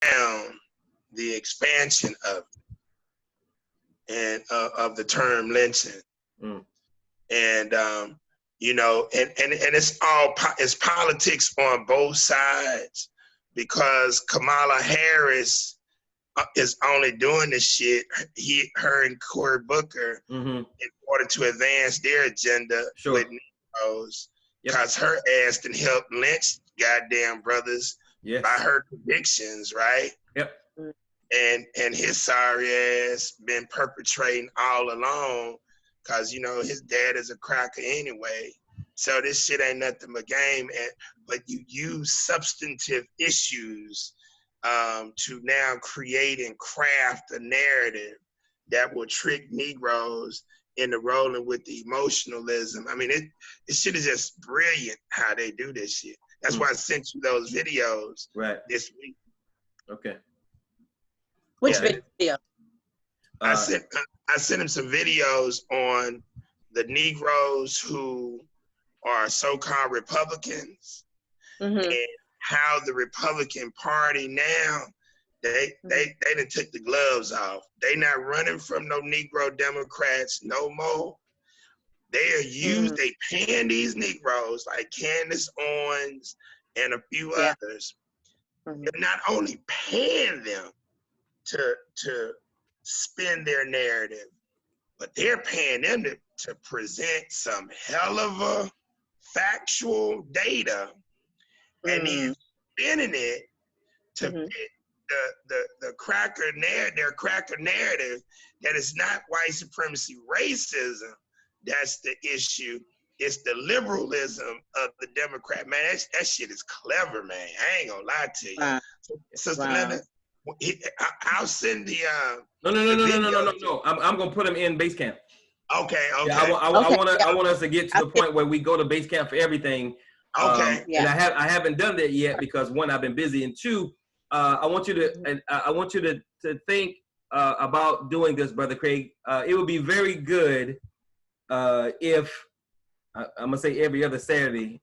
down the expansion of it and of the term lynching. And you know, and it's politics on both sides, because Kamala Harris is only doing this shit, her and Cory Booker, in order to advance their agenda with Negroes, because her ass done helped lynch goddamn brothers by her convictions, right? And his sorry ass been perpetrating all along, because, you know, his dad is a cracker anyway. So this shit ain't nothing but game. But you use substantive issues to now create and craft a narrative that will trick Negroes into rolling with the emotionalism. I mean, this shit is just brilliant how they do this shit. That's why I sent you those videos this week. Okay. Which video? I sent him some videos on the Negroes who are so-called Republicans, and how the Republican Party now, they done took the gloves off. They not running from no Negro Democrats no more. They are they paying these Negroes like Candace Owens and a few others. They're not only paying them to spin their narrative, but they're paying them to present some hell of a factual data, and then spinning it to fit the cracker narrative, their cracker narrative, that it's not white supremacy racism that's the issue. It's the liberalism of the Democrat. Man, that shit is clever, man. I ain't gonna lie to you. Sister Linda, I'll send the No. I'm gonna put them in base camp. Okay. Yeah, I want us to get to the point where we go to base camp for everything. And I haven't done that yet because, one, I've been busy, and two, I want you to think about doing this, Brother Craig. It would be very good if I'm gonna say every other Saturday,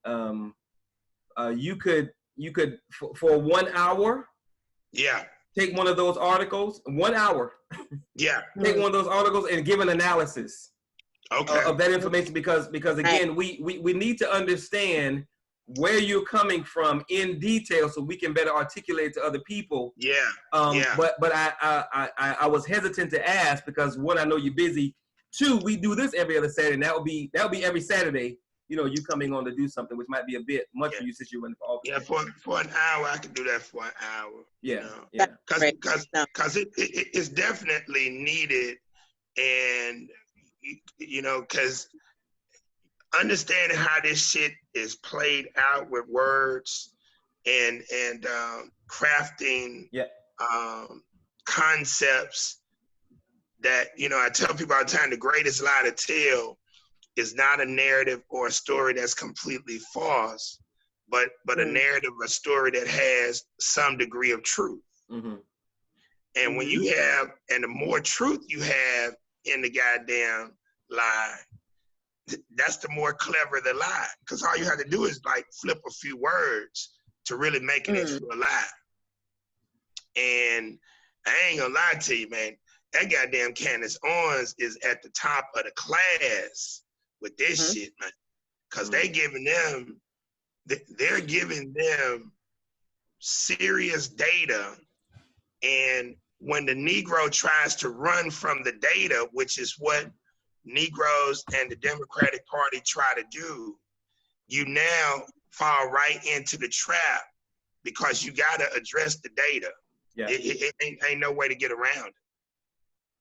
you could for 1 hour, take one of those articles, 1 hour, take one of those articles and give an analysis of that information, because again, we need to understand where you're coming from in detail so we can better articulate to other people. But I was hesitant to ask because, one, I know you're busy. Two, we do this every other Saturday, and that'll be every Saturday. You know, you coming on to do something, which might be a bit much for you since you're running for office. Yeah, for an hour, I can do that for an hour. Because it's definitely needed, and you know, because understanding how this shit is played out with words and crafting concepts that, you know, I tell people all the time, the greatest lie to tell is not a narrative or a story that's completely false, but a narrative, a story that has some degree of truth. And when you have, and the more truth you have in the goddamn lie, that's the more clever the lie. Because all you have to do is like flip a few words to really make it into a lie. And I ain't gonna lie to you, man, that goddamn Candace Owens is at the top of the class with this shit, man. Because they're giving them serious data. And when the Negro tries to run from the data, which is what Negroes and the Democratic Party try to do, you now fall right into the trap because you got to address the data. It ain't no way to get around it.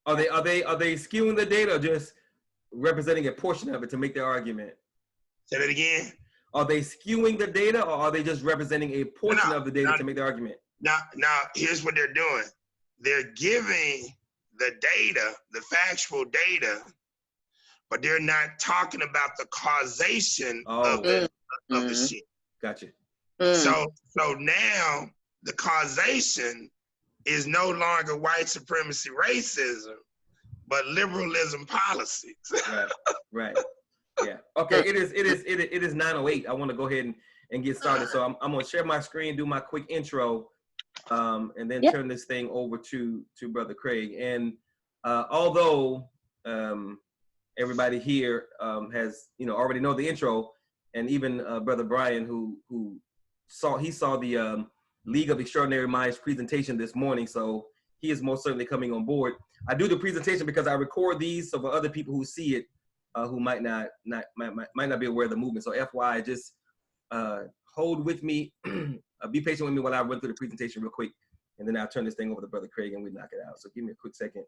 Are they skewing the data or just representing a portion of it to make their argument? Say that again. Are they skewing the data, or are they just representing a portion of the data to make their argument? Now, here's what they're doing. They're giving the data, the factual data, but they're not talking about the causation of the shit. Gotcha. So now the causation is no longer white supremacy racism, but liberalism policies. Right. Yeah. Okay. It is 9:08. I want to go ahead and get started. So I'm gonna share my screen, do my quick intro, and then turn this thing over to Brother Craig. And although everybody here has already know the intro, and even Brother Brian, who saw the League of Extraordinary Minds presentation this morning, so he is most certainly coming on board. I do the presentation because I record these, so for other people who see it, who might not be aware of the movement. So FYI, just hold with me, be patient with me while I run through the presentation real quick, and then I'll turn this thing over to Brother Craig and we knock it out. So give me a quick second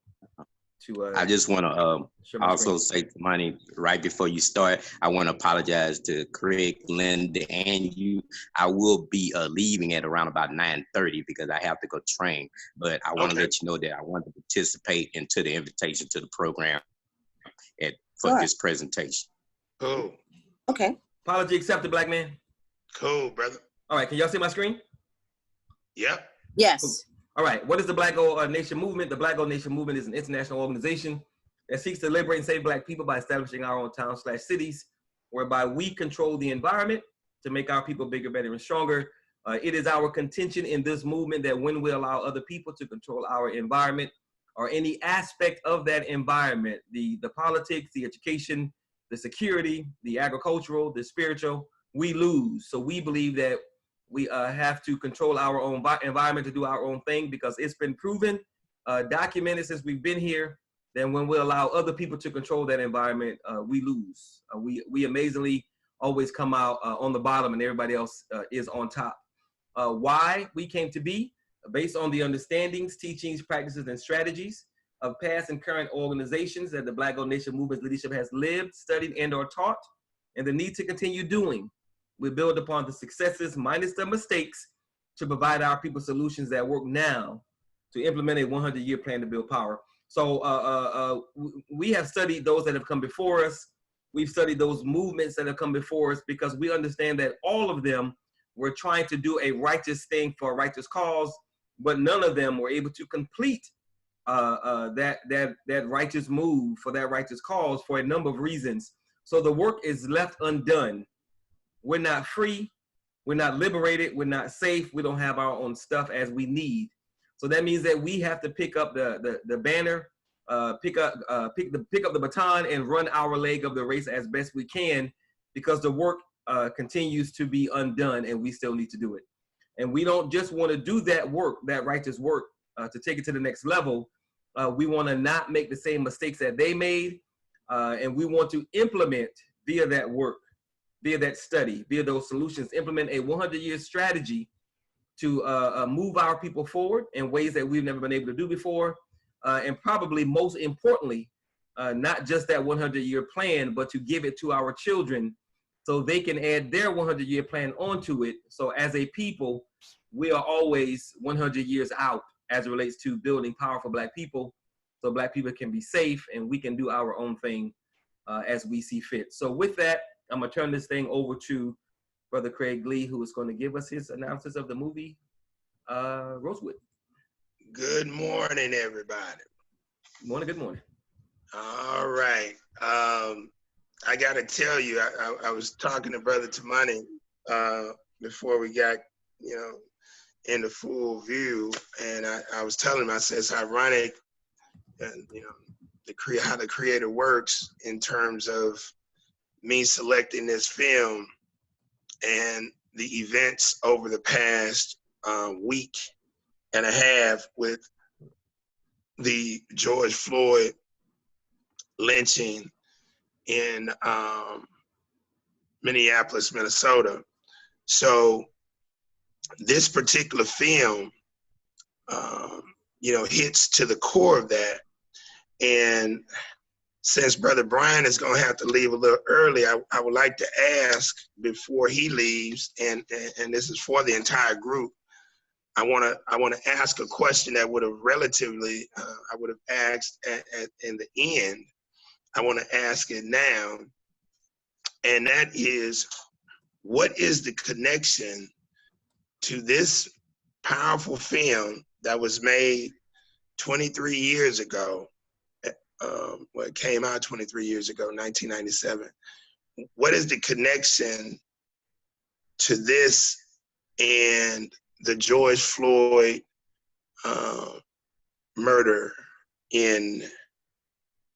to. I just want to also say to Money, right before you start, I want to apologize to Craig, Linda, and you. I will be leaving at around about 9:30 because I have to go train. But I want to let you know that I want to participate into the invitation to the program for this presentation. Cool. Okay. Apology accepted, Black man. Cool, brother. All right, can y'all see my screen? Yep. Yes. Cool. All right, what is the Black Gold Nation Movement? The Black Gold Nation Movement is an international organization that seeks to liberate and save Black people by establishing our own towns/cities, whereby we control the environment to make our people bigger, better, and stronger. It is our contention in this movement that when we allow other people to control our environment or any aspect of that environment, the politics, the education, the security, the agricultural, the spiritual, we lose. So we believe that we have to control our own environment to do our own thing, because it's been proven, documented since we've been here, that when we allow other people to control that environment, we lose. We amazingly always come out on the bottom and everybody else is on top. Why we came to be, based on the understandings, teachings, practices, and strategies of past and current organizations that the Black Gold Nation Movement's leadership has lived, studied, and or taught, and the need to continue doing. We build upon the successes minus the mistakes to provide our people solutions that work now to implement a 100-year plan to build power. So we have studied those that have come before us. We've studied those movements that have come before us because we understand that all of them were trying to do a righteous thing for a righteous cause, but none of them were able to complete that righteous move for that righteous cause for a number of reasons. So the work is left undone. We're not free, we're not liberated, we're not safe, we don't have our own stuff as we need. So that means that we have to pick up the banner, pick up the baton and run our leg of the race as best we can, because the work continues to be undone and we still need to do it. And we don't just want to do that work, that righteous work, to take it to the next level. We want to not make the same mistakes that they made, and we want to implement via that work, via that study, via those solutions, implement a 100-year strategy to move our people forward in ways that we've never been able to do before. And probably most importantly, not just that 100-year plan, but to give it to our children so they can add their 100-year plan onto it. So as a people, we are always 100 years out as it relates to building powerful Black people, so Black people can be safe and we can do our own thing as we see fit. So with that, I'm gonna turn this thing over to Brother Craig Lee, who is going to give us his analysis of the movie Rosewood. Good morning, everybody. Good morning, good morning. All right. I got to tell you, I was talking to Brother Tamani before we got, in the full view, and I was telling him, I said, it's ironic, how the creator works in terms of me selecting this film and the events over the past week and a half with the George Floyd lynching in Minneapolis, Minnesota. So this particular film, hits to the core of that. And since Brother Brian is going to have to leave a little early, I would like to ask before he leaves, and this is for the entire group, I want to ask a question that would have relatively, I would have asked in the end. I want to ask it now, and that is, what is the connection to this powerful film that was made 23 years ago? It came out 23 years ago, 1997. What is the connection to this and the George Floyd murder in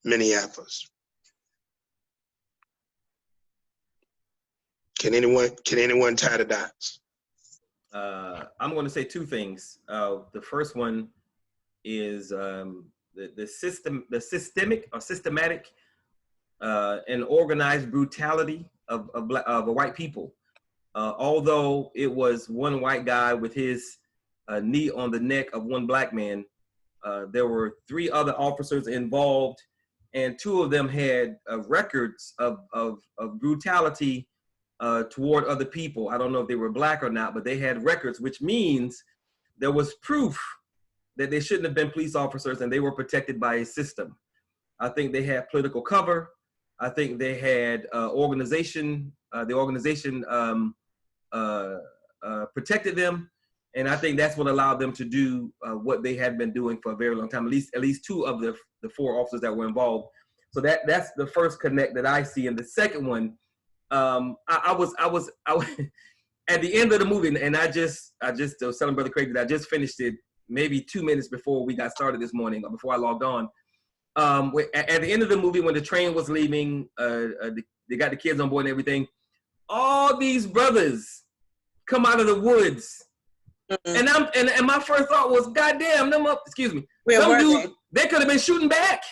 Minneapolis? Can anyone tie the dots? I'm going to say two things. The first one is the systematic and organized brutality of white people. Although it was one white guy with his knee on the neck of one black man, there were 3 other officers involved, and 2 of them had records of brutality toward other people. I don't know if they were black or not, but they had records, which means there was proof that they shouldn't have been police officers, and they were protected by a system. I think they had political cover. I think they had organization. The organization protected them, and I think that's what allowed them to do what they had been doing for a very long time. At least 2 of the 4 officers that were involved. So that's the first connect that I see. And the second one, I was at the end of the movie, and I just was telling Brother Craig that I just finished it maybe 2 minutes before we got started this morning, or before I logged on. At the end of the movie, when the train was leaving, they got the kids on board and everything. All these brothers come out of the woods, and my first thought was, God damn, them up. Excuse me, some dudes, they could have been shooting back.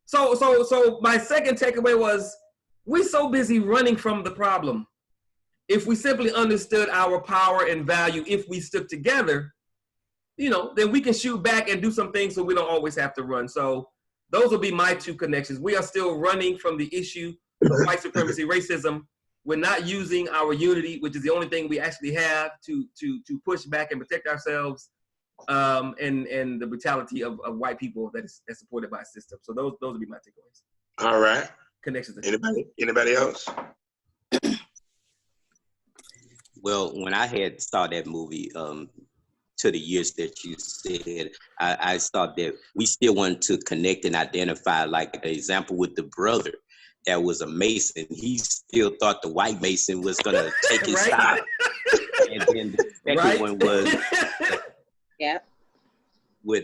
So my second takeaway was, we're so busy running from the problem. If we simply understood our power and value, if we stuck together, then we can shoot back and do some things so we don't always have to run. So those will be my 2 connections. We are still running from the issue of white supremacy, racism. We're not using our unity, which is the only thing we actually have to push back and protect ourselves, and the brutality of white people that's supported by a system. So those would be my takeaways. All right. Connections. Anybody else? Well, when I had saw that movie, to the years that you said, I thought that we still wanted to connect and identify, like an example with the brother that was a Mason. He still thought the white Mason was going to take his side. And then the second one was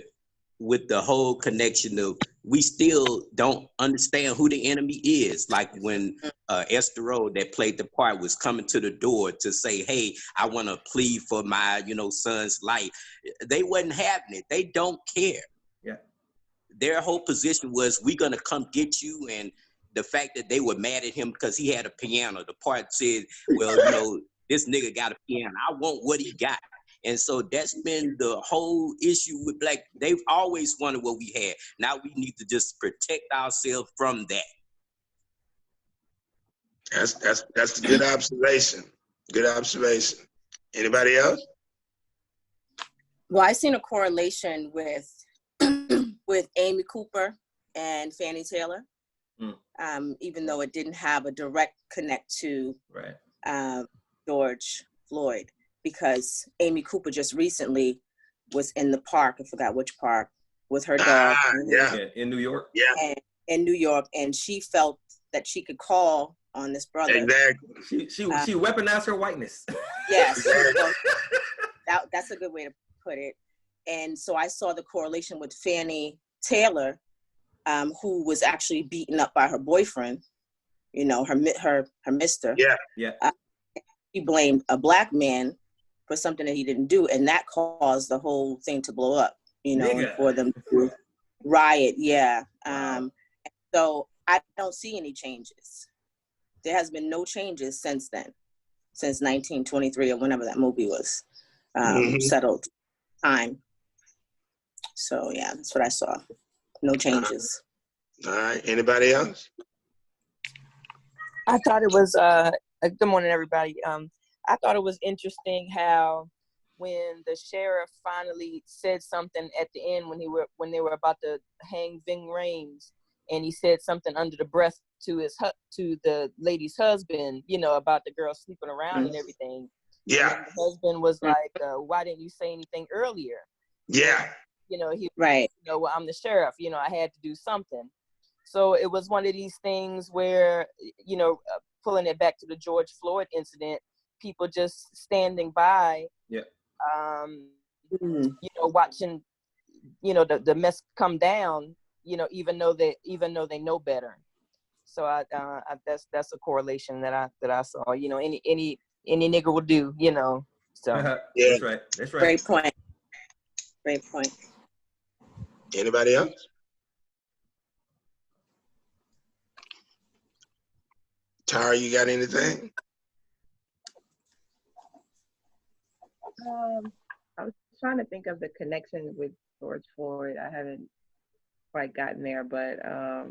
with the whole connection of, we still don't understand who the enemy is. Like when Esther Rowe, that played the part, was coming to the door to say, hey, I want to plead for my, son's life. They wasn't having it. They don't care. Yeah. Their whole position was, we're going to come get you. And the fact that they were mad at him because he had a piano, the part said, well, this nigga got a piano. I want what he got. And so that's been the whole issue with black. They've always wanted what we had. Now we need to just protect ourselves from that. That's a good observation. Good observation. Anybody else? Well, I seen a correlation with with Amy Cooper and Fannie Taylor, even though it didn't have a direct connect to George Floyd. Because Amy Cooper just recently was in the park, I forgot which park, with her dog. In New York. Yeah. In New York, and she felt that she could call on this brother. Exactly. She weaponized her whiteness. Yes. That's a good way to put it. And so I saw the correlation with Fannie Taylor, who was actually beaten up by her boyfriend, her mister. Yeah. He blamed a black man for something that he didn't do, and that caused the whole thing to blow up, for them to riot. Yeah. Wow. So I don't see any changes. There has been no changes since then, since 1923 or whenever that movie was settled time. So yeah, that's what I saw. No changes. All right. Anybody else? I thought it was good morning, everybody. I thought it was interesting how when the sheriff finally said something at the end when they were about to hang Ving Rhames, and he said something under the breath to the lady's husband, about the girl sleeping around and everything. Yeah. And the husband was like, "Why didn't you say anything earlier?" Yeah. He right. Well, I'm the sheriff. I had to do something. So it was one of these things where, pulling it back to the George Floyd incident, people just standing by, you know, watching, you know, the mess come down, you know, even though they know better. So that's a correlation that I saw. You know, any nigger will do, you know. So yeah, that's right. That's right. Great point. Great point. Anybody else? Tara, you got anything? I was trying to think of the connection with George Floyd. I haven't quite gotten there, but I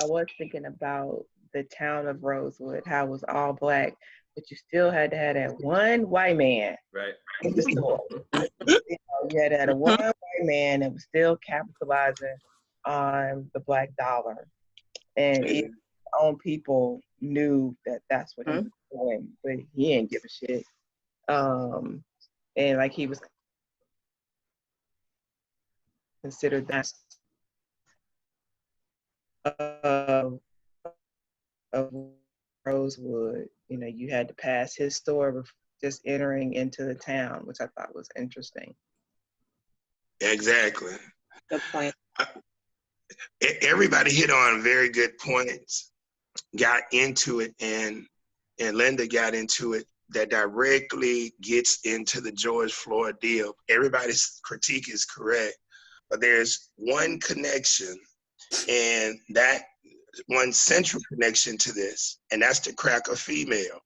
was thinking about the town of Rosewood, how it was all Black, but you still had to have that one white man right in the store. You had to have a one white man that was still capitalizing on the Black dollar. And his own people knew that that's what he was doing, but he didn't give a shit. And like he was considered that of Rosewood. You know, you had to pass his store just entering into the town, which I thought was interesting. Exactly. Good point. Everybody hit on very good points, got into it, and Linda got into it, that directly gets into the George Floyd deal. Everybody's critique is correct, but there's one connection, and that one central connection to this, and that's the cracker female.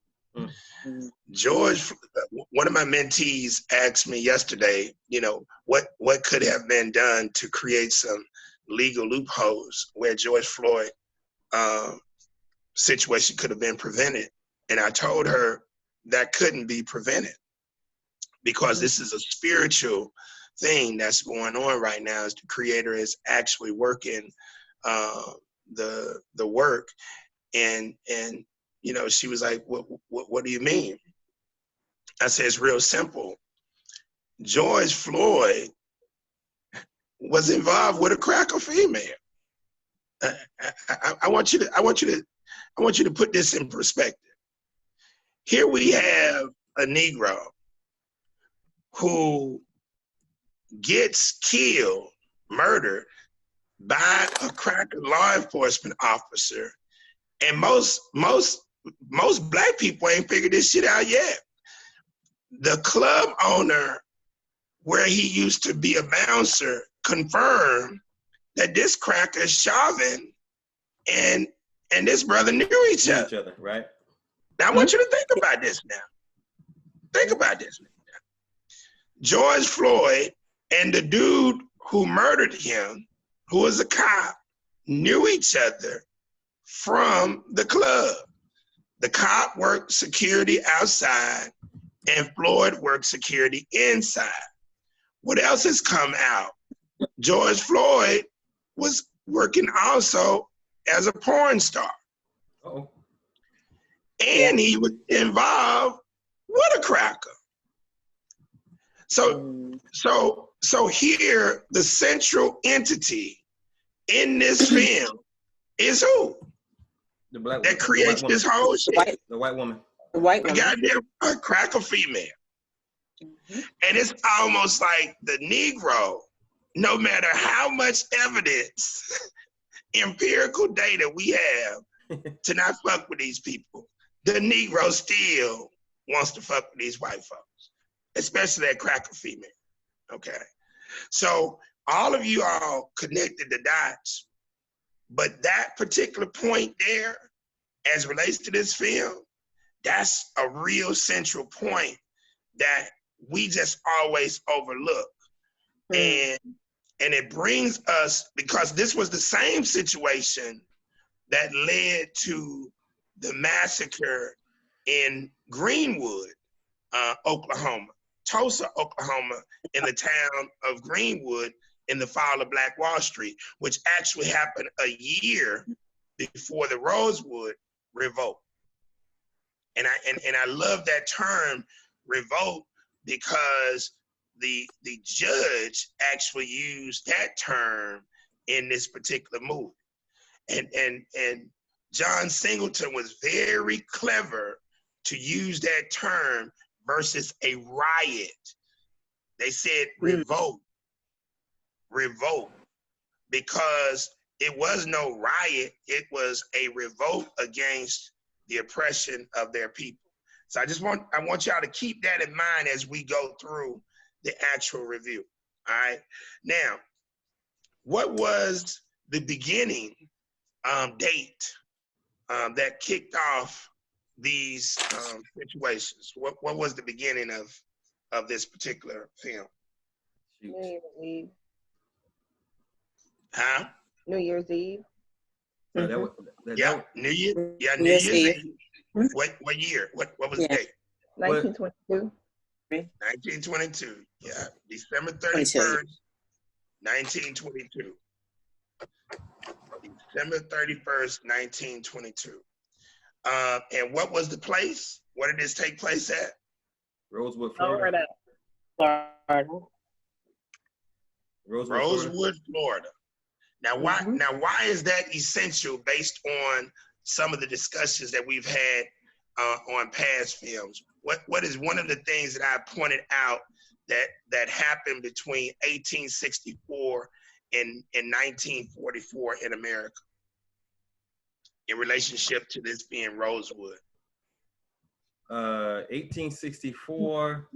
George, one of my mentees asked me yesterday, you know, what could have been done to create some legal loopholes where George Floyd situation could have been prevented. And I told her that couldn't be prevented because this is a spiritual thing that's going on right now, as the Creator is actually working the work. And you know, she was like, what do you mean? I said, it's real simple. George Floyd was involved with a cracker female. I want you to put this in perspective. Here we have a Negro who gets killed, murdered by a cracker law enforcement officer, and most Black people ain't figured this shit out yet. The club owner where he used to be a bouncer confirmed that this cracker, Chauvin, and this brother knew each other. Right. Now I want you to think about this now. Think about this now. George Floyd and the dude who murdered him, who was a cop, knew each other from the club. The cop worked security outside and Floyd worked security inside. What else has come out? George Floyd was working also as a porn star. Uh-oh. And he was involved with a cracker. So here, the central entity in this film is who? The Black that creates this whole shit. The white woman. The white woman. A cracker female. And it's almost like the Negro, no matter how much evidence, empirical data we have to not fuck with these people, the Negro still wants to fuck with these white folks, especially that cracker female, okay? So all of you all connected the dots, but that particular point there, as it relates to this film, that's a real central point that we just always overlook. And it brings us, because this was the same situation that led to the massacre in Greenwood, Oklahoma, Tulsa, Oklahoma, in the town of Greenwood in the fall of Black Wall Street, which actually happened a year before the Rosewood revolt. And I love that term, revolt, because the judge actually used that term in this particular movie. And John Singleton was very clever to use that term versus a riot. They said revolt, because it was no riot. It was a revolt against the oppression of their people. So I want y'all to keep that in mind as we go through the actual review. All right. Now, what was the beginning date that kicked off these situations? What was the beginning of this particular film? New Year's Eve. Huh? New Year's Eve. New Year. Yeah, New Year's Eve. What year? What was the date? 1922. 1922. Yeah, December 31st, 1922. December 31st, 1922. And what was the place? What did this take place at? Rosewood, Florida. Rosewood, Florida. Now, why is that essential based on some of the discussions that we've had on past films? What is one of the things that I pointed out that happened between 1864 and 1944 in America in relationship to this being Rosewood? 1864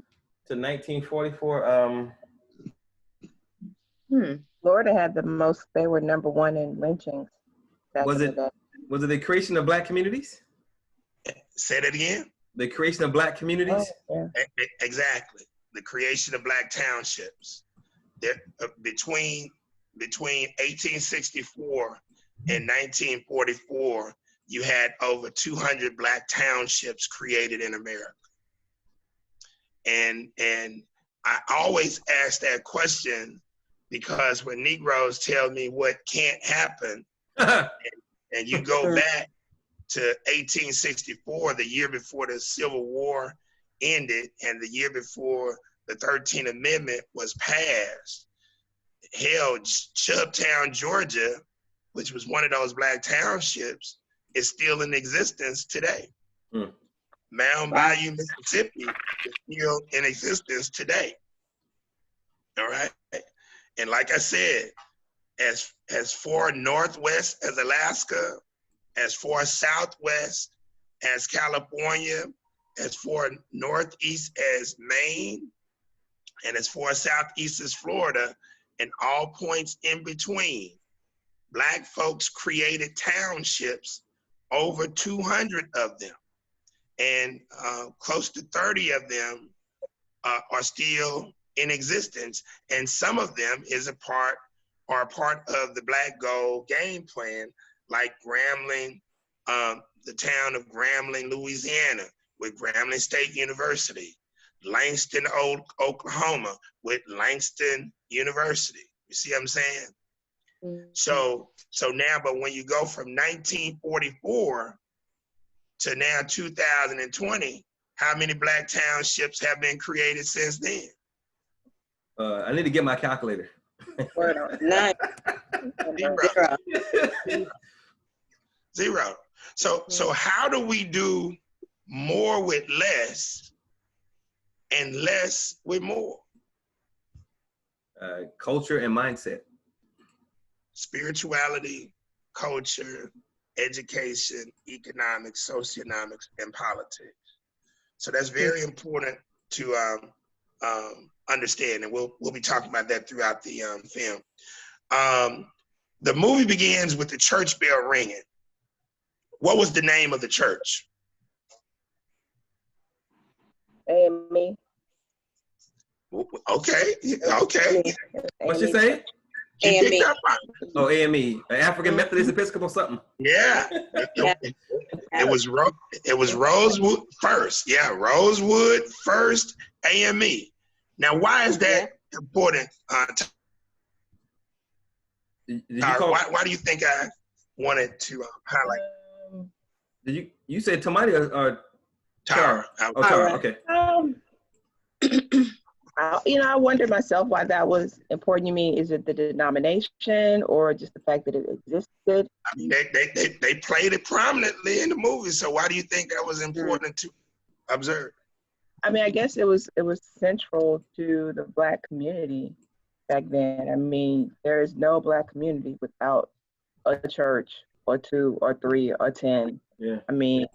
to 1944. Florida had the most. They were #1 in lynchings. Was it the creation of Black communities? Say that again. The creation of Black communities? Oh, yeah. Exactly. The creation of Black townships. Between 1864 and 1944, you had over 200 Black townships created in America. And I always ask that question because when Negroes tell me what can't happen, and you go back to 1864, the year before the Civil War ended and the year before the 13th Amendment was passed, hell, Chubtown, Georgia, which was one of those Black townships, is still in existence today. Mound Bayou, Mississippi is still in existence today. All right. And like I said, as far northwest as Alaska, as far southwest as California, as far northeast as Maine, and as far southeast as Florida, and all points in between, Black folks created townships, over 200 of them. And close to 30 of them are still in existence. And some of them are a part of the Black Gold game plan, like Grambling, the town of Grambling, Louisiana, with Grambling State University, Langston, Oklahoma, with Langston University. You see what I'm saying? So now, but when you go from 1944 to now 2020, how many Black townships have been created since then? I need to get my calculator. None. Zero. So how do we do more with less and less with more? Culture and mindset. Spirituality, culture, education, economics, socioeconomics, and politics. So that's very important to understand, and we'll be talking about that throughout the film. The movie begins with the church bell ringing. What was the name of the church? AME. Okay. What's she say? AME. Oh, AME, African Methodist Episcopal something. Yeah. It was Rosewood first. Yeah, Rosewood first, AME. Now, why is that important? Why do you think I wanted to highlight? You said Tamati or Tara? Oh, Tara. Okay. I wonder myself why that was important to me. Is it the denomination or just the fact that it existed? I mean, they played it prominently in the movie. So why do you think that was important to observe? I mean, I guess it was central to the Black community back then. I mean, there is no Black community without a church or 2 or 3 or 10. Yeah. I mean,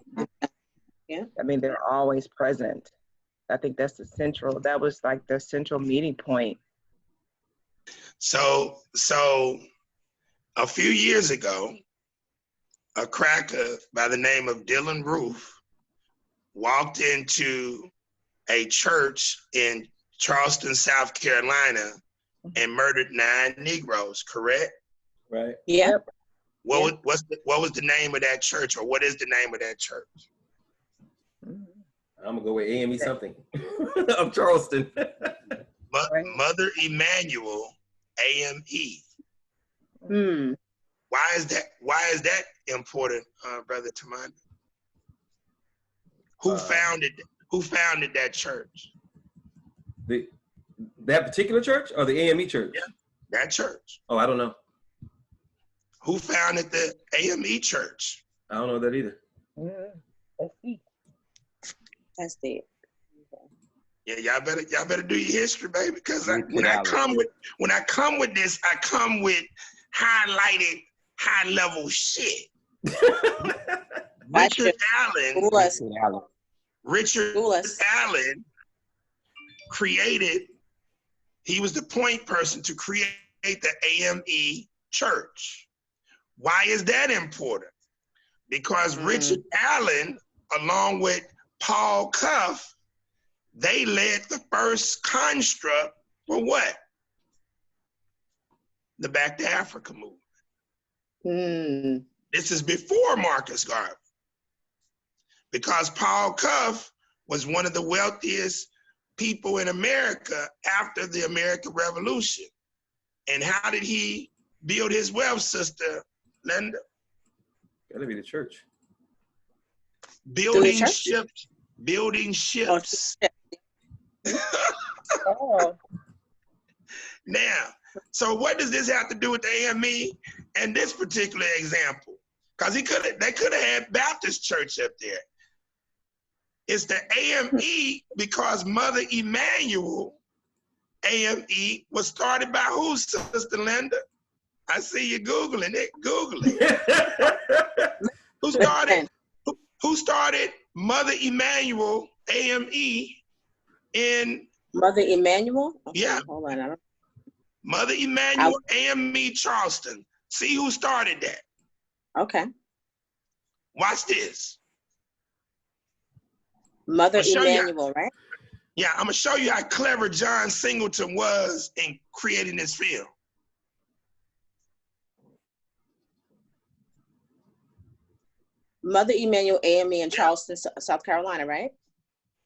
yeah. I mean, they're always present. I think that was like the central meeting point. So a few years ago, a cracker by the name of Dylan Roof walked into a church in Charleston, South Carolina, and murdered 9 Negroes, correct? Right. Yeah. What was the name of that church, or what is the name of that church? I'm gonna go with AME something of Charleston. Mother Emanuel, AME. Hmm. Why is that important, Brother Tamani? Who founded that church? That particular church or the AME church? Yeah, that church. Oh, I don't know. Who founded the AME church? I don't know that either. Let's see. That's it. Yeah, y'all better do your history, baby, because when I come with this, I come with highlighted, high level shit. Richard Allen created. He was the point person to create the AME church. Why is that important? Because Richard Allen, along with Paul Cuff, they led the first construct for what? The Back to Africa movement. This is before Marcus Garvey. Because Paul Cuff was one of the wealthiest people in America after the American Revolution. And how did he build his wealth, Sister Linda? Gotta be the church. Building ships. Oh. Now, so what does this have to do with the AME and this particular example? Because they could have had Baptist church up there. It's the AME because Mother Emanuel, AME, was started by who, Sister Linda? I see you Googling it. Google it. Who started Mother Emanuel, AME, in... Mother Emanuel? Okay, yeah. Hold on. Mother Emanuel, AME, Charleston. See who started that. Okay. Watch this. Mother Emanuel, right? Yeah, I'm gonna show you how clever John Singleton was in creating this film. Mother Emanuel, AME in Charleston, South Carolina, right?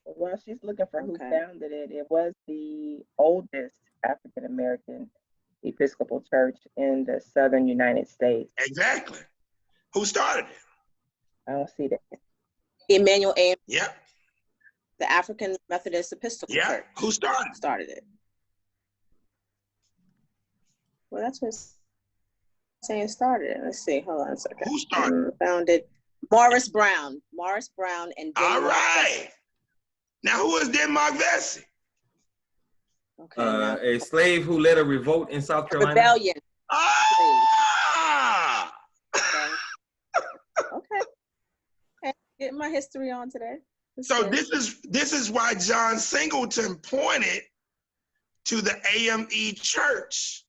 Well, she's looking for who founded it. It was the oldest African American Episcopal church in the southern United States. Exactly. Who started it? I don't see that. Emanuel AME. Yep. The African Methodist Episcopal Church. Who started it? Well, that's what it's saying started it. Let's see. Hold on a second. Who started? Founded Morris Brown. Morris Brown and Denmark. All right. Now, who is Denmark Vesey? Okay, a slave who led a revolt in South Carolina. Rebellion. Ah! Okay. Getting my history on today. So this is why John Singleton pointed to the AME church,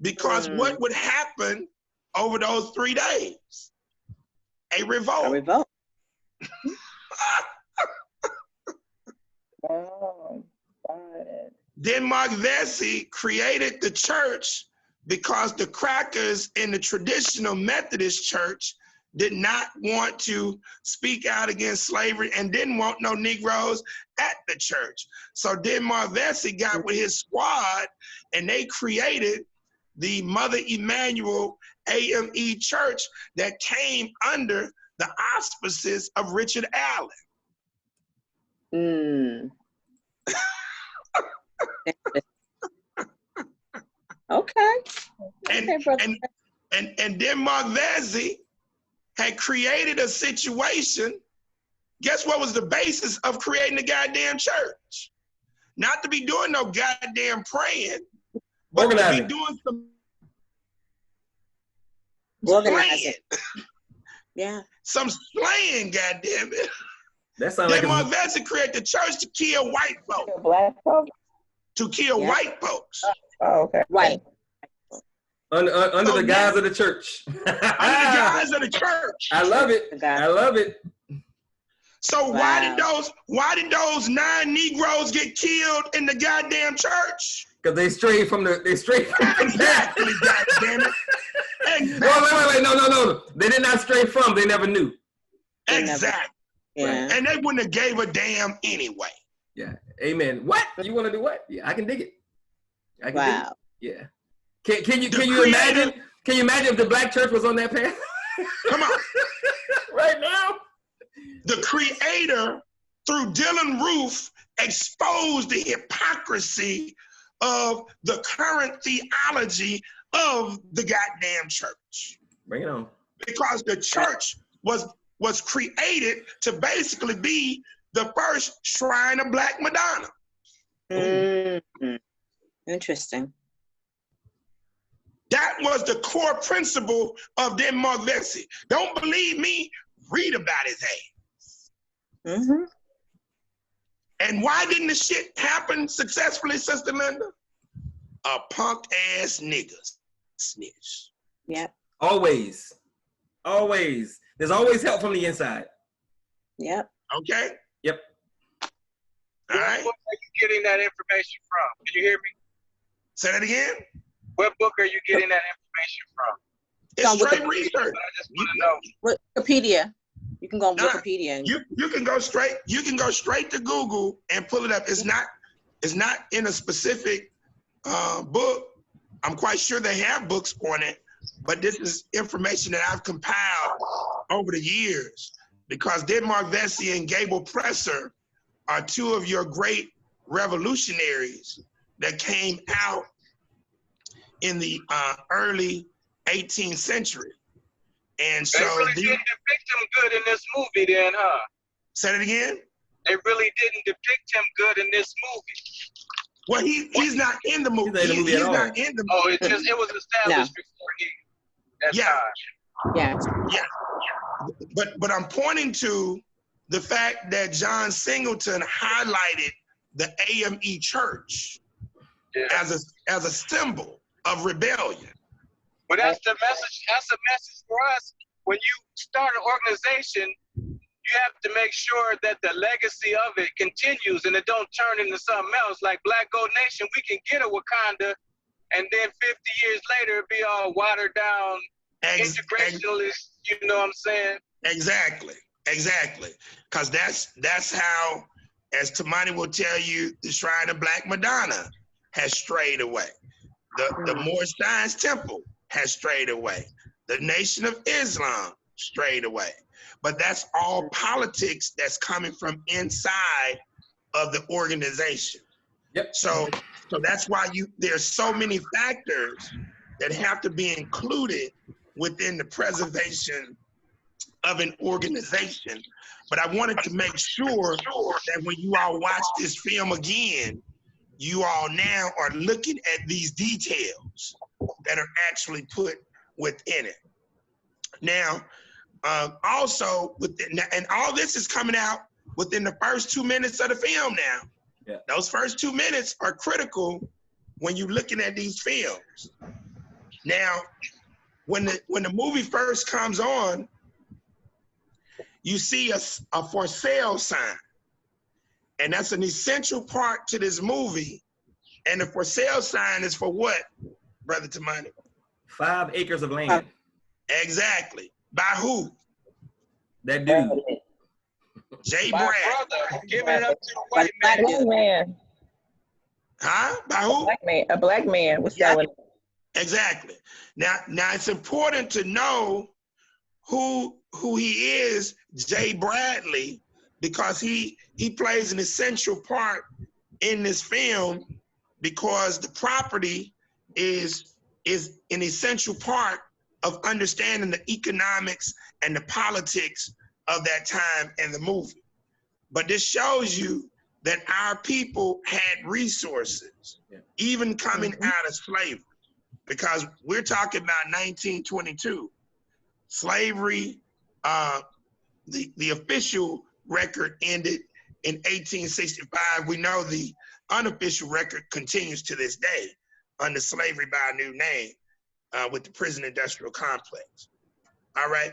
because what would happen over those 3 days? A revolt. A revolt. Oh, got it. Denmark Vesey created the church because the crackers in the traditional Methodist church did not want to speak out against slavery and didn't want no Negroes at the church. So Denmark Vesey got with his squad and they created the Mother Emanuel AME church that came under the auspices of Richard Allen. Okay. And Denmark Vesey had created a situation guess what was the basis of creating the goddamn church? Not to be doing no goddamn praying, but organizing. to be doing some organizing. Yeah. Some slaying, goddamn it. That sounds like Mark Vesey created the church to kill white folks. Black folks? To kill white folks. Oh, okay. Right. Under the guise of the church. Under the guise of the church. I love it. I love it. So why did those 9 Negroes get killed in the goddamn church? Because they strayed from the exactly, goddamn it. Exactly. Wait, no. They did not stray from, they never knew. Exactly. Yeah. And they wouldn't have gave a damn anyway. Yeah. Amen. What? You want to do what? Yeah, I can dig it. I can dig it. Yeah. Can you imagine? Can you imagine if the black church was on that path? Come on. Right now. The creator, through Dylan Roof, exposed the hypocrisy of the current theology of the goddamn church. Bring it on. Because the church was created to basically be the first shrine of Black Madonna. Mm-hmm. Interesting. That was the core principle of Mark Vesey. Don't believe me? Read about his ass. Mm-hmm. And why didn't the shit happen successfully, Sister Linda? A punk ass nigga snitch. Yep. Always. There's always help from the inside. Yep. Okay. Yep. All right. What book are you getting that information from? Can you hear me? Say that again. What book are you getting that information from? It's straight research. I just want to know. Wikipedia. You can go on Wikipedia. And you can go straight. You can go straight to Google and pull it up. It's not in a specific book. I'm quite sure they have books on it, but this is information that I've compiled over the years because Mark Vesey and Gable Presser are 2 of your great revolutionaries that came out in the early 18th century. And so they really didn't depict him good in this movie then, huh? Say it again? They really didn't depict him good in this movie. Well, he's not in the movie. He's not in the movie. Oh, it was established before he time. Yeah. But I'm pointing to the fact that John Singleton highlighted the AME Church as a symbol of rebellion. But that's the message. That's a message for us. When you start an organization, you have to make sure that the legacy of it continues and it don't turn into something else. Like Black Gold Nation, we can get a Wakanda, and then 50 years later, be all watered down, integrationalist. You know what I'm saying? Exactly. Because that's how, as Tamani will tell you, the Shrine of Black Madonna has strayed away. The Moorish Science Temple has strayed away. The Nation of Islam strayed away. But that's all politics that's coming from inside of the organization. Yep. So that's why there's so many factors that have to be included within the preservation of an organization. But I wanted to make sure that when you all watch this film again, you all now are looking at these details that are actually put within it. Now, also, and all this is coming out within the first 2 minutes of the film now. Yeah. Those first 2 minutes are critical when you're looking at these films. Now, when the movie first comes on, you see a for sale sign. And that's an essential part to this movie. And the for sale sign is for what, Brother Tamani? 5 acres of land. Exactly. By who? That dude. Jay My Brad. brother, giving it up to the white man. Black man. Huh? By who? A black man was selling. Exactly. Now it's important to know who he is, Jay Bradley, because he plays an essential part in this film because the property is an essential part of understanding the economics and the politics of that time in the movie. But this shows you that our people had resources, even coming out of slavery, because we're talking about 1922. Slavery, the official record ended in 1865. We know the unofficial record continues to this day under slavery by a new name with the prison industrial complex. All right.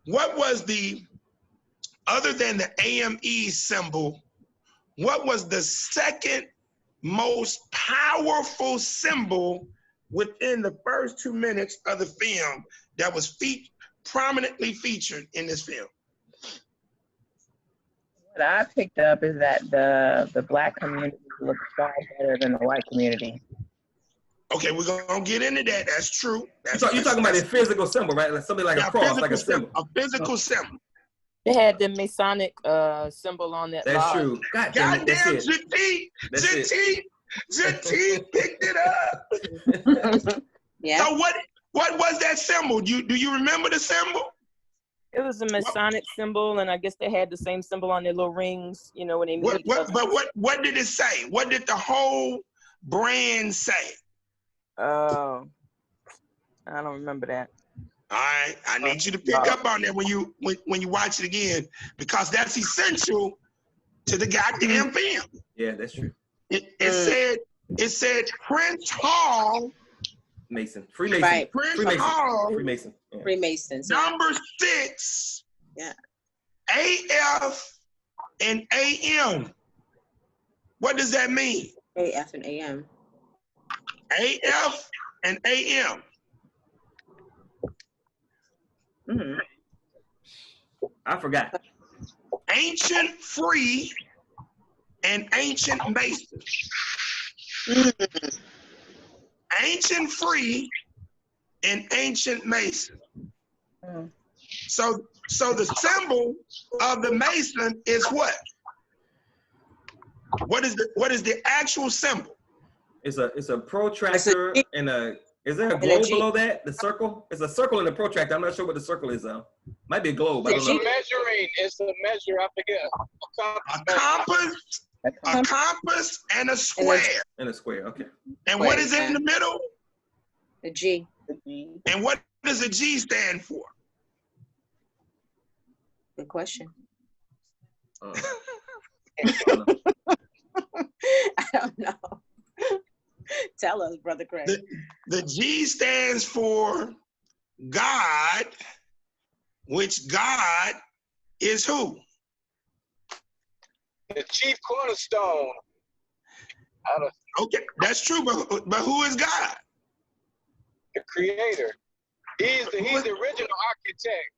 What was other than the AME symbol, what was the second most powerful symbol within the first 2 minutes of the film that was prominently featured in this film? What I picked up is that the Black community looks far better than the white community. Okay, we're gonna get into that. That's true. You're talking about a physical symbol, right? Like something like a cross, like a symbol. A physical symbol. They had the Masonic symbol on that. That's true. Goddamn, Jati picked it up. Yeah. So what was that symbol? Do you remember the symbol? It was a Masonic symbol, and I guess they had the same symbol on their little rings, you know, when they meet. What did it say? What did the whole brand say? Oh, I don't remember that. All right, I need you to pick up on that when you watch it again, because that's essential to the goddamn film. Yeah, that's true. It said Prince Hall. Mason. Freemason. Right. Prince Hall. Freemason. Yeah. Freemasons. Number 6. Yeah. AF and AM. What does that mean? AF and AM. AF and AM. Mm-hmm. I forgot. Ancient Free and Ancient Mason. Mm-hmm. Ancient Free and Ancient Mason. Mm. So the symbol of the Mason is what? What is the actual symbol? It's a protractor and a. Is there a globe below that? The circle? It's a circle and a protractor. I'm not sure what the circle is though. Might be a globe. I don't know. It's a measure. I forget. A compass and a square. And a square. Okay. And what is in the middle? The G. And what does the G stand for? Good question. I don't know. Tell us, Brother Craig. The G stands for God, which God is who? The chief cornerstone. Okay, that's true, but who is God? The creator. He's the original architect.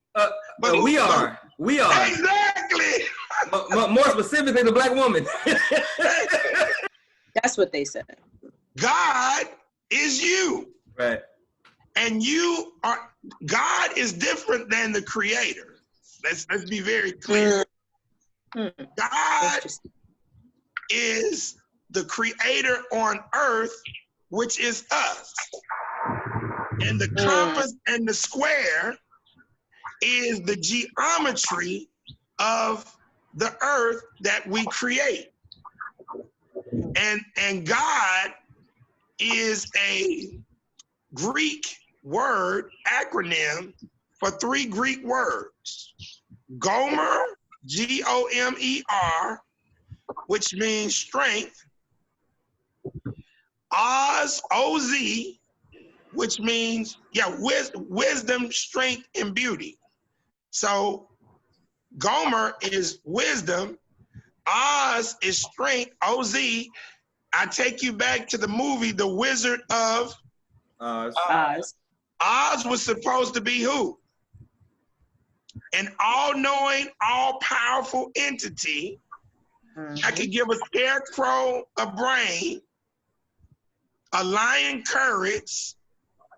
But we are. Exactly. More specifically, the Black woman. That's what they said. God is you. Right. And God is different than the creator. Let's be very clear. God is the creator on earth, which is us. And the compass and the square is the geometry of the earth that we create. And God is a Greek word acronym for 3 Greek words. Gomer, Gomer, which means strength. Oz, O-Z, which means, wisdom, strength, and beauty. So Gomer is wisdom, Oz is strength, O-Z. I take you back to the movie, The Wizard of Oz. Oz was supposed to be who? An all-knowing, all-powerful entity that could give a scarecrow a brain, a lion courage,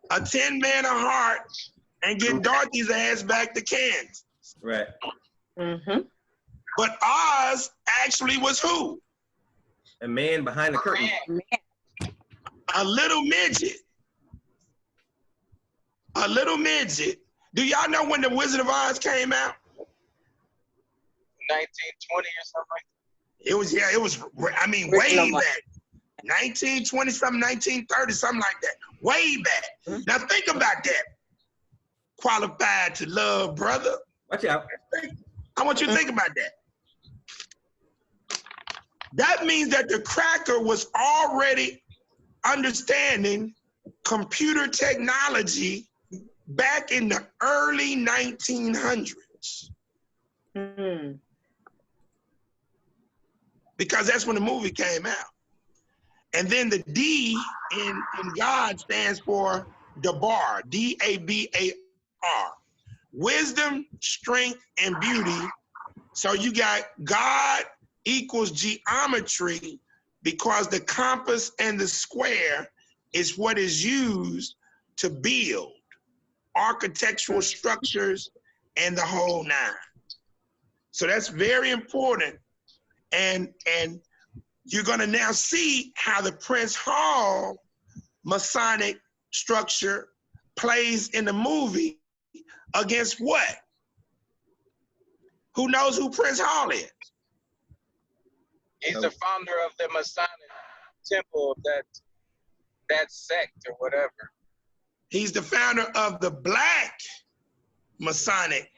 a tin man a heart, and get Dorothy's ass back to Kansas. Right. Mm-hmm. But Oz actually was who? A man behind the curtain. A little midget. A little midget. Do y'all know when The Wizard of Oz came out? 1920 or something like that. It was, yeah, it was, I mean, way back. 1920 something, 1930, something like that. Way back. Now think about that. Qualified to love, brother. Watch out. I want you to think about that. That means that the cracker was already understanding computer technology back in the early 1900s. Because that's when the movie came out. And then the D in God stands for Dabar, D-A-B-A-R. Wisdom, strength, and beauty. So you got God equals geometry because the compass and the square is what is used to build architectural structures and the whole nine. So that's very important. And you're gonna now see how the Prince Hall Masonic structure plays in the movie against what? Who knows who Prince Hall is? He's the founder of the Masonic temple of that sect or whatever. He's the founder of the Black Masonic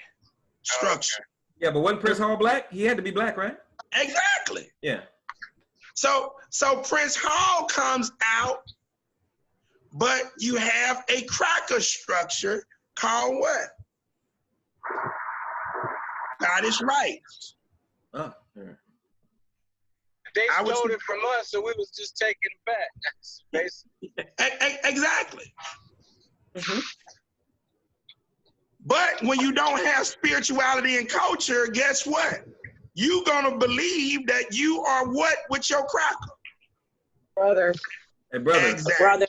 structure. Okay. Yeah, but wasn't Prince Hall black? He had to be black, right? Exactly. Yeah. So Prince Hall comes out, but you have a cracker structure called what? Scottish Rites. Oh, yeah. They stole it from us, so we was just taking it back. That's basically. Exactly. But when you don't have spirituality and culture, guess what? You're gonna believe that you are what with your cracker? Brother. Hey, brother. Exactly. Brother.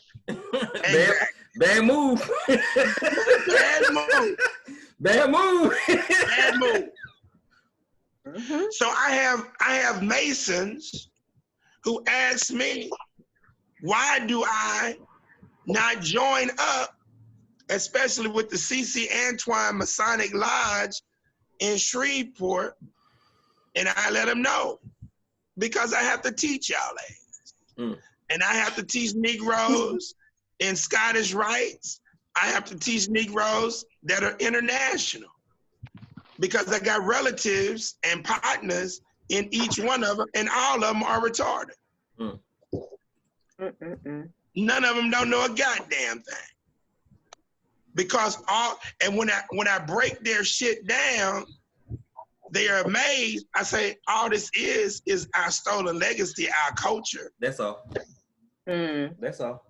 Bad move. Bad move. Bad move. Bad move. So I have Masons who ask me, why do I not join up, especially with the C.C. Antoine Masonic Lodge in Shreveport? And I let them know, because I have to teach y'all that. And I have to teach Negroes in Scottish Rites. I have to teach Negroes that are international, because I got relatives and partners in each one of them, and all of them are retarded. None of them don't know a goddamn thing. Because when I break their shit down, they are amazed. I say, all this is our stolen legacy, our culture. That's all. That's all.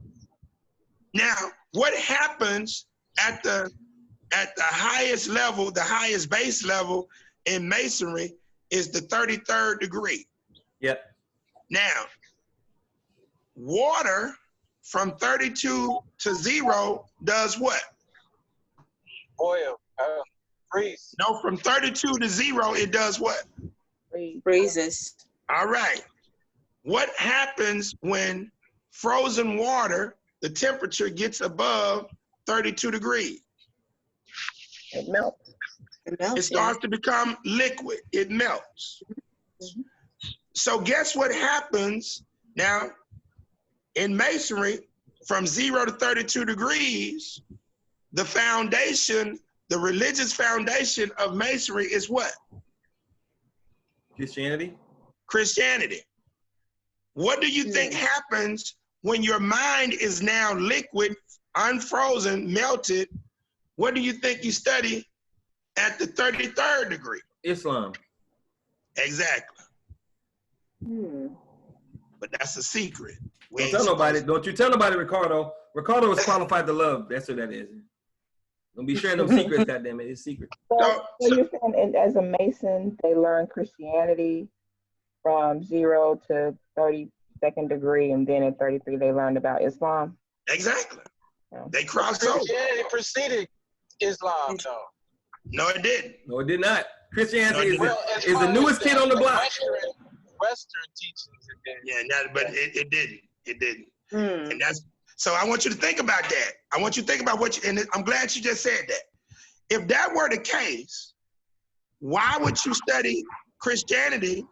Now, what happens at the highest level, the highest base level in Masonry is the 33rd degree. Yep. Now, water from 32 to 0 does what? Boil. Freeze. No, from 32 to 0, it does what? Freezes. All right. What happens when frozen water, the temperature gets above 32 degrees? It melts. It starts to become liquid. It melts. So guess what happens now in Masonry from 0 to 32 degrees, the foundation, the religious foundation of Masonry is what? Christianity. Christianity. What do you think happens when your mind is now liquid, unfrozen, melted? What do you think you study at the 33rd degree? Islam. Exactly. But that's a secret. Don't tell nobody. Don't you tell nobody, Ricardo. Ricardo is qualified to love. That's what that is. Don't be sharing them secrets, goddamn it. It's secret. So you're saying as a Mason, they learn Christianity from 0 to 32nd degree, and then at 33 they learned about Islam? Exactly. Yeah. They crossed over. Christianity preceded Islam, though. No, it didn't. No, it did not. Christianity No, is the newest kid on the block. Western teachings, it did. Yeah, but it didn't. It didn't. And that's, so I want you to think about that. I want you to think about what and I'm glad you just said that. If that were the case, why would you study Christianity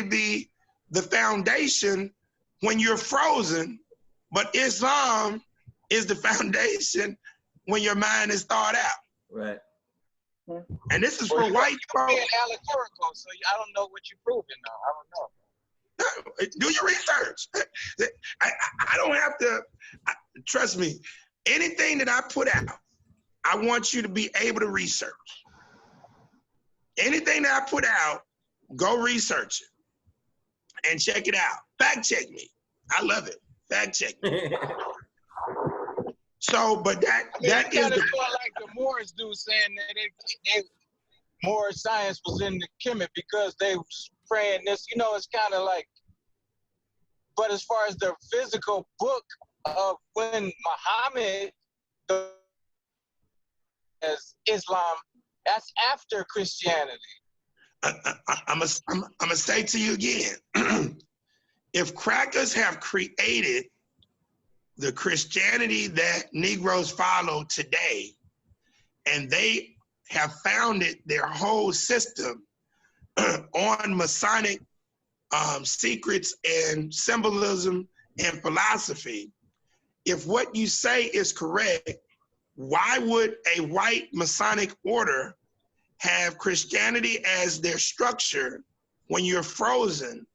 be the foundation when you're frozen, but Islam is the foundation when your mind is thawed out? Right. And this is for white folks. Being allegorical, so I don't know what you're proving now. I don't know. Do your research. I don't have to, trust me, anything that I put out, I want you to be able to research. Anything that I put out, go research it and check it out. Fact check me. I love it. Fact check me. So, but that is the like the Moors do, saying that more science was in the Kemet because they was praying this. You know, it's kind of like. But as far as the physical book of when Muhammad as Islam, that's after Christianity. I'm gonna say to you again, if crackers have created the Christianity that Negroes follow today, and they have founded their whole system on Masonic secrets and symbolism and philosophy, if what you say is correct, why would a white Masonic order have Christianity as their structure when you're frozen,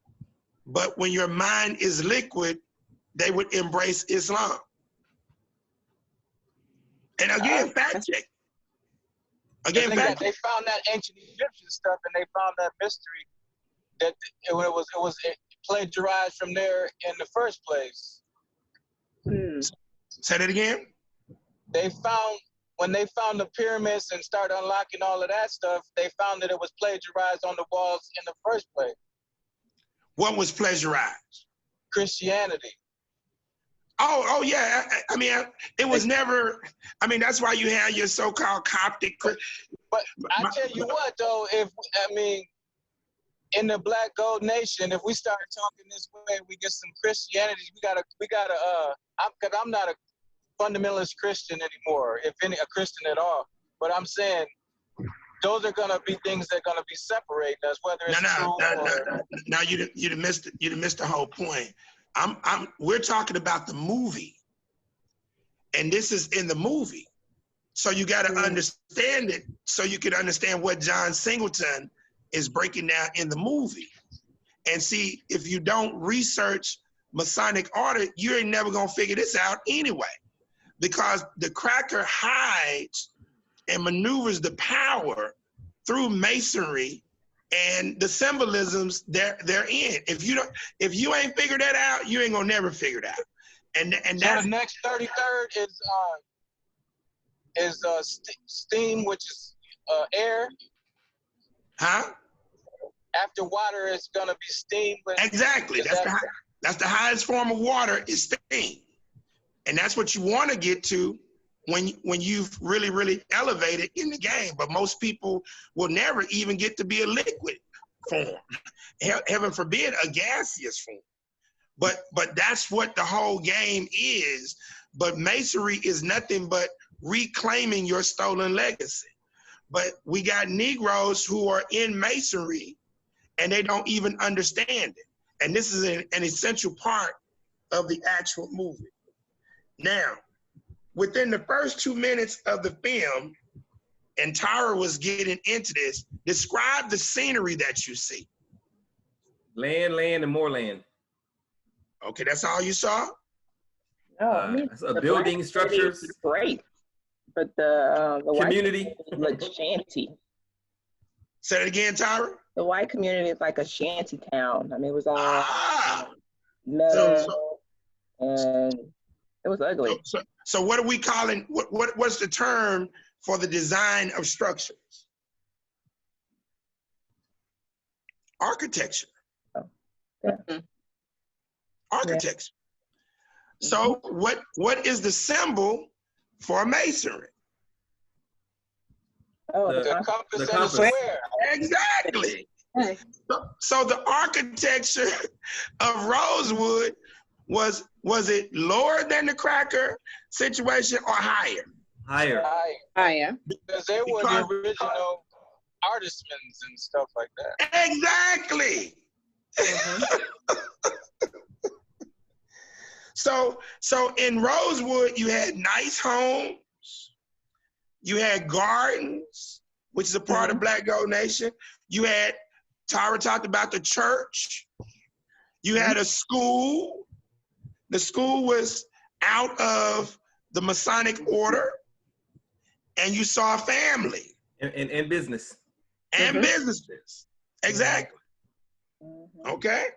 but when your mind is liquid, they would embrace Islam? And again, fact check. Again, fact check. They found that ancient Egyptian stuff, and they found that mystery that it was plagiarized from there in the first place. Say that again. When they found the pyramids and started unlocking all of that stuff, they found that it was plagiarized on the walls in the first place. What was plagiarized? Christianity. Oh yeah. I mean, it was never. I mean, that's why you have your so-called Coptic. But I tell you what, though, in the Black Gold Nation, if we start talking this way, we get some Christianity. We gotta. Because I'm not a fundamentalist Christian anymore, if any, a Christian at all. But I'm saying those are gonna be things that are gonna be separating us, whether it's true or. Now you'd have missed the whole point. We're talking about the movie, and this is in the movie, so you got to understand it, so you can understand what John Singleton is breaking down in the movie. And see, if you don't research Masonic order, you ain't never gonna figure this out anyway, because the cracker hides and maneuvers the power through Masonry and the symbolisms they're in. If you ain't figured that out, you ain't gonna never figure it out. And so the next 33rd is steam, which is air. Huh? After water, it's gonna be steam. Exactly. That's the highest form of water is steam, and that's what you want to get to when you've really, really elevated in the game. But most people will never even get to be a liquid form. Heaven forbid a gaseous form. But that's what the whole game is. But Masonry is nothing but reclaiming your stolen legacy. But we got Negroes who are in Masonry and they don't even understand it. And this is an essential part of the actual movie. Now, within the first 2 minutes of the film, and Tara was getting into this, describe the scenery that you see. Land, and more land. Okay, that's all you saw? No, I mean, building structures. Great, but the community like shanty. Say it again, Tyra. The white community is like a shanty town. I mean, it was all metal, and it was ugly. So what are we calling? What's the term for the design of structures? Architecture. Oh, yeah. Architecture. Yeah. So what is the symbol for masonry? Oh, the compass and the square. Exactly. So the architecture of Rosewood was it lower than the cracker situation or higher? Higher. Higher. Because they were the original artisans and stuff like that. Exactly. So in Rosewood, you had nice homes, you had gardens, which is a part of Black Gold Nation. You had, Tara talked about the church. You had a school. The school was out of the Masonic order, and you saw a family. And business. And businesses, exactly. Okay?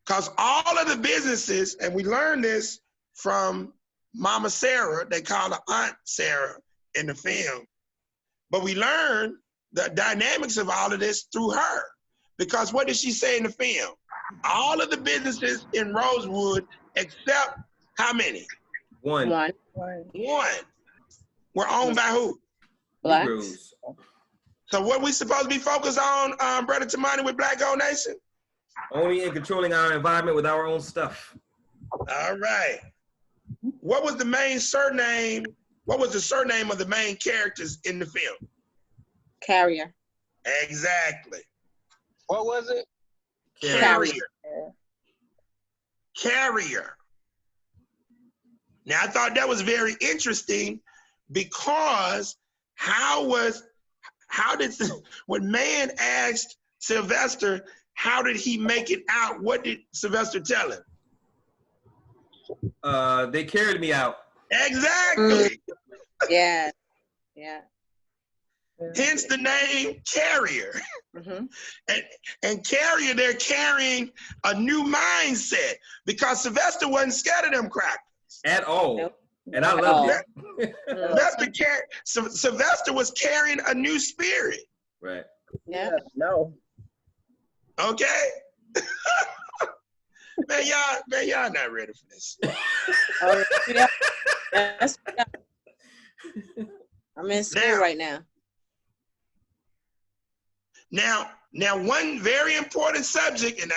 Because all of the businesses, and we learned this from Mama Sarah, they call her Aunt Sarah in the film, but we learned the dynamics of all of this through her. Because what did she say in the film? All of the businesses in Rosewood, except how many? One. Were owned by who? Blacks. So what we supposed to be focused on, Brother Tamani, with Black Gold Nation? Owning and controlling our environment with our own stuff. All right. What was the main surname? What was the surname of the main characters in the film? Carrier. Exactly. What was it? Carrier. Now I thought that was very interesting because when Man asked Sylvester, how did he make it out? What did Sylvester tell him? They carried me out. Exactly. Yeah. Hence the name Carrier. And Carrier, they're carrying a new mindset because Sylvester wasn't scared of them crackers. At all. Nope. And I love it. Sylvester was carrying a new spirit. Right. Yeah. No. Okay. man, y'all not ready for this. I'm in school right now. Now, one very important subject, and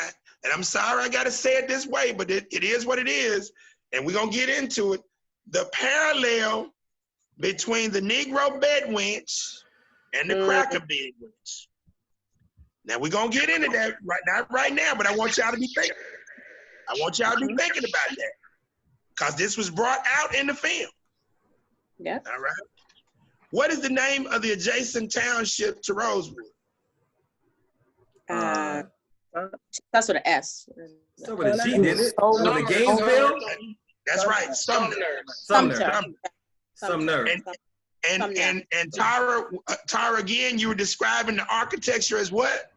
I'm sorry I gotta say it this way, but it is what it is, and we're gonna get into it. The parallel between the Negro bed wench and the cracker bed wench. Now we're gonna get into that not right now, but I want y'all to be thinking. I want y'all to be thinking about that. Because this was brought out in the film. Yeah. All right. What is the name of the adjacent township to Rosewood? That's with an S. So with a G, didn't it? Was it Gainesville? That's right, Sumner. And Tara, again, you were describing the architecture as what?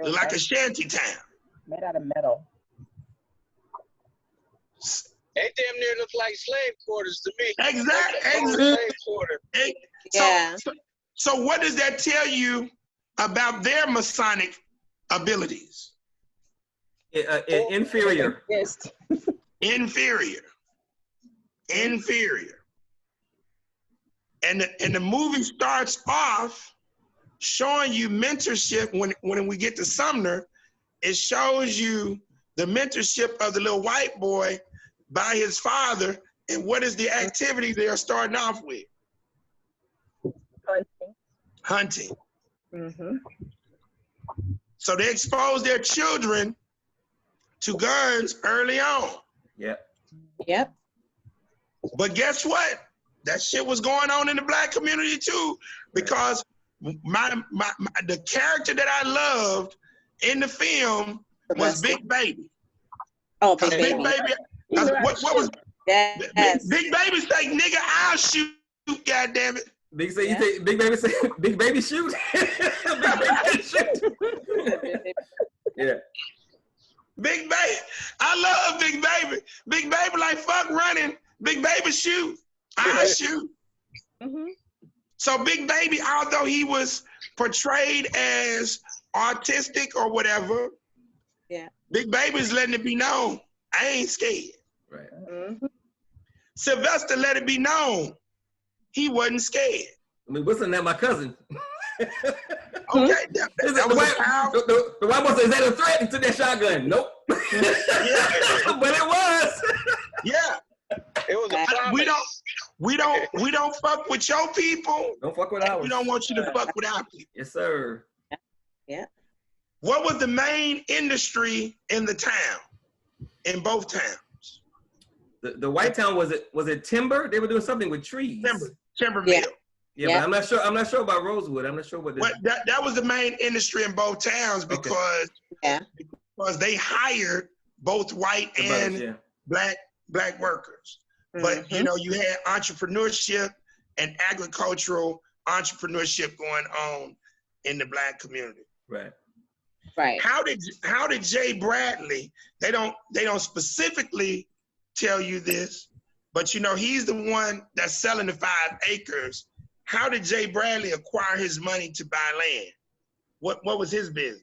Like a shanty town. Made out of metal. They damn near look like slave quarters to me. Exactly. Slave quarter. Yeah. So what does that tell you about their Masonic abilities? Inferior. Yes. Inferior. And the movie starts off showing you mentorship. When we get to Sumner, it shows you the mentorship of the little white boy by his father, and what is the activity they are starting off with? Hunting. So they expose their children to guns early on. Yep. But guess what? That shit was going on in the Black community too, because the character that I loved in the film was Big Baby. Oh, Big Baby. What was yes. Big Baby say, nigga, I'll shoot, goddamn it. Big Baby say, Big Baby shoot. Big Baby shoot. Yeah. Big Baby, I love Big Baby. Big Baby like fuck running. Big Baby shoot. I shoot. So Big Baby, although he was portrayed as autistic or whatever, Big Baby's letting it be known, I ain't scared. Right. Sylvester let it be known he wasn't scared. I mean, wasn't that my cousin? Okay, the white boy said, is that a threat? He took that shotgun. Nope. But it was. Yeah. It was a promise. We don't fuck with your people. Don't fuck with ours. We don't want you to fuck with our people. Yes, sir. Yeah. What was the main industry in the town? In both towns? The White Town, was it timber? They were doing something with trees. Timber mill. Yeah, but I'm not sure about Rosewood. I'm not sure what. That was the main industry in both towns because they hired both white and black workers. But you know, you had entrepreneurship and agricultural entrepreneurship going on in the black community. Right. Right. How did Jay Bradley? They don't specifically tell you this, but you know he's the one that's selling the 5 acres. How did Jay Bradley acquire his money to buy land? What was his business?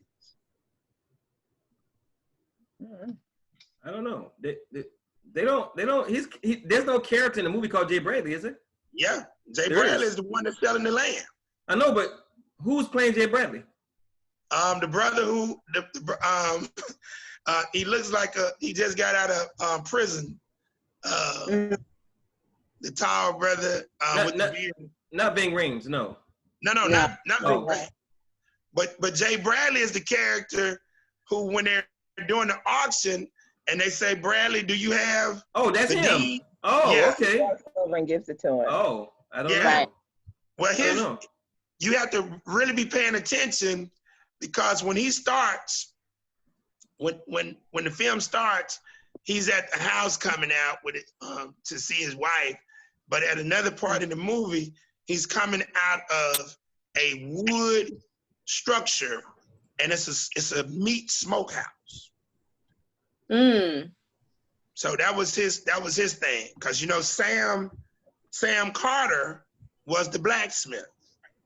I don't know. They don't. There's no character in the movie called Jay Bradley, is it? Yeah, Jay Bradley is the one that's selling the land. I know, but who's playing Jay Bradley? The brother who he looks like he just got out of prison. The tall brother with the beard. Not Ving Rhames, no. No, not Ving Rhames. But Jay Bradley is the character who, when they're doing the auction and they say, Bradley, do you have? Oh, that's him. Deed? Oh, yeah. Okay. Over and gives it to him. Oh, I don't know. Well, you have to really be paying attention because when he starts, when the film starts, he's at the house coming out with it to see his wife. But at another part in the movie, he's coming out of a wood structure, and it's a meat smokehouse. So that was his thing, because you know Sam Carter was the blacksmith.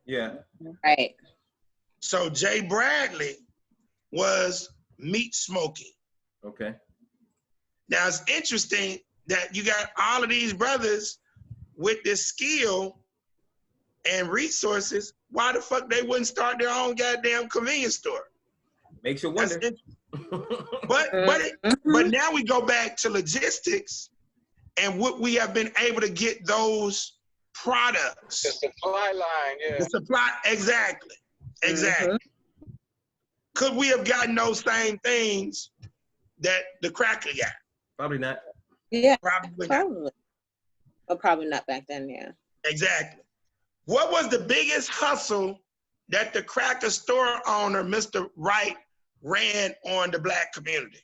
Yeah. Right. So Jay Bradley was meat smoking. Okay. Now it's interesting that you got all of these brothers with this skill and resources. Why the fuck they wouldn't start their own goddamn convenience store? Makes you wonder. But now we go back to logistics and what we have been able to get those products. The supply line, yeah. The supply, exactly. Could we have gotten those same things that the cracker got? Probably not. Yeah, probably. But probably not back then, yeah. Exactly. What was the biggest hustle that the cracker store owner, Mr. Wright, ran on the black community?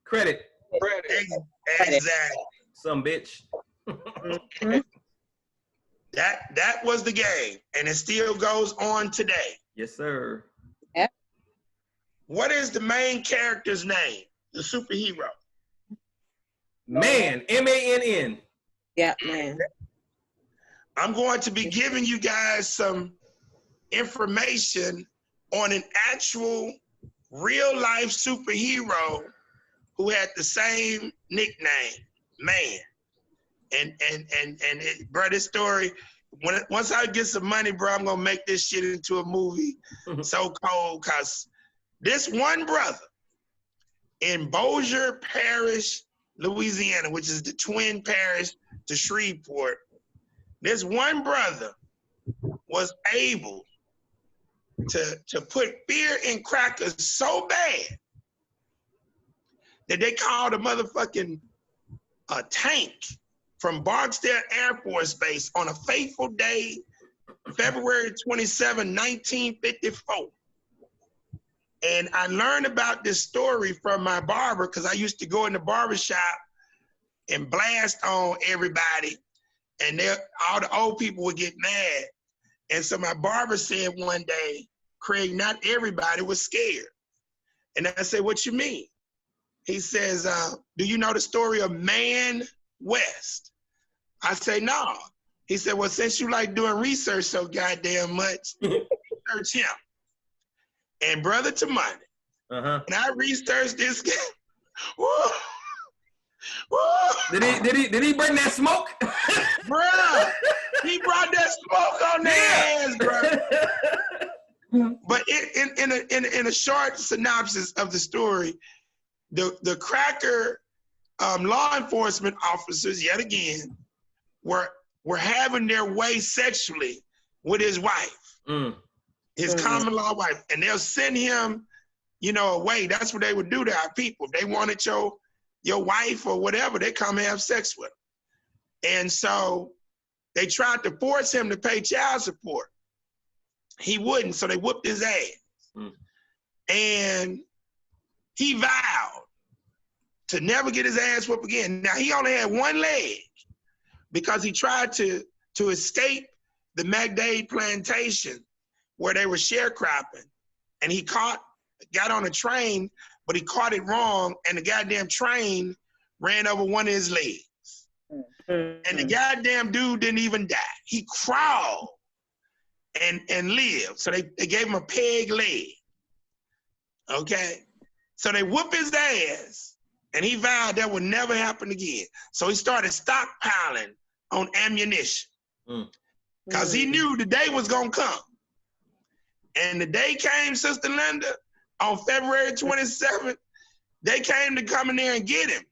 Credit. Exactly. Some bitch. That was the game, and it still goes on today. Yes, sir. Yep. What is the main character's name? The superhero. Man, M-A-N-N. Yeah, man. I'm going to be giving you guys some information on an actual real life superhero who had the same nickname, Man. And bro, this story, once I get some money, bro, I'm gonna make this shit into a movie. So cold, cause this one brother in Bossier Parish, Louisiana, which is the twin parish to Shreveport, this one brother was able to put fear in crackers so bad that they called a motherfucking tank from Barksdale Air Force Base on a fateful day, February 27, 1954. And I learned about this story from my barber because I used to go in the barber shop and blast on everybody, and all the old people would get mad. And so my barber said one day, Craig, not everybody was scared. And I said, what you mean? He says, do you know the story of Man West? I say, no. He said, well, since you like doing research so goddamn much, research him. And brother to money, and I researched this guy. Whoa. Whoa. Did he bring that smoke? Bruh, he brought that smoke on their ass, bro. But in a short synopsis of the story, the cracker law enforcement officers, yet again, were were having their way sexually with his wife, his common law wife, and they'll send him, you know, away. That's what they would do to our people. If they wanted your wife or whatever, they come have sex with them. And so they tried to force him to pay child support. He wouldn't, so they whooped his ass. And he vowed to never get his ass whooped again. Now, he only had one leg because he tried to escape the MacDade plantation where they were sharecropping. And he got on a train, but he caught it wrong, and the goddamn train ran over one of his legs. And the goddamn dude didn't even die. He crawled and lived. So they gave him a peg leg. Okay? So they whooped his ass, and he vowed that would never happen again. So he started stockpiling on ammunition because he knew the day was going to come. And the day came, Sister Linda, on February 27th, they came to come in there and get him.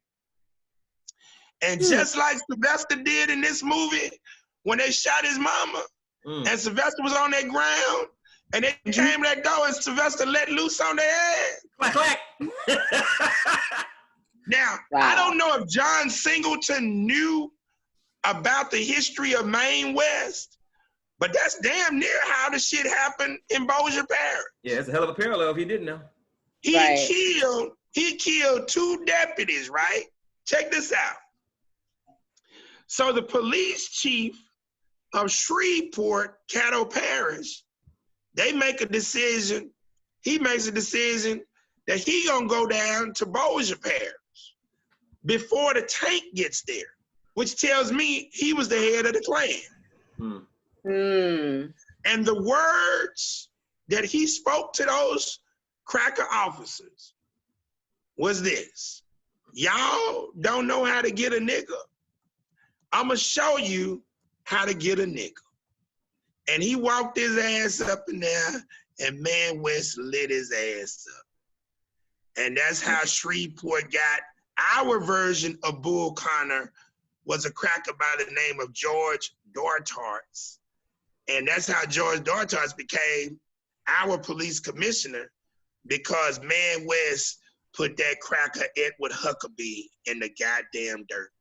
And just like Sylvester did in this movie, when they shot his mama, and Sylvester was on that ground, and they came to that door, and Sylvester let loose on their ass. Clack, clack. Now, I don't know if John Singleton knew about the history of Maine West, but that's damn near how the shit happened in Bossier Parish. Yeah, it's a hell of a parallel if he didn't know. He killed 2 deputies, right? Check this out. So the police chief of Shreveport, Caddo Parish, he makes a decision that he gonna go down to Bossier Parish before the tank gets there, which tells me he was the head of the Klan. And the words that he spoke to those cracker officers was this: y'all don't know how to get a nigga. I'ma show you how to get a nigga. And he walked his ass up in there, and Man West lit his ass up. And that's how Shreveport got our version of Bull Connor, was a cracker by the name of George Dortarts. And that's how George Dortarts became our police commissioner, because Man West put that cracker Edward Huckabee in the goddamn dirt.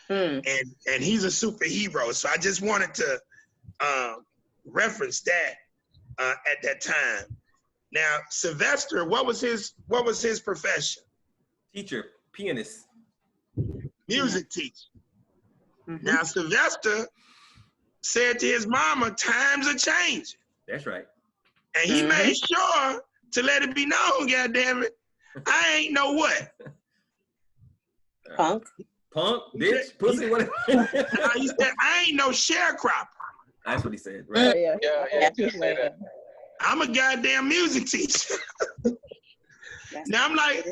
And he's a superhero. So I just wanted to reference that at that time. Now, Sylvester, what was his profession? Teacher, pianist. Music teacher. Now, Sylvester said to his mama, times are changing. That's right. And he made sure to let it be known, goddammit, I ain't no what? Punk, bitch, pussy, whatever. He said, I ain't no sharecropper. That's what he said, right? Yeah, just say that. I'm a goddamn music teacher. Now I'm like,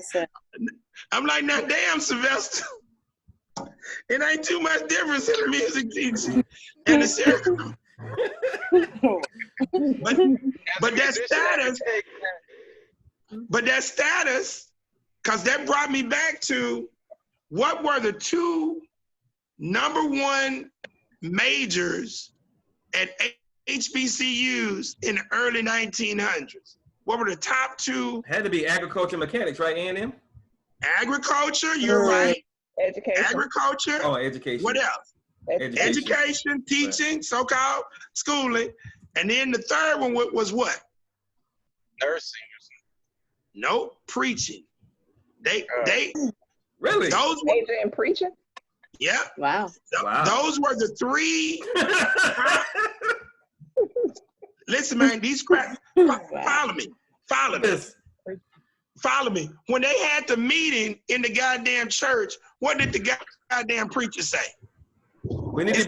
now damn, Sylvester. It ain't too much difference in the music teacher and the sharecropper. But that status, because that brought me back to what were the 2 #1 majors at HBCUs in the early 1900s. What were the top 2? Had to be agriculture mechanics, right, A&M? Agriculture, you're right. Education. Agriculture. Oh, education. What else? Education, teaching, so-called schooling. And then the third one was what? Nursing. Nope, preaching. They really? Those major in preaching? Yeah. Wow. Those were the 3. Listen, man, these crap. Follow me. Follow me. When they had the meeting in the goddamn church, what did the goddamn preacher say? We need to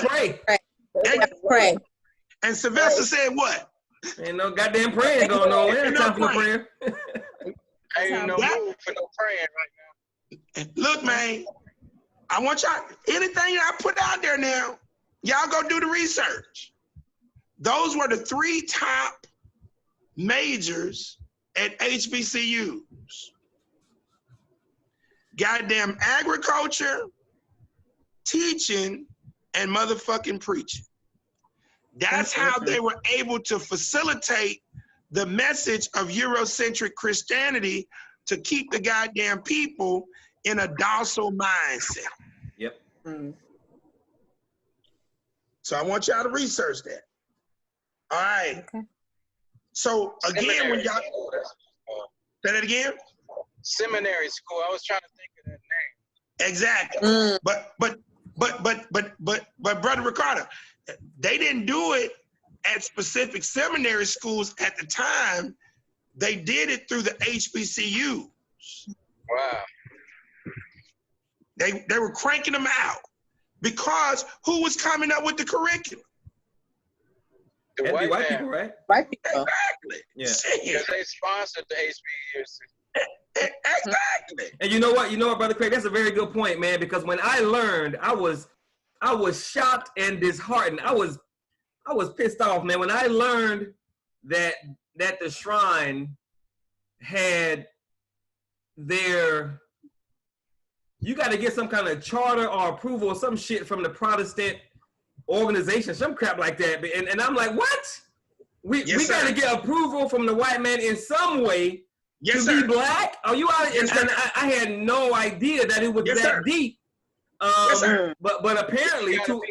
pray. Pray. And Sylvester said what? Ain't no goddamn praying going on. Ain't no time for prayer. Ain't no mood for no praying right now. Look, man, I want y'all, anything I put out there now, y'all go do the research. Those were the 3 top majors at HBCUs. Goddamn agriculture, teaching, and motherfucking preaching. That's how they were able to facilitate the message of Eurocentric Christianity to keep the goddamn people in a docile mindset. Yep. So I want y'all to research that. All right. Okay. So again, when y'all say that again. Seminary school. I was trying to think of that name. Exactly. But Brother Ricardo, they didn't do it at specific seminary schools at the time. They did it through the HBCUs. Wow. They were cranking them out because who was coming up with the curriculum? The white people, right? White people. Exactly. Yeah. Because they sponsored the HBCUs. Exactly. And you know what, Brother Craig, that's a very good point, man, because when I learned, I was shocked and disheartened. I was pissed off, man, when I learned that the shrine had you got to get some kind of charter or approval or some shit from the Protestant organization, some crap like that. And I'm like, what? We got to get approval from the white man in some way to be black? Are you out? And I had no idea that it was that deep. But apparently to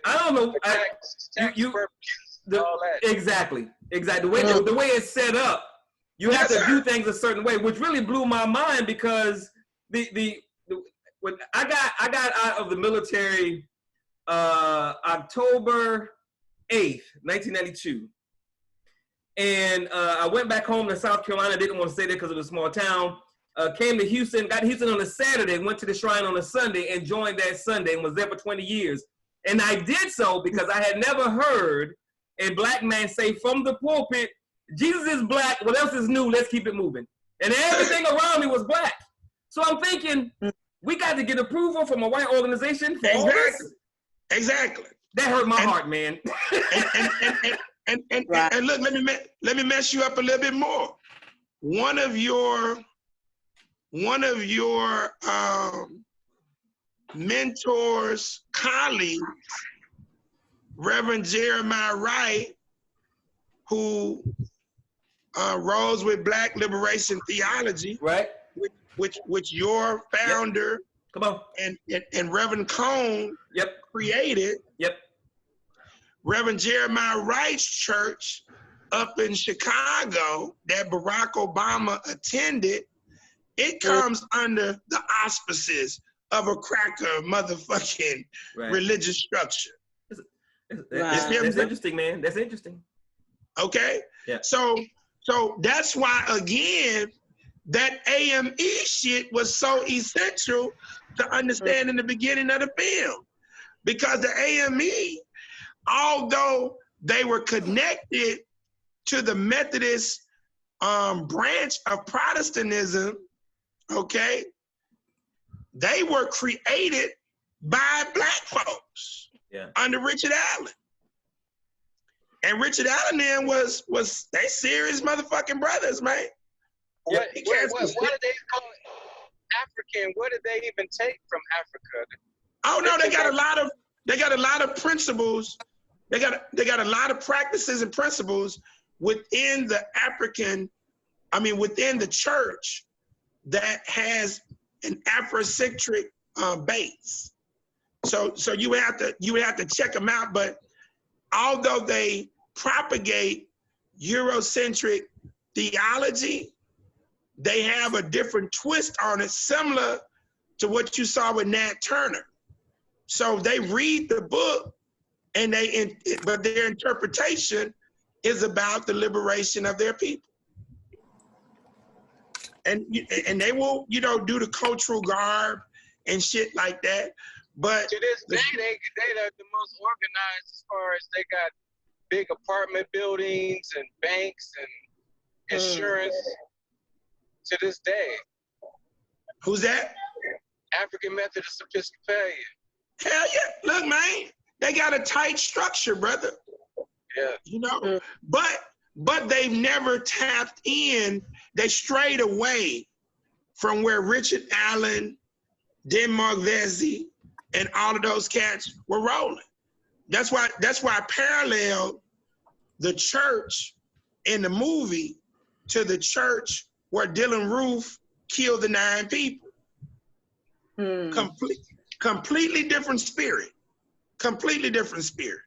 I don't know. Exactly. The way it's set up, you have to do things a certain way, which really blew my mind because when I got out of the military October 8th, 1992. And I went back home to South Carolina. Didn't want to stay there because it was a small town. Came to Houston, got to Houston on a Saturday, went to the shrine on a Sunday and joined that Sunday and was there for 20 years. And I did so because I had never heard a black man say from the pulpit, Jesus is black, what else is new? Let's keep it moving. And everything around me was black. So I'm thinking, we got to get approval from a white organization for all this? Exactly. That hurt my heart, man. And look, let me mess you up a little bit more. One of your mentors, colleagues, Reverend Jeremiah Wright, who rose with Black Liberation Theology, right? Which your founder, come on, and Reverend Cone, created. Yep. Reverend Jeremiah Wright's church up in Chicago that Barack Obama attended, it comes under the auspices of a cracker motherfucking religious structure. That's interesting, man. That's interesting. Okay? Yeah. So that's why, again, that AME shit was so essential to understand in the beginning of the film. Because the AME, although they were connected to the Methodist branch of Protestantism, okay, they were created by black folks under Richard Allen. And Richard Allen then was they serious motherfucking brothers, man. What do they call it? African? What did they even take from Africa? Oh no, they got a lot of principles. They got a lot of practices and principles within the within the church that has an Afrocentric base. So you would have to check them out. But although they propagate Eurocentric theology, they have a different twist on it, similar to what you saw with Nat Turner. So they read the book, but their interpretation is about the liberation of their people. And they will, do the cultural garb and shit like that. But to this day, they are the most organized as far as they got big apartment buildings and banks and insurance. To this day. Who's that? African Methodist Episcopalian. Hell yeah. Look, man, they got a tight structure, brother. Yeah. But they've never tapped in. They strayed away from where Richard Allen, Denmark Vesey, and all of those cats were rolling. That's why I paralleled the church in the movie to the church where Dylan Roof killed the 9 people. Completely different spirit. Completely different spirit.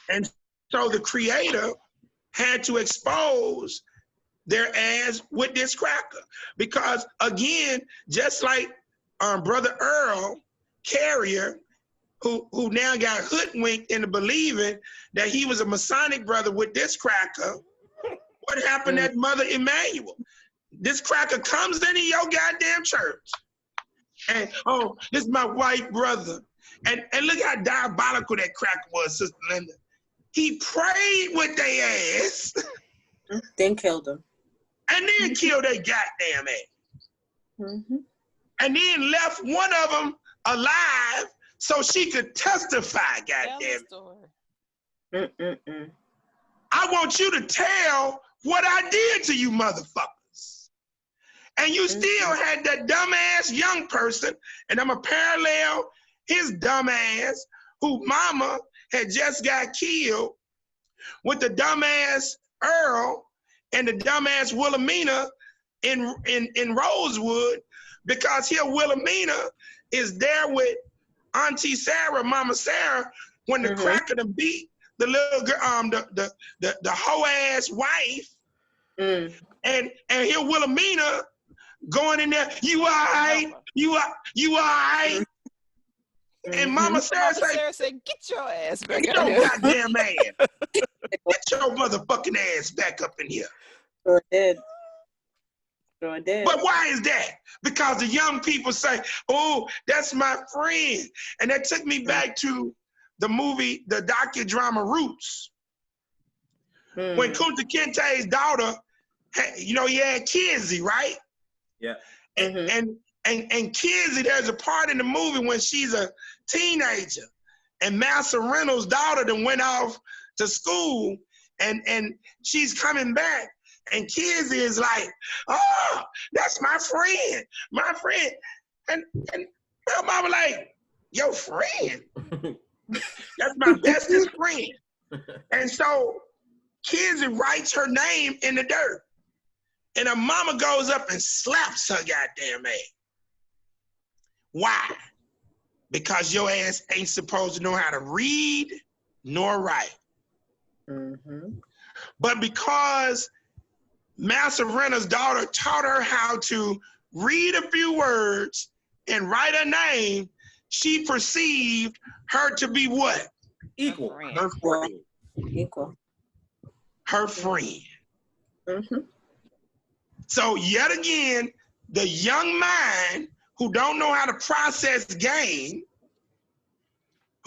And so the creator had to expose their ass with this cracker. Because again, just like Brother Earl Carrier, who now got hoodwinked into believing that he was a Masonic brother with this cracker, what happened at Mother Emanuel? This cracker comes into your goddamn church. And, oh, this is my white brother. And look how diabolical that cracker was, Sister Linda. He prayed with their ass. Then killed them. And then killed their goddamn ass. And then left one of them alive so she could testify, goddamn it. I want you to tell what I did to you motherfuckers. And you still had that dumbass young person, and I'm a parallel his dumbass who mama had just got killed with the dumbass Earl and the dumbass Wilhelmina in Rosewood, because here Wilhelmina is there with Auntie Sarah, Mama Sarah, when the cracker done beat the little girl, the hoe ass wife, and here Wilhelmina going in there, you all right? You all right? And Mama Sarah said, get your ass back in here. Get your goddamn ass. Get your motherfucking ass back up in here. Sure did. Sure did. But why is that? Because the young people say, oh, that's my friend. And that took me back to the movie, the docudrama Roots. When Kunta Kinte's daughter, you know, he had Kizzy, right? Yeah. And Kizzy, there's a part in the movie when she's a teenager and Master Reynolds' daughter then went off to school and she's coming back. And Kizzy is like, oh, that's my friend. And her mama like, your friend? That's my bestest friend. And so Kizzy writes her name in the dirt. And her mama goes up and slaps her goddamn ass. Why? Because your ass ain't supposed to know how to read nor write. But because Master Renner's daughter taught her how to read a few words and write a name, she perceived her to be what? Equal. Her friend. Equal. Her friend. So yet again, the young mind who don't know how to process game,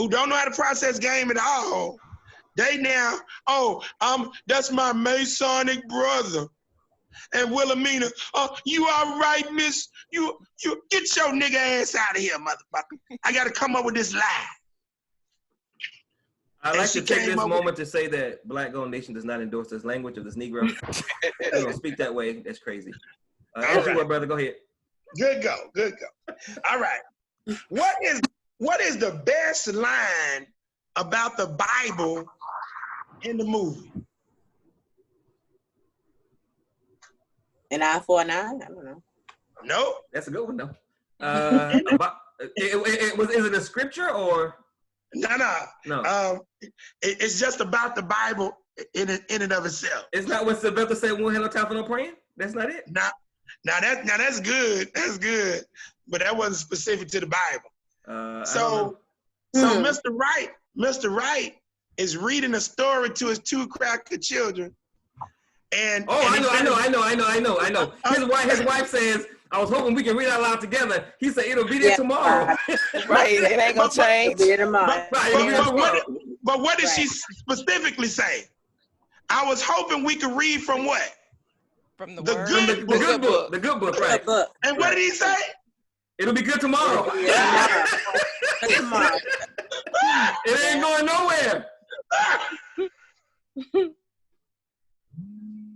at all, they now, that's my Masonic brother. And Wilhelmina, you all right, miss? You get your nigga ass out of here, motherfucker. I gotta come up with this lie. I'd like to take this moment to say that Black Gold Nation does not endorse this language of this Negro. You don't speak that way. That's crazy. Right. Brother, go ahead. Good go. All right. What is the best line about the Bible in the movie? An eye for an eye? I don't know. Nope. That's a good one, though. Is it a scripture or? No. It's just about the Bible in and of itself. It's not what Sylvester said, we won't have no time for no praying? That's not it? Now that's good. That's good. But that wasn't specific to the Bible. So Mr. Wright is reading a story to his 2 cracker children. And I know. His wife says, I was hoping we can read out loud together. He said it'll be there tomorrow. Right, it ain't gonna change. But what did she specifically say? I was hoping we could read from what? From the good book. The good book, right. And what did he say? It'll be good tomorrow. Tomorrow. It ain't going nowhere.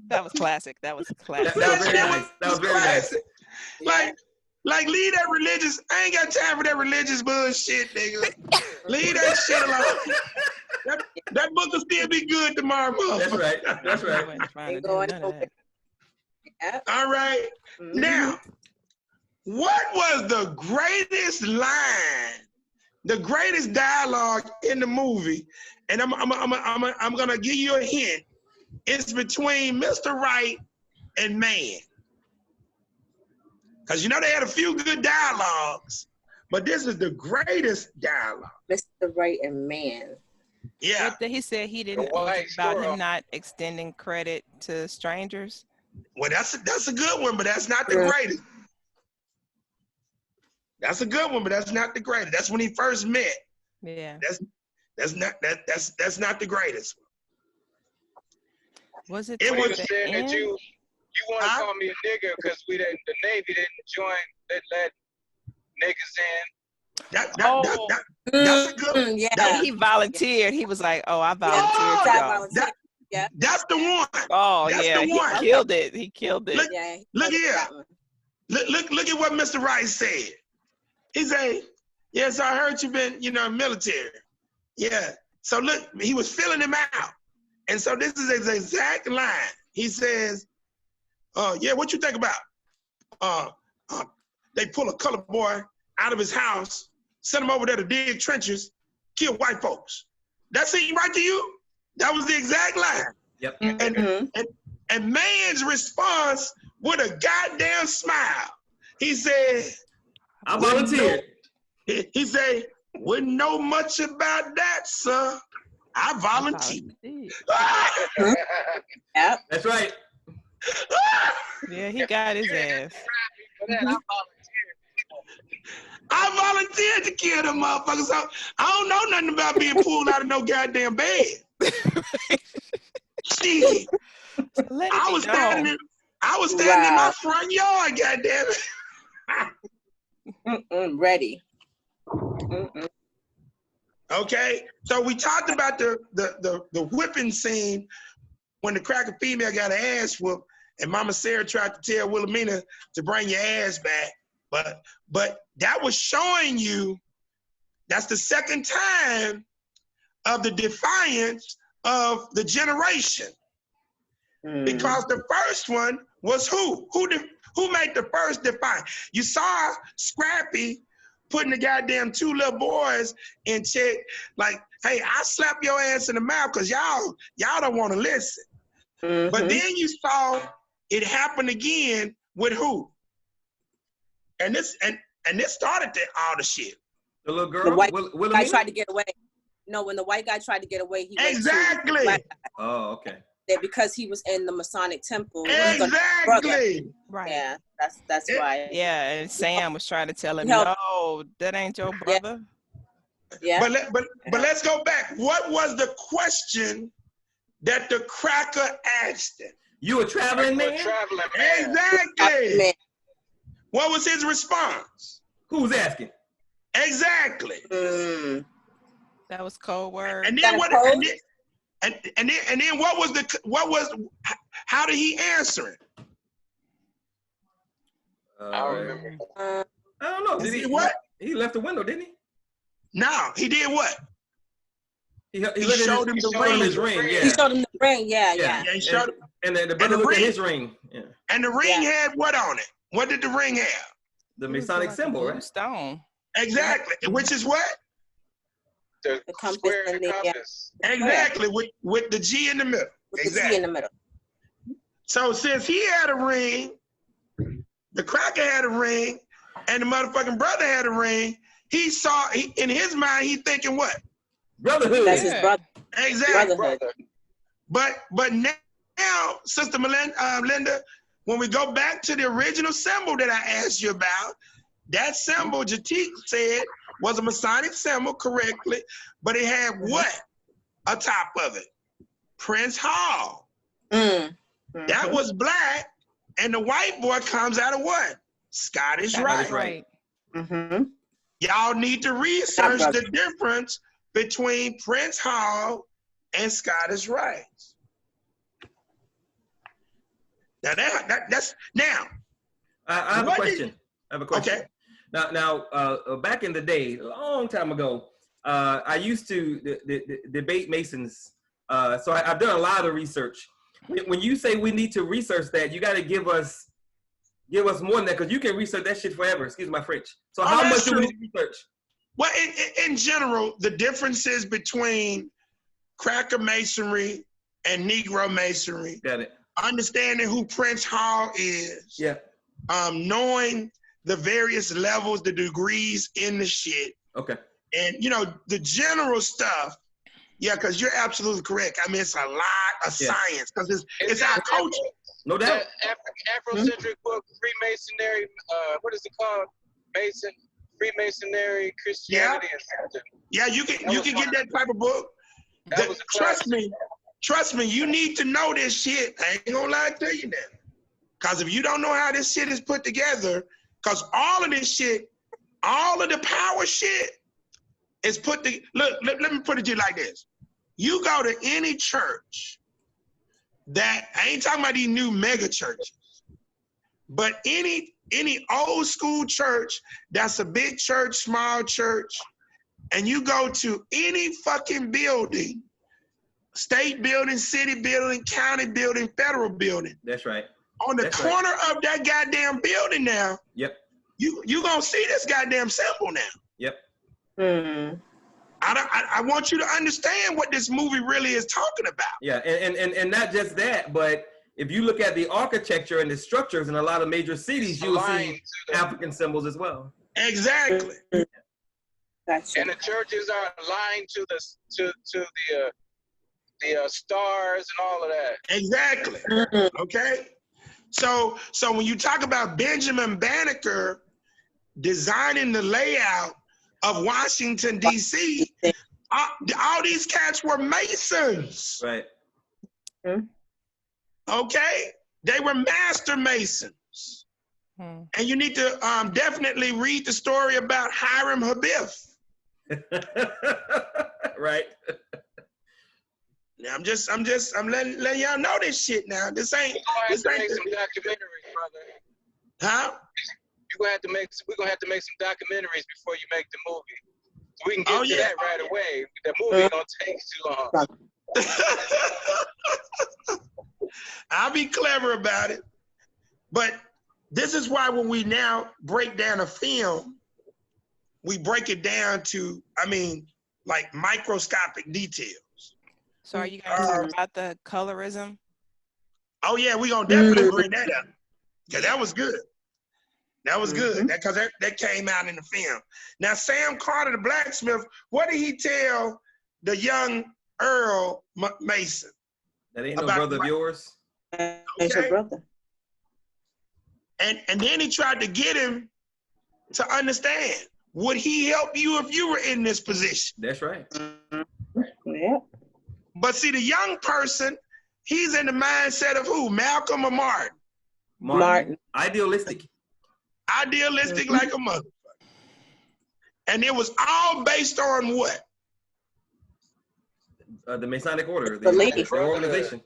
That was classic. That was very nice. Like, Like, leave that religious. I ain't got time for that religious bullshit, nigga. Leave that shit alone. That book will still be good tomorrow, motherfucker. That's right. I wasn't trying to do none of that. Yep. All right. Now, what was the greatest line, the greatest dialogue in the movie? And I'm gonna give you a hint. It's between Mr. Right and Man. Because you know they had a few good dialogues, but this is the greatest dialogue. Mr. Right and Man. Yeah. He said he didn't about him not extending credit to strangers. Well, that's a good one, but that's not the greatest. That's a good one, but that's not the greatest. That's when he first met. Yeah. That's not the greatest. Was it? It was the saying end? that you want to call me a nigger because the Navy didn't join let niggas in. That's a good. Yeah. He volunteered. He was like, "Oh, I volunteered." Yeah. That's the one. Oh That's yeah, the one. he killed it. He killed it. Look here. Look at what Mr. Rice said. He said, "Yes, I heard you been, military." Yeah. So look, he was filling him out, and so this is his exact line. He says, yeah, what you think about? They pull a colored boy out of his house, send him over there to dig trenches, kill white folks. That seemed right to you? That was the exact line. Yep. And Man's response with a goddamn smile. He said, I volunteered. He said, wouldn't know much about that, sir. I volunteered. Yep. That's right. Yeah, he got his ass. I volunteered to kill them motherfuckers. So I don't know nothing about being pulled out of no goddamn bed. Shit. I was standing in my front yard, goddamn it. Ready. Okay, so we talked about the whipping scene when the cracker female got her ass whooped, and Mama Sarah tried to tell Wilhelmina to bring your ass back, but that was showing you that's the second time of the defiance of the generation, because the first one was who made the first defiance? You saw Scrappy putting the goddamn two little boys in check, like, hey, I slap your ass in the mouth because y'all don't want to listen. But then you saw it happen again with who? And this started all the shit. The little girl, the white guy tried to get away. No, when the white guy tried to get away, he exactly. Went to the black guy. Oh, okay. Yeah, because he was in the Masonic temple. Exactly. Right. Yeah, that's why. Yeah, and Sam was trying to tell him, no, that ain't your brother. Yeah. But let's go back. What was the question that the cracker asked him? You a traveling man? Exactly. Man. What was his response? Who's asking? Exactly. That was cold word. And then what? And then what was how did he answer it? I remember. I don't know. Did he what? He left the window, didn't he? No, he did what? He showed him his ring. Yeah. He showed him the ring. Yeah. He showed him. And the brother looked at his ring. Yeah. And the ring had what on it? What did the ring have? The Masonic symbol, right? Stone. Exactly. Which is what? The compass square and the compass. Exactly. With the G in the middle. Exactly. The G in the middle. So since he had a ring, the cracker had a ring, and the motherfucking brother had a ring, he saw, in his mind, he thinking what? Brotherhood. That's his brother. Exactly. Brotherhood. But now, Sister Linda, when we go back to the original symbol that I asked you about, that symbol, Jatik said, was a Masonic symbol correctly, but it had what atop of it? Prince Hall. That was black, and the white boy comes out of what? Scottish Rite. Y'all need to research the difference between Prince Hall and Scottish Rites. Now that's now. I have a question. I have a question. Okay. Now, back in the day, a long time ago, I used to debate Masons. So I've done a lot of research. When you say we need to research that, you got to give us more than that, because you can research that shit forever. Excuse my French. So how much do we research? Well, in general, the differences between Cracker Masonry and Negro Masonry. Got it. Understanding who Prince Hall is. Yeah. Knowing the various levels, the degrees in the shit. Okay. And, you know, the general stuff. Yeah, because you're absolutely correct. I mean, it's a lot of science, because it's our culture. No doubt. Afrocentric book, Freemasonry, what is it called? Freemasonry, Christianity, and something. Yeah, you can get that type of book. Trust me, you need to know this shit. I ain't gonna lie to you that. Because if you don't know how this shit is put together, because all of this shit, all of the power shit is put together. Look, let me put it to you like this. You go to any church that, I ain't talking about these new mega churches, but any old school church that's a big church, small church, and you go to any fucking building, state building, city building, county building, federal building. That's right. On the corner of that goddamn building now. Yep. You gonna see this goddamn symbol now. Yep. Mm. I want you to understand what this movie really is talking about. Yeah, and not just that, but if you look at the architecture and the structures in a lot of major cities, you will see African symbols as well. Exactly. Gotcha. And the churches are aligned to the stars and all of that. Exactly. Okay. So when you talk about Benjamin Banneker designing the layout of Washington, D.C., all these cats were Masons. Right. Okay? They were master Masons. And you need to definitely read the story about Hiram Habib. Right. Now, I'm letting y'all know this shit now. This ain't. We're gonna have to make some documentaries, brother. Huh? We're gonna have to make some documentaries before you make the movie. So we can get to that right away. The movie ain't gonna take too long. I'll be clever about it. But this is why when we now break down a film, we break it down to, like microscopic details. So are you guys talking about the colorism? Oh yeah, we're gonna definitely bring that up. Cause that was good. That was good. Because that came out in the film. Now Sam Carter, the blacksmith, what did he tell the young Earl Mason? That ain't no brother of yours. It's your brother. And then he tried to get him to understand, would he help you if you were in this position? That's right. Yeah. But see, the young person, he's in the mindset of who? Malcolm or Martin? Martin. Idealistic. Idealistic like a motherfucker. And it was all based on what? The Masonic order, the organization.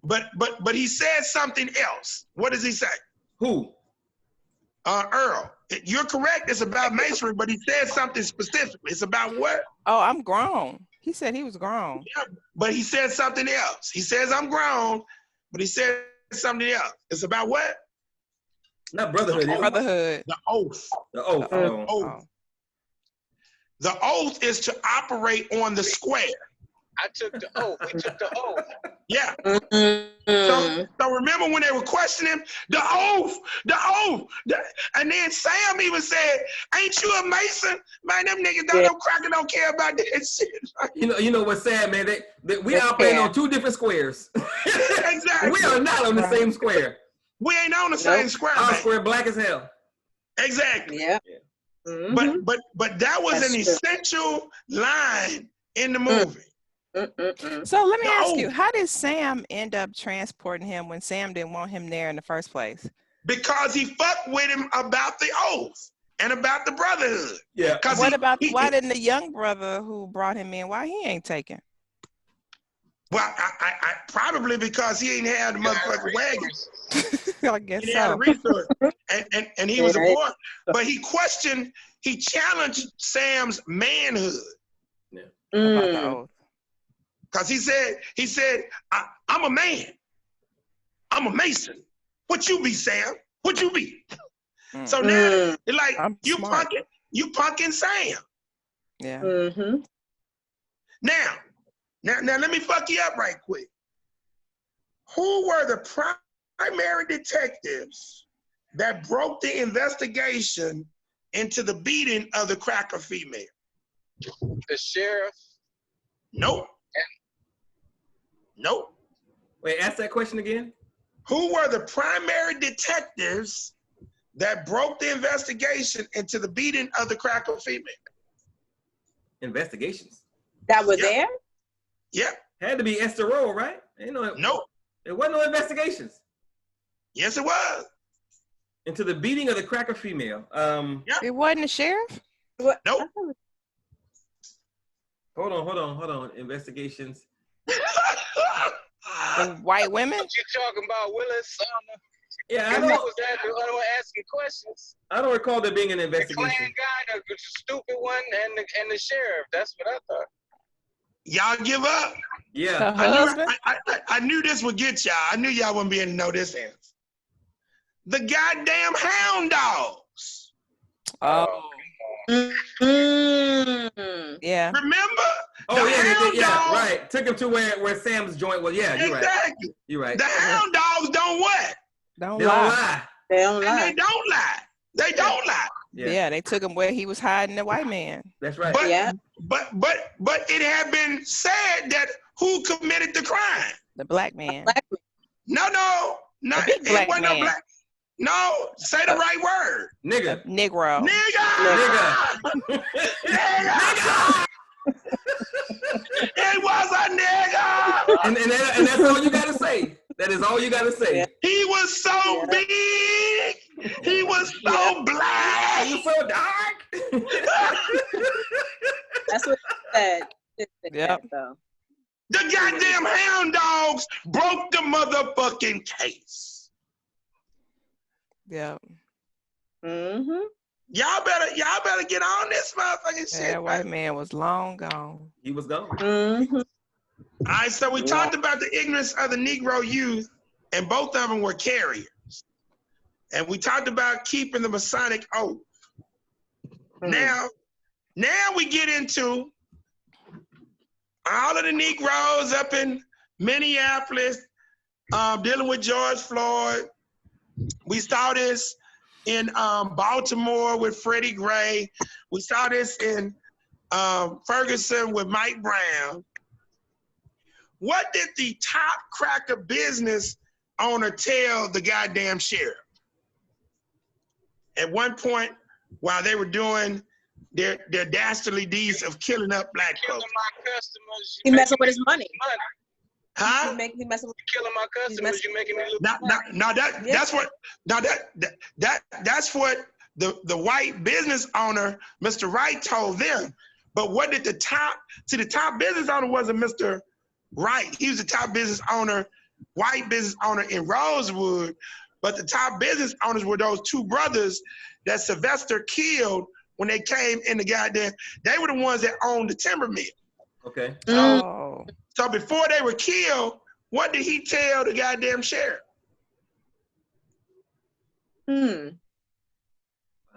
But he said something else. What does he say? Who? Earl. You're correct. It's about masonry, but he said something specifically. It's about what? Oh, I'm grown. He said he was grown. Yeah, but he said something else. He says, I'm grown, but he said something else. It's about what? Not brotherhood. Brotherhood. The oath. The oath. The oath. The oath is to operate on the square. I took the oath. We took the oath. Yeah. So remember when they were questioning him, the oath. And then Sam even said, ain't you a Mason? Man, them niggas don't cracker don't care about that shit. You know what's sad, man? We operating on two different squares. Exactly. We are not on the same square. We ain't on the same square. Our square black as hell. Exactly. Yeah. But that was an essential line in the movie. So let me ask you, how did Sam end up transporting him when Sam didn't want him there in the first place? Because he fucked with him about the oath and about the brotherhood. Yeah. Why didn't the young brother who brought him in, why he ain't taken? Well, I probably because he ain't had the motherfucking wagon. I guess he so. had a resource, and he was a boy, but he challenged Sam's manhood. Yeah. Because he said, I'm a man. I'm a Mason. What you be, Sam? What you be? So now it's like you punking Sam. Yeah. Mm-hmm. Now let me fuck you up right quick. Who were the primary detectives that broke the investigation into the beating of the cracker female? The sheriff? Nope. Wait, ask that question again. Who were the primary detectives that broke the investigation into the beating of the cracker female? Investigations. That were there? Yep. Had to be Esther Roll, right? Nope. There wasn't no investigations. Yes, it was. Into the beating of the cracker female. Yep. It wasn't the sheriff? Nope. Hold on. Investigations. The white women? What you talking about, Willis? Yeah, I was don't asking questions. I don't recall there being an The investigation. Klan guy, the stupid one, and the sheriff. That's what I thought. Y'all give up? Yeah. I knew this would get y'all. I knew y'all wouldn't be able to know this answer. The goddamn hound dogs. Oh. Yeah. Remember? Yeah, right. Took him to where Sam's joint was. Yeah, you're exactly. Right. You're right. The hound dogs don't what? Don't They don't lie. And they don't lie. They don't lie. Yeah, they took him where he was hiding the white man. That's right. But it had been said that who committed the crime? The black man. No, it wasn't no black. No, say the right word. Nigga. Negro. Nigga. It was a nigga. And that's all you gotta say. That is all you gotta say. Yeah. He was so big. He was so black. He was so dark. That's what he said. Yep. The goddamn hound dogs broke the motherfucking case. Yeah. Mm-hmm. Y'all better get on this motherfucking shit. That white man was long gone. He was gone. Mm-hmm. All right, so we talked about the ignorance of the Negro youth, and both of them were carriers. And we talked about keeping the Masonic oath. Now we get into all of the Negroes up in Minneapolis dealing with George Floyd. We saw this in Baltimore with Freddie Gray. We saw this in Ferguson with Mike Brown. What did the top cracker business owner tell the goddamn sheriff? At one point, while they were doing their dastardly deeds of killing up black folks. My customers. He messing with his money. Huh? He messing with killing my customers. You making me look. That's what the white business owner, Mr. Wright, told them. But what did the top business owner wasn't Mr. Wright. He was the top business owner, white business owner in Rosewood. But the top business owners were those two brothers that Sylvester killed when they came in the goddamn. They were the ones that owned the timber mill. Okay. Oh. So before they were killed, what did he tell the goddamn sheriff?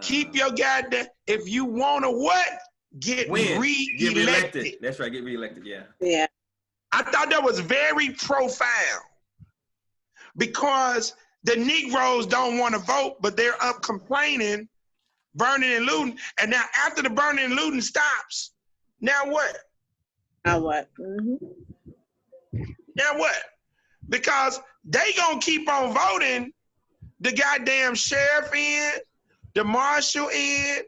Keep your goddamn, if you want to what? Get re-elected. That's right, get re-elected, yeah. Yeah. I thought that was very profound because the Negroes don't want to vote, but they're up complaining, burning and looting. And now after the burning and looting stops, now what? Now what? Mm-hmm. Now what? Because they gonna keep on voting the goddamn sheriff in, the marshal in,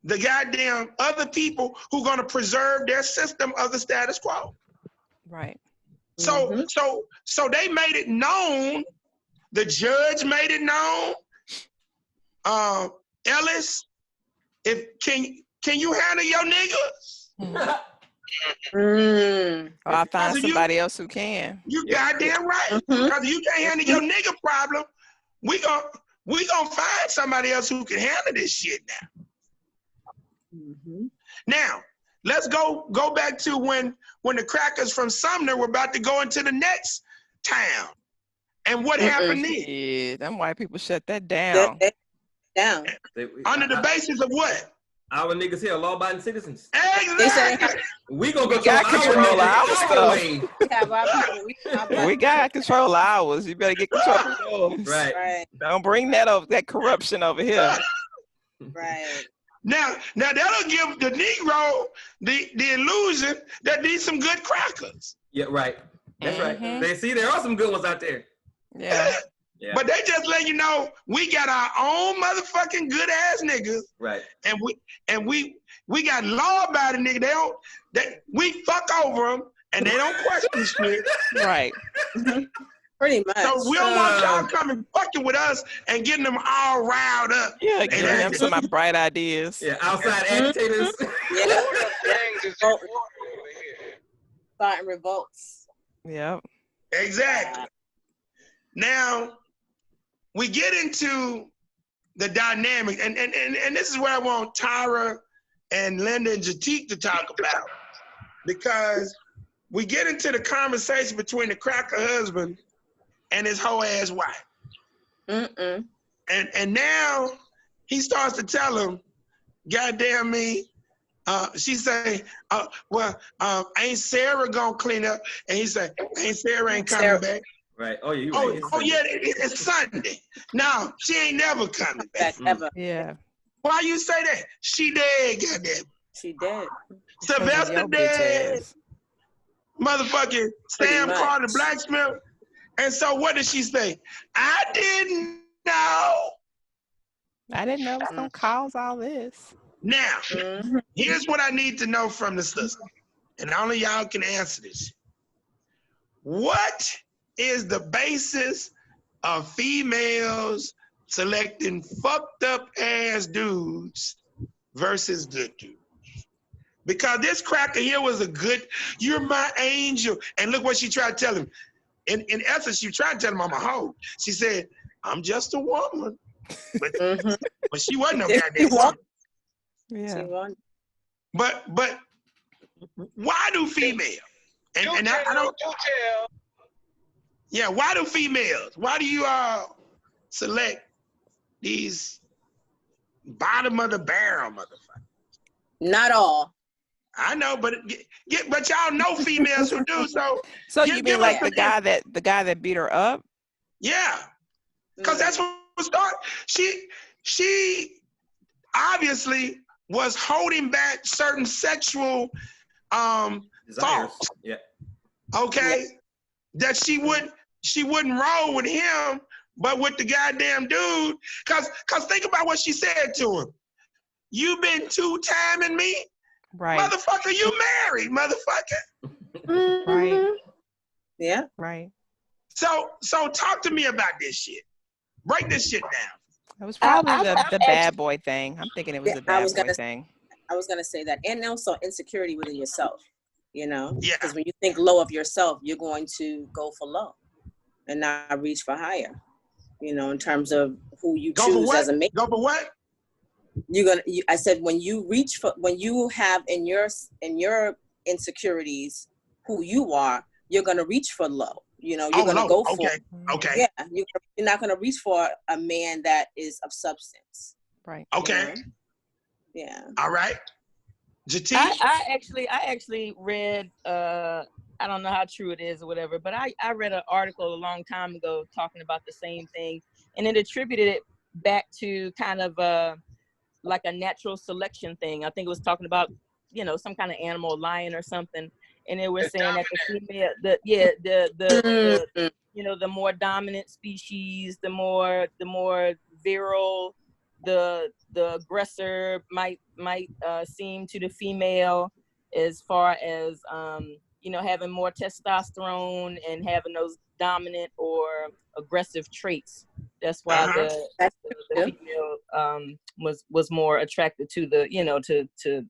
the goddamn other people who gonna preserve their system of the status quo. Right. So so they made it known. The judge made it known. Ellis, if can you handle your niggas? Or I'll find somebody else who can. You goddamn right. Because you can't handle your nigga problem. We gonna find somebody else who can handle this shit now. Now, let's go back to when the crackers from Sumner were about to go into the next town. And what happened then? Yeah, them white people shut that down. Under the basis of what? Our niggas here are law-abiding citizens. Exactly. We gonna control our stuff. We got control ours. You better get control of those. Right. Don't bring that corruption over here. Right. Now that'll give the Negro the illusion that these some good crackers. Yeah, right. That's right. They see there are some good ones out there. Yeah. But they just let you know we got our own motherfucking good ass niggas. Right. And we got law-abiding niggas. We fuck over them and they don't question shit. Right. Pretty much. So we don't want y'all coming fucking with us and getting them all riled up. Yeah, giving them some of my bright ideas. Yeah, outside agitators. Starting revolts. Yep. Exactly. Now, we get into the dynamic, and this is what I want Tyra and Linda and Jatique to talk about, because we get into the conversation between the cracker husband and his whole ass wife. And now he starts to tell him, goddamn me, she say, ain't Sarah gonna clean up? And he say, ain't Sarah coming back? Right. Oh, yeah. Yeah, it's Sunday. No, she ain't never coming back. Ever. Yeah. Why you say that? She dead, goddamn. She dead. Sylvester dead. Motherfucking Sam Carter blacksmith. And so what did she say? I didn't know. I didn't know it was gonna cause all this. Now, here's what I need to know from the sister, and only y'all can answer this. What is the basis of females selecting fucked up ass dudes versus good dudes? Because this cracker here was a good, you're my angel. And look what she tried to tell him. In essence, she tried to tell him I'm a hoe. She said, I'm just a woman. But she wasn't no goddamn woman. Yeah. But why do females? And I don't tell. Yeah, why do females? Why do you all select these bottom of the barrel motherfuckers? Not all. I know, but y'all know females who do. So you mean like the guy that beat her up? Yeah, because that's what started. She obviously was holding back certain sexual thoughts. Yeah. Okay, that she wouldn't roll with him, but with the goddamn dude. Cause think about what she said to him. You been two-timing me? Right. Motherfucker, you married, motherfucker. Right. Yeah. Right. So talk to me about this shit. Break this shit down. It was probably the bad boy thing. I'm thinking it was the bad boy thing. I was gonna say that, and also insecurity within yourself. You know, yeah. Because when you think low of yourself, you're going to go for low, and not reach for higher. You know, in terms of who you choose as a mate. Go for what? I said when you have in your insecurities who you are, you're gonna reach for low. You know, you're gonna go for. Okay. Yeah, you're not gonna reach for a man that is of substance. Right. Okay. You know? Yeah. All right. Jatique? I actually read, I don't know how true it is or whatever, but I read an article a long time ago talking about the same thing, and it attributed it back to kind of like a natural selection thing. I think it was talking about, some kind of animal, lion or something, and it was saying that the female, the more dominant species, the more virile the aggressor might seem to the female, as far as having more testosterone and having those dominant or aggressive traits. That's why the female was more attracted to the to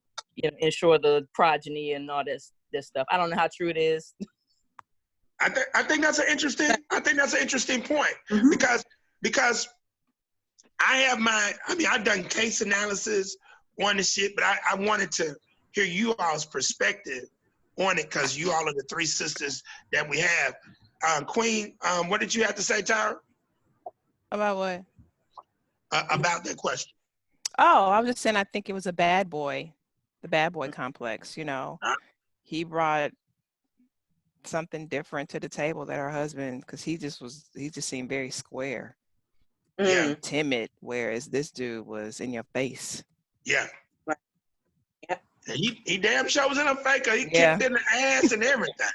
ensure the progeny and all this stuff. I don't know how true it is. I think that's an interesting point because I've done case analysis on the shit, but I wanted to hear you all's perspective on it because you all are the three sisters that we have. Queen, what did you have to say, Tyra? About what? About that question. Oh, I was just saying I think it was the bad boy complex, He brought something different to the table that her husband, because he just seemed very square. Yeah. Timid, whereas this dude was in your face. Yeah. Yeah. He damn sure was in a faker. He kicked in the ass and everything.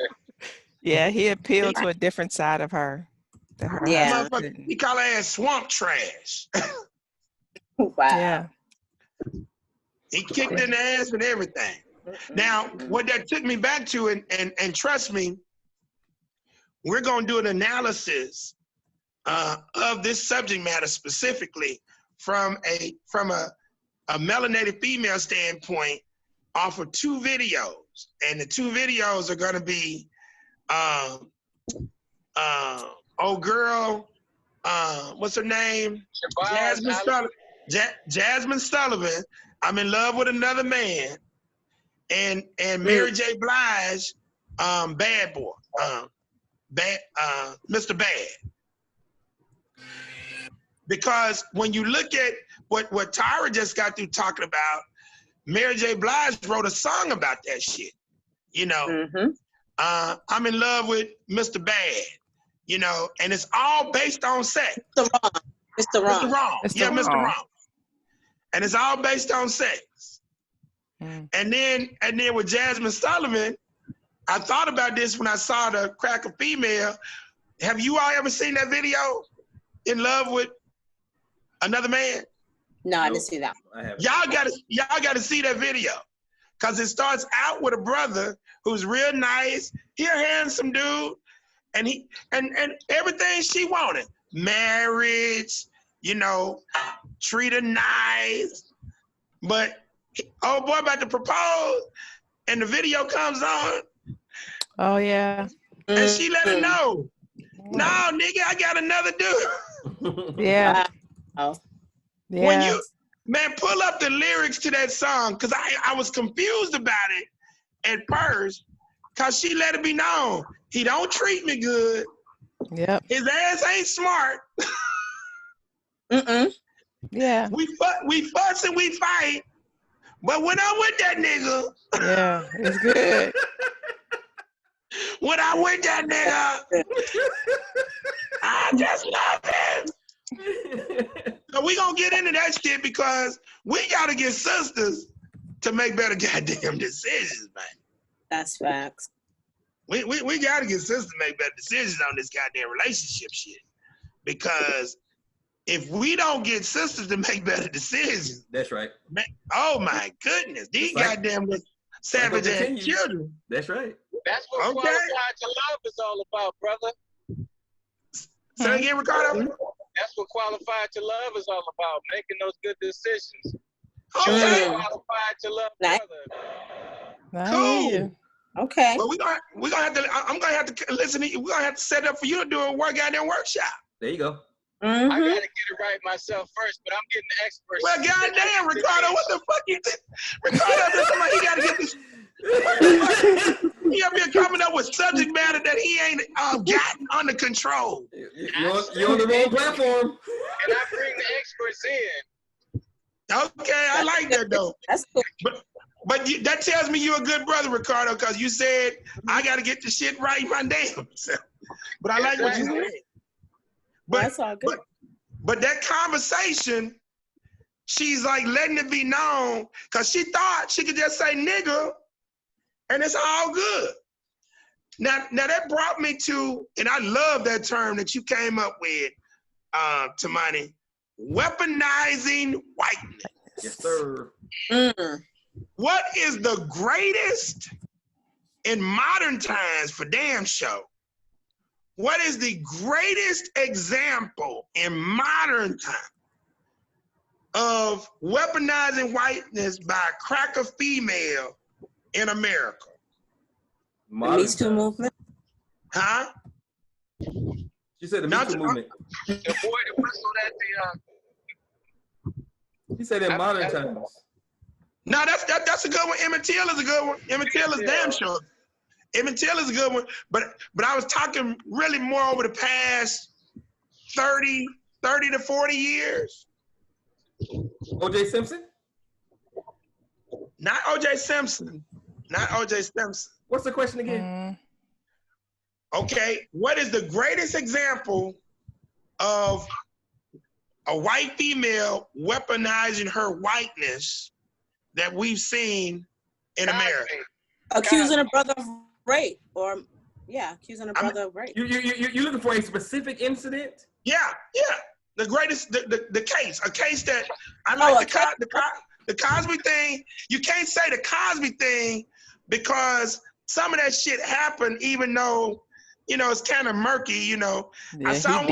Yeah, he appealed to a different side of her. Yeah. He call her ass swamp trash. Wow. Yeah. He kicked in the ass and everything. Now, what that took me back to, and trust me, we're gonna do an analysis of this subject matter specifically from a melanated female standpoint off of 2 videos. And the 2 videos are gonna be old girl, what's her name? Jasmine Sullivan, I'm in love with another man, and Mary J. Blige, bad boy, Mr. Bad. Because when you look at what Tyra just got through talking about, Mary J. Blige wrote a song about that shit. I'm in love with Mr. Bad, and it's all based on sex. Mr. Wrong. Yeah, Mr. Wrong. And it's all based on sex. And then with Jasmine Sullivan, I thought about this when I saw the Cracker Female. Have you all ever seen that video, In Love with Another Man? No, I didn't see that. Y'all gotta see that video. Cause it starts out with a brother who's real nice. He a handsome dude. And everything she wanted. Marriage, treat her nice. But old boy about to propose, and the video comes on. Oh yeah. And she let her know. No, nigga, I got another dude. Yeah. Oh. Yeah. When you pull up the lyrics to that song, because I was confused about it at first, because she let it be known. He don't treat me good. Yep. His ass ain't smart. Yeah. We fuss and we fight, but when I'm with that nigga, yeah, it's good. When I'm with that nigga, I just love him. So we gonna get into that shit because we gotta get sisters to make better goddamn decisions, man. That's facts. We gotta get sisters to make better decisions on this goddamn relationship shit. Because if we don't get sisters to make better decisions, that's right. Man, oh my goodness, these goddamn savage ass children. That's right. That's what qualified to love is all about, brother. Say again, Ricardo. That's what qualified to love is all about, making those good decisions. Okay. Qualified to love, brother. Cool. Okay. But we're gonna have to. I'm gonna have to listen. We're gonna have to set up for you to do a goddamn workshop. There you go. I gotta get it right myself first, but I'm getting the experts. Well, goddamn, Ricardo, what the fuck you think? Ricardo, somebody he gotta get this. He up here coming up with subject matter that he ain't gotten under control. You're on the wrong platform. And I bring the experts in. Okay, I like that though. That's cool. But that tells me you're a good brother, Ricardo, because you said I got to get the shit right my damn self. But I like what you said. But, that's all good. But that conversation, she's like letting it be known, because she thought she could just say nigga, and it's all good. Now that brought me to, and I love that term that you came up with, Tamani, weaponizing whiteness. Yes, sir. What is the greatest in modern times for damn show? What is the greatest example in modern time of weaponizing whiteness by a cracker female in America? The Me Too movement? Huh? She said the Me Too movement. The boy that whistled at the He said in modern times. No, that's a good one. Emmett Till is a good one. Emmett Till is damn sure. Emmett Till is a good one. But I was talking really more over the past 30 to 40 years. O.J. Simpson? Not O.J. Simpson. Not O.J. Simpson. What's the question again? Okay, what is the greatest example of a white female weaponizing her whiteness that we've seen in America? Accusing a brother of rape, accusing a brother of rape. You're looking for a specific incident? Yeah. The greatest, the case, a case that I like the Cosby thing. You can't say the Cosby thing because some of that shit happened, even though, it's kind of murky, Yeah, so I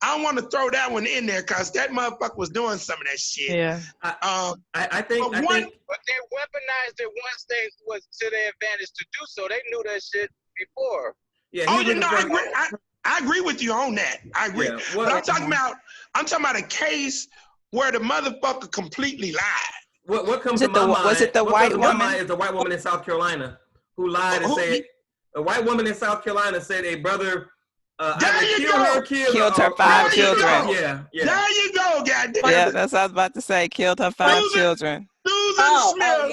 don't want to throw that one in there because that motherfucker was doing some of that shit. Yeah. I think. But they weaponized it once they was to their advantage to do so. They knew that shit before. Yeah. I agree with you on that. I agree. Yeah, but I'm talking about a case where the motherfucker completely lied. What comes to my mind? Was it the white woman? Is the white woman in South Carolina who lied and said a white woman in South Carolina said a brother killed her 5 children. Yeah. There you go, goddamn. Yeah, that's what I was about to say. Killed her 5 children. Susan Smith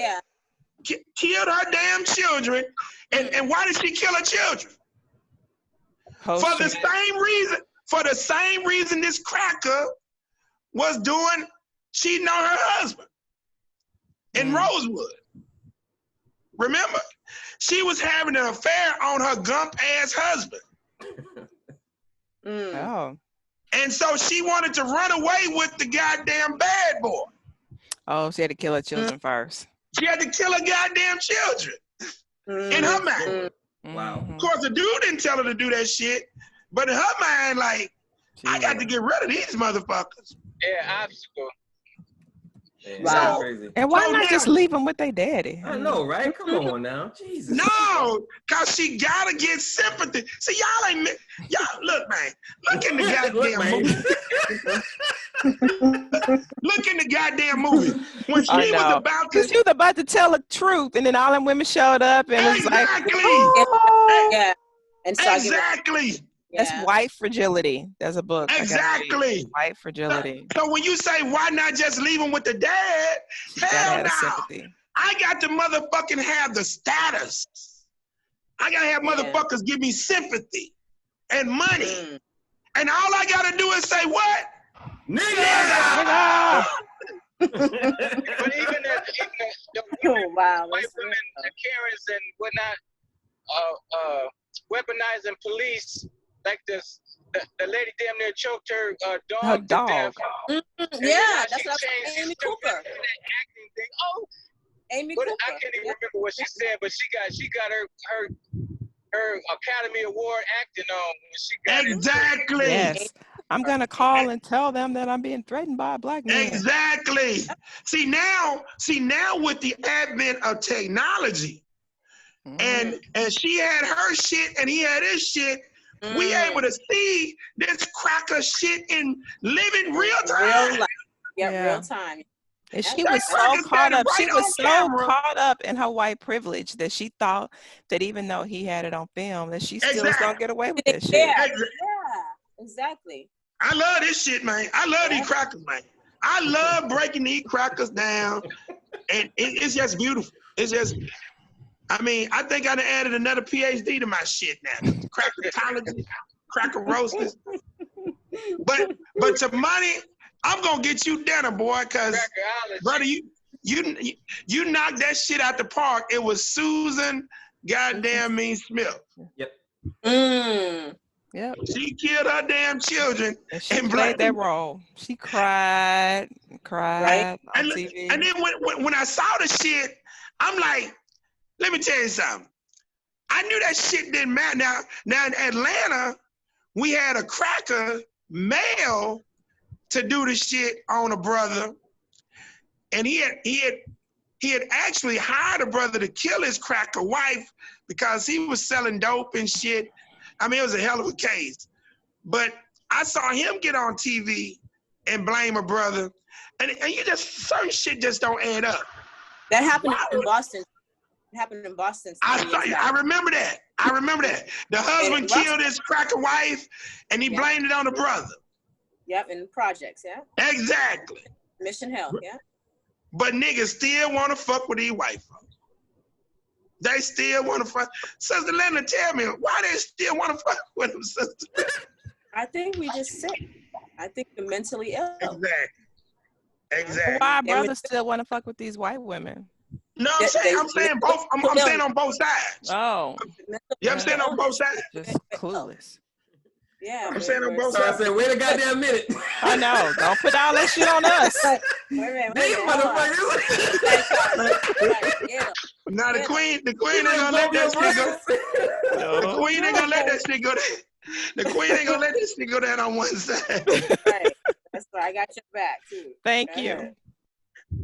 killed her damn children. And why did she kill her children? For the same reason this cracker was cheating on her husband in Rosewood. Remember? She was having an affair on her gump-ass husband. Oh. And so she wanted to run away with the goddamn bad boy. Oh, she had to kill her children first. She had to kill her goddamn children in her mind. Wow. Of course, the dude didn't tell her to do that shit, but in her mind, like, I got to get rid of these motherfuckers. Yeah, obstacle. Wow. Crazy. And why not just leave them with their daddy? I know, right? Come on now. Jesus. No, because she got to get sympathy. See, y'all, look, man. Look in the goddamn movie. Look in the goddamn movie. When she was about to... She was about to tell the truth, and then all them women showed up, and it's like... Yeah. And so exactly. That's white fragility. There's a book. Exactly. White fragility. So when you say, why not just leave him with the dad? Hell no. I got to motherfucking have the status. I got to have motherfuckers give me sympathy and money. And all I got to do is say, what? Nigga! But even the white women, the Karens and whatnot, weaponizing police, like this, the lady damn near choked her dog. Her dog. Yeah, that's what Amy Cooper. Amy Cooper. I can't even remember what she said, but she got her Academy Award acting on when she got exactly. Yes. I'm gonna call and tell them that I'm being threatened by a black man. Exactly. See now with the advent of technology, and she had her shit and he had his shit. We able to see this cracker shit in living real time. Real time. And she was so caught up. She was so caught up in her white privilege that she thought that even though he had it on film, that she still was gonna get away with that shit. Yeah, exactly. I love this shit, man. I love these crackers, man. I love breaking these crackers down, and it's just beautiful. It's just. I mean, I think I done added another PhD to my shit now. Crackerology, cracker roasters. But to money, I'm gonna get you dinner, boy, cause brother, you knocked that shit out the park. It was Susan goddamn Smith. Yep. Yep. She killed her damn children. And she played that role. She cried right? on TV. And then when I saw the shit, I'm like, let me tell you something. I knew that shit didn't matter. Now in Atlanta, we had a cracker male to do the shit on a brother, and he had actually hired a brother to kill his cracker wife because he was selling dope and shit. I mean, it was a hell of a case. But I saw him get on TV and blame a brother, and you just, certain shit just don't add up. That happened in Boston. It happened in Boston. I remember that. I remember that. The husband killed his cracker wife, and he blamed it on the brother. Yep, in projects, yeah. Exactly. Mission Hill, yeah. But niggas still want to fuck with these white folks. They still want to fuck. Sister Linda, tell me, why they still want to fuck with them, sister? I think we just sick. I think we're mentally ill. Exactly. Why brothers still want to fuck with these white women? No, I'm saying both. I'm saying on both sides. Oh. Yeah, I'm saying on both sides. Just clueless. Yeah. I'm saying on both sides. I said, wait a goddamn minute. I know. Don't put all that shit on us. Wait a minute. Now the queen ain't gonna let that shit go. The queen ain't gonna let that shit go there. The queen ain't gonna let this shit go down on one side. Right. That's right. I got your back too. Thank you.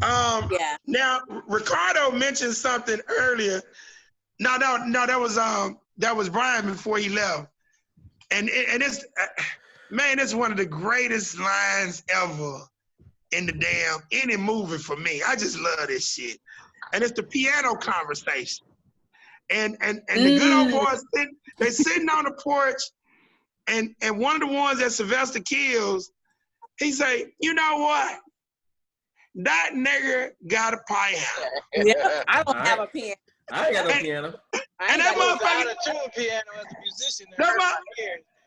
Yeah. Now Ricardo mentioned something earlier. No, that was Brian before he left, and it's man, it's one of the greatest lines ever in the damn any movie for me. I just love this shit, and it's the piano conversation, and the good old boys they sitting on the porch, and one of the ones that Sylvester kills, he say, you know what? That nigga got a piano. Yeah, I don't have a piano. I ain't got no piano. And that motherfucker out of piano as a musician.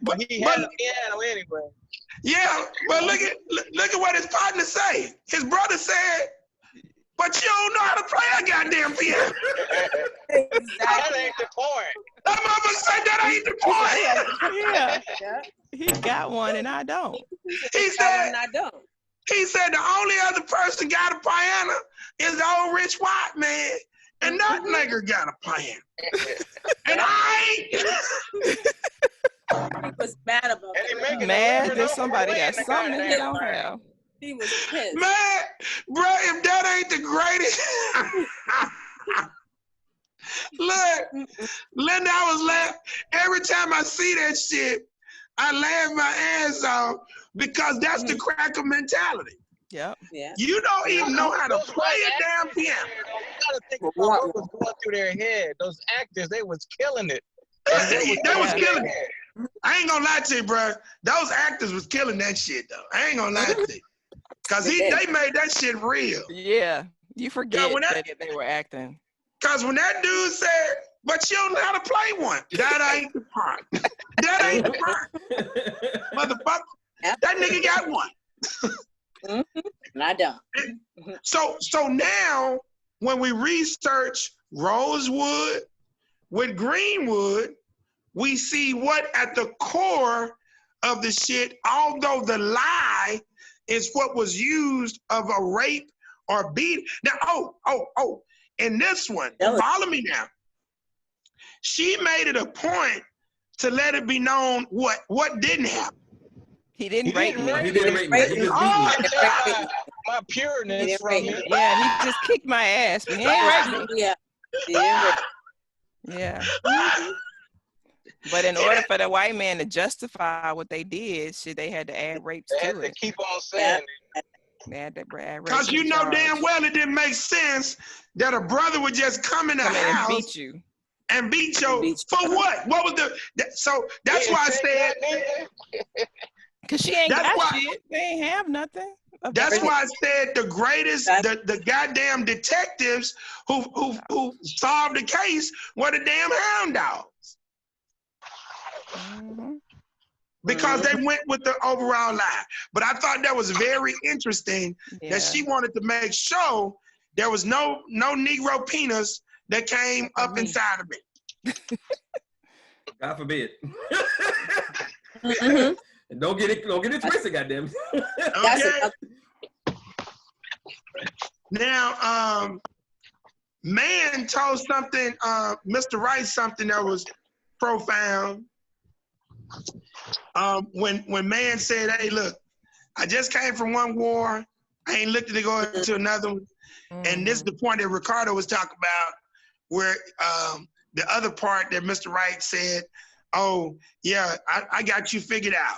But he had a piano anyway. Yeah, but look at what his partner say. His brother said, "But you don't know how to play a goddamn piano." Exactly. That ain't the point. That motherfucker said that ain't the point. Yeah. He got one and I don't. He said, and I don't. He said the only other person got a piano is the old rich white man, and that nigga got a piano. And I ain't. He was mad about that. Mad that somebody got something that he don't have. He was pissed. Man, bro, if that ain't the greatest. Look, Linda, I was laughing. Every time I see that shit, I laugh my ass off because that's the cracker mentality. Yep. Yeah. You don't even know how to play a damn piano. You gotta think about what was going through their head. Those actors, they was killing it. They was killing it. I ain't gonna lie to you, bro. Those actors was killing that shit, though. I ain't gonna lie to you. Because they made that shit real. Yeah. You forget that they were acting. Because when that dude said, but you don't know how to play one, that ain't the part. That ain't the part. Motherfucker, that nigga got one. And I don't. So now, when we research Rosewood with Greenwood, we see what at the core of the shit, although the lie is what was used of a rape or beat. Now, in this one, follow me now. She made it a point to let it be known what didn't happen. He didn't rape me. He didn't rape me. He just beat me. My pureness from it. Yeah, he just kicked my ass, but he ain't raped me. Yeah. Yeah. But in order for the white man to justify what they did, they had to add rapes to it. They had to keep on saying it. They had to add rapes. Because you know damn well it didn't make sense that a brother would just come in the house and beat you. And beat you for what? What was so that's why I said. Because she ain't got shit. They ain't have nothing. That's why I said the greatest, the goddamn detectives who solved the case were the damn hound dogs. Mm-hmm. Because they went with the overall lie. But I thought that was very interesting that she wanted to make sure there was no Negro penis that came up inside of me. God forbid. Mm-hmm. Don't get it twisted, goddamn. Okay. Now, man told something, Mr. Rice, something that was profound. When man said, "Hey, look, I just came from one war. I ain't looking to go into another one. And this is the point that Ricardo was talking about, where the other part that Mr. Wright said, oh, yeah, I got you figured out.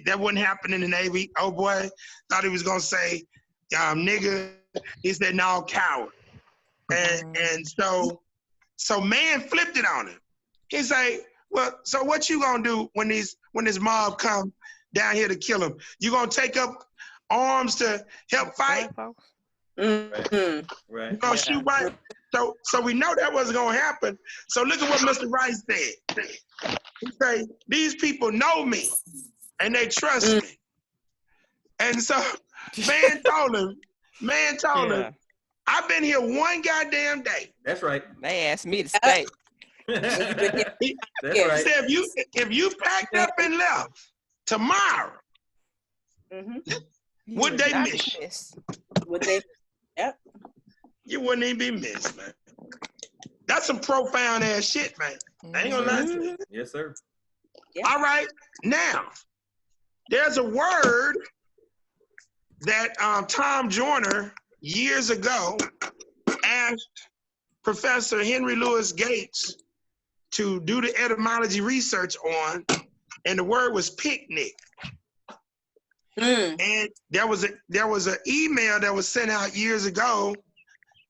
That wouldn't happen in the Navy. Oh, boy, thought he was going to say, nigga. He said, no, coward. And so man flipped it on him. He say, well, so what you going to do when this mob come down here to kill him? You going to take up arms to help fight? Right. You gonna shoot right? So we know that wasn't gonna happen. So look at what Mr. Wright said. He say, these people know me and they trust me. And so man told him, I've been here one goddamn day. That's right. They asked me to stay. That's right. He said, if you packed up and left tomorrow, would they miss? Would they? Yep. You wouldn't even be missed, man. That's some profound ass shit, man. I ain't gonna lie to you. Yes, sir. Yeah. All right, now there's a word that Tom Joyner years ago asked Professor Henry Louis Gates to do the etymology research on, and the word was picnic. And there was an email that was sent out years ago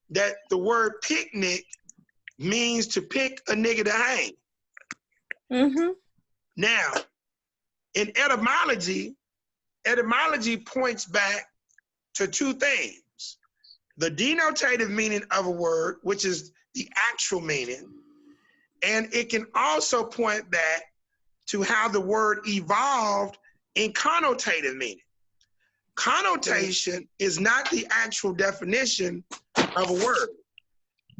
that the word picnic means to pick a nigga to hang. Now, in etymology points back to two things: the denotative meaning of a word, which is the actual meaning, and it can also point back to how the word evolved in connotative meaning. Connotation is not the actual definition of a word.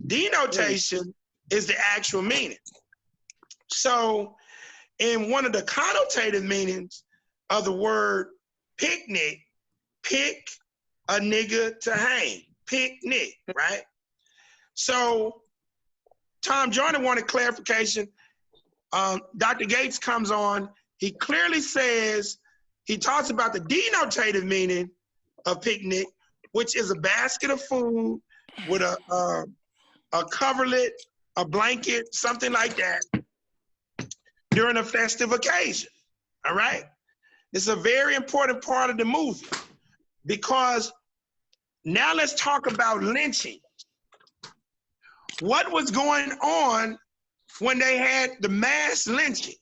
Denotation is the actual meaning. So in one of the connotative meanings of the word picnic, pick a nigga to hang, picnic, right? So Tom Joyner wanted clarification. Dr. Gates comes on, he clearly says, he talks about the denotative meaning of picnic, which is a basket of food with a coverlet, a blanket, something like that, during a festive occasion, all right? It's a very important part of the movie, because now let's talk about lynching. What was going on when they had the mass lynching?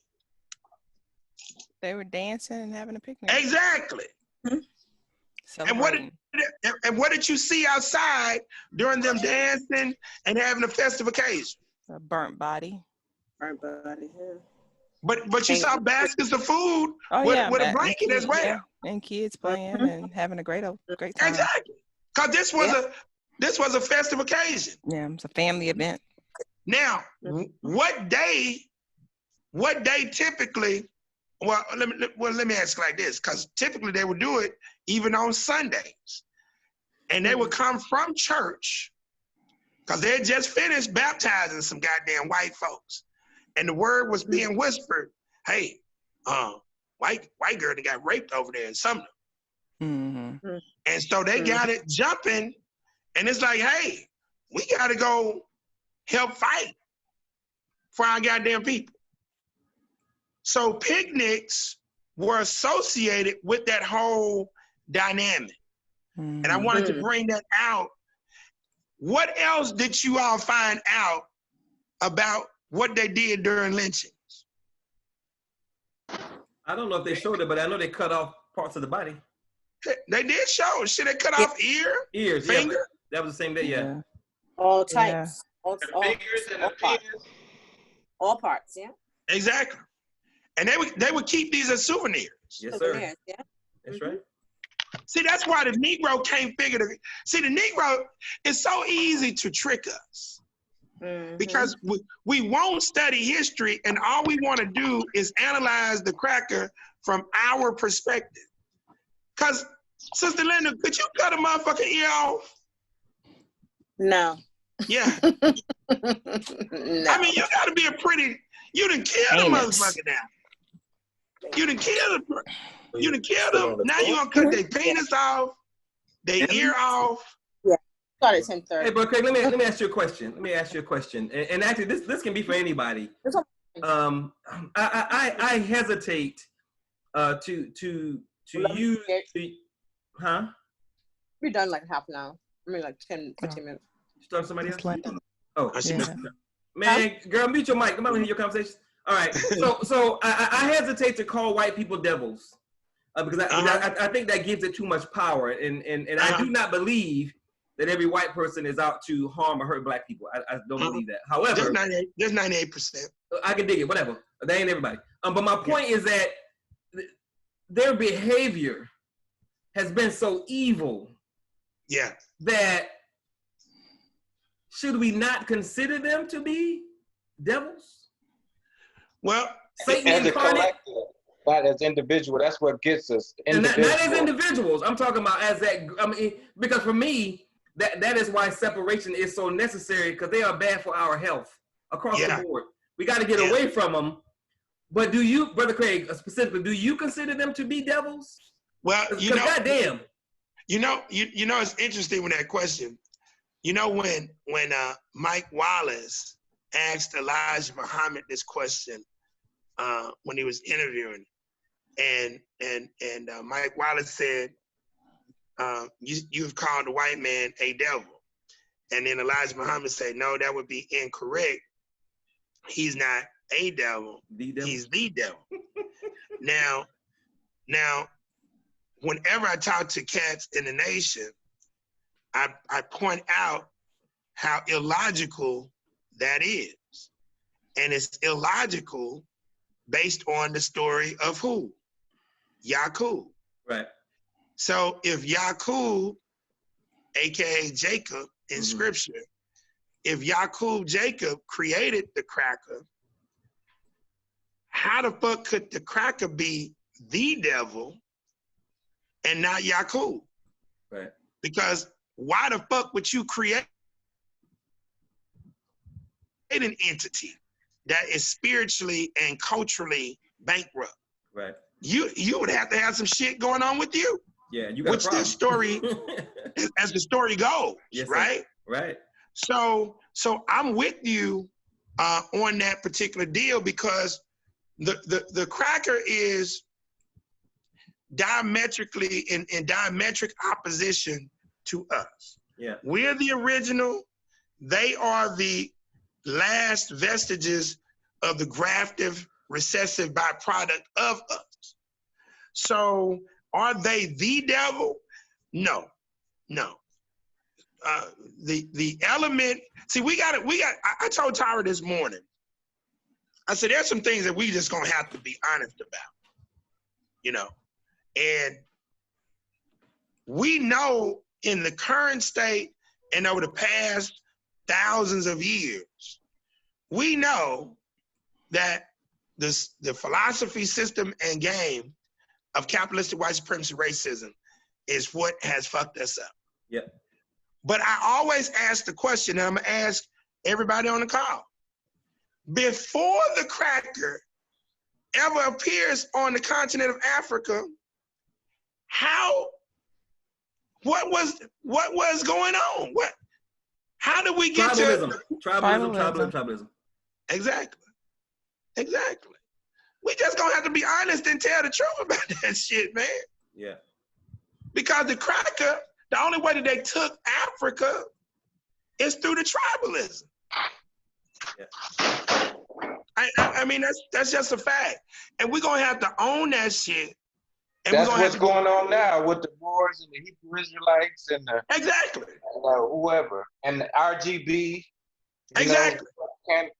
They were dancing and having a picnic. Exactly. And what did you see outside during them dancing and having a festive occasion? A burnt body. Burnt body, yeah. But you saw baskets of food with a blanket as well. Yeah. And kids playing and having a great time. Exactly. Because this was a festive occasion. Yeah, it's a family event. Now, what day typically? Well, let me ask like this, because typically they would do it even on Sundays, and they would come from church, because they had just finished baptizing some goddamn white folks, and the word was being whispered, "Hey, white girl that got raped over there in Sumner," and so they got it jumping, and it's like, "Hey, we got to go help fight for our goddamn people." So picnics were associated with that whole dynamic. And I wanted to bring that out. What else did you all find out about what they did during lynchings? I don't know if they showed it, but I know they cut off parts of the body. They did show. Should they cut off ears, finger? Yeah, that was the same day, yeah. All types. The fingers and the pins. All parts, yeah. Exactly. And they would keep these as souvenirs. Yes, sir. Yeah. That's right. See, that's why the Negro can't figure it. See, the Negro, it's so easy to trick us. Because we won't study history, and all we want to do is analyze the cracker from our perspective. Because, Sister Linda, could you cut a motherfucking ear off? No. Yeah. No. I mean, you got to be you done killed a motherfucker now. You done killed You done killed them. Now you gonna cut their penis off, their ear off. Yeah. Started 10:30. Hey, bro, Craig, let me ask you a question. And actually, this can be for anybody. I hesitate to use huh? We're done like half an hour. I mean, like 10, 15 minutes. Start somebody else? Oh, yeah. Man, girl, mute your mic. Come on, hear your conversation. All right. So I hesitate to call white people devils because I think that gives it too much power, and I do not believe that every white person is out to harm or hurt black people. I don't believe that. However, there's 98%. I can dig it. Whatever. That ain't everybody. But my point is that their behavior has been so evil. Yeah. That should we not consider them to be devils? Well, Satan as incarnate, a collective, not as individual. That's what gets us. Not as individuals. I'm talking about as that. I mean, because for me, that is why separation is so necessary, because they are bad for our health across the board. We got to get away from them. But do you, Brother Craig, specifically, do you consider them to be devils? Well, goddamn. You know, it's interesting with that question. You know, when Mike Wallace asked Elijah Muhammad this question when he was interviewing, and Mike Wallace said, "You've called the white man a devil," and then Elijah Muhammad said, "No, that would be incorrect. He's not a devil. He's the devil." Now, whenever I talk to cats in the nation, I point out how illogical that is. And it's illogical based on the story of who? Yaqub. Right. So if Yaqub, AKA Jacob in scripture, if Yaqub Jacob created the cracker, how the fuck could the cracker be the devil and not Yaqub? Right. Because why the fuck would you create an entity that is spiritually and culturally bankrupt? Right. You would have to have some shit going on with you. Yeah, you got a problem. Which the story, as the story goes, yes, right? Right. So I'm with you on that particular deal, because the cracker is diametrically in diametric opposition to us. Yeah. We're the original. They are the last vestiges of the graftive recessive byproduct of us. So are they the devil? No. The element, see, I told Tyra this morning, I said, there's some things that we just gonna have to be honest about, and we know in the current state and over the past thousands of years, we know that the philosophy, system, and game of capitalistic white supremacy racism is what has fucked us up. Yep. But I always ask the question, and I'm gonna ask everybody on the call, before the cracker ever appears on the continent of Africa, what was going on? How did we get Tribalism. Exactly. We just gonna have to be honest and tell the truth about that shit, man. Yeah. Because the cracker, the only way that they took Africa is through the tribalism. Yeah. I mean, that's just a fact. And we're gonna have to own that shit. And that's what's going on now with the Moors and the Hebrew Israelites and the whoever and the RGB. Exactly. They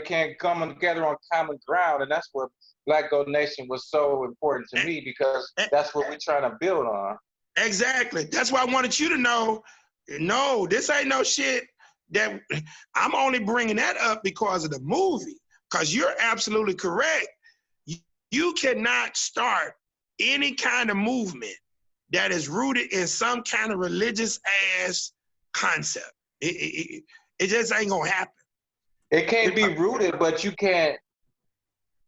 can't come together on common ground, and that's what Black Gold Nation was so important to me, because that's what we're trying to build on. Exactly. That's why I wanted you to know. No, this ain't no shit that I'm only bringing that up because of the movie. Because you're absolutely correct. You cannot start any kind of movement that is rooted in some kind of religious ass concept. It just ain't gonna happen. It can't be rooted, but you can't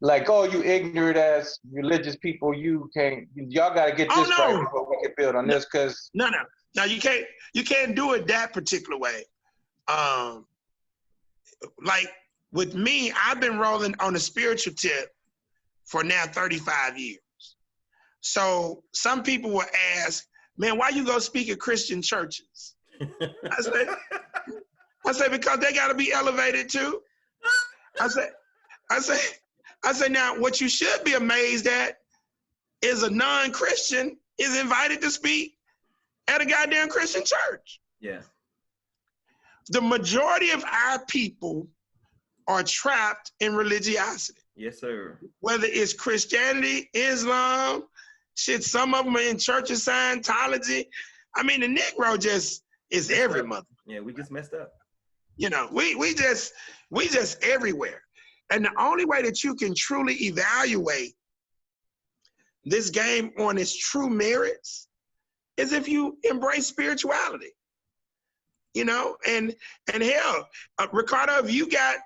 like, oh, you ignorant as religious people, y'all got to get this right before we can build on this, because no, you can't do it that particular way. Like with me, I've been rolling on a spiritual tip for now 35 years. So some people will ask, man, why you go speak at Christian churches? I say because they got to be elevated too. I say now what you should be amazed at is a non-Christian is invited to speak at a goddamn Christian church. Yeah. The majority of our people are trapped in religiosity. Yes, sir. Whether it's Christianity, Islam, shit, some of them are in Church of Scientology. I mean, the Negro just is every mother. Yeah, we just messed up. You know, we just everywhere. And the only way that you can truly evaluate this game on its true merits is if you embrace spirituality. You know, and hell, Ricardo, if you got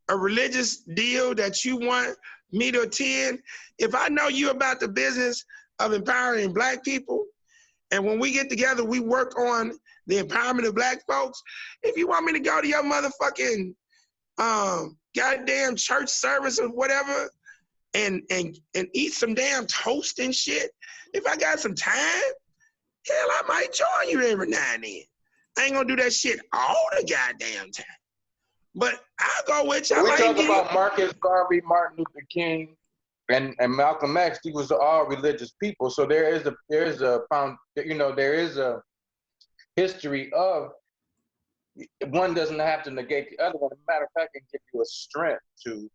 a religious deal that you want me to attend, if I know you about the business of empowering Black people, and when we get together, we work on the empowerment of Black folks, if you want me to go to your motherfucking goddamn church service or whatever and eat some damn toast and shit, if I got some time, hell, I might join you every now and then. I ain't gonna do that shit all the goddamn time. But I'll go with you. We talk about Marcus Garvey, Martin Luther King, and Malcolm X. These was all religious people. So there is a history of, one doesn't have to negate the other one. As a matter of fact, it can give you a strength to,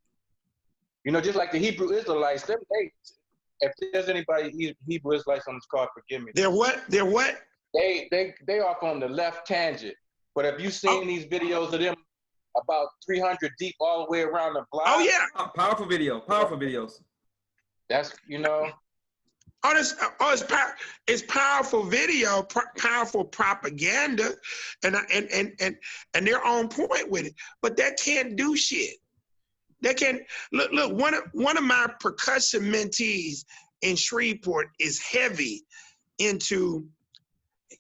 just like the Hebrew Israelites. If there's anybody Hebrew Israelites on this call, forgive me. They're what? They off on the left tangent. But have you seen these videos of them about 300 deep all the way around the block? Oh yeah, powerful videos. That's it's powerful video, powerful propaganda, and they're on point with it. But that can't do shit. That can't look. One of my percussion mentees in Shreveport is heavy into.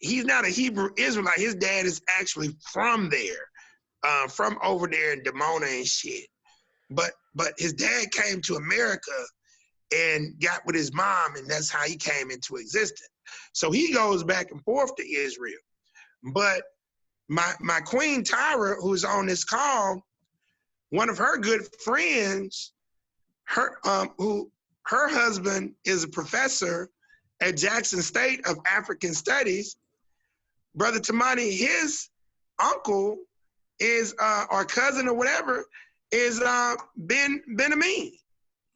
He's not a Hebrew Israelite. His dad is actually from there, from over there in Dimona and shit. But his dad came to America and got with his mom, and that's how he came into existence. So he goes back and forth to Israel. But my queen Tyra, who's on this call, one of her good friends, her husband is a professor at Jackson State of African Studies. Brother Tamani, his uncle is, or cousin or whatever, is Ben Amin.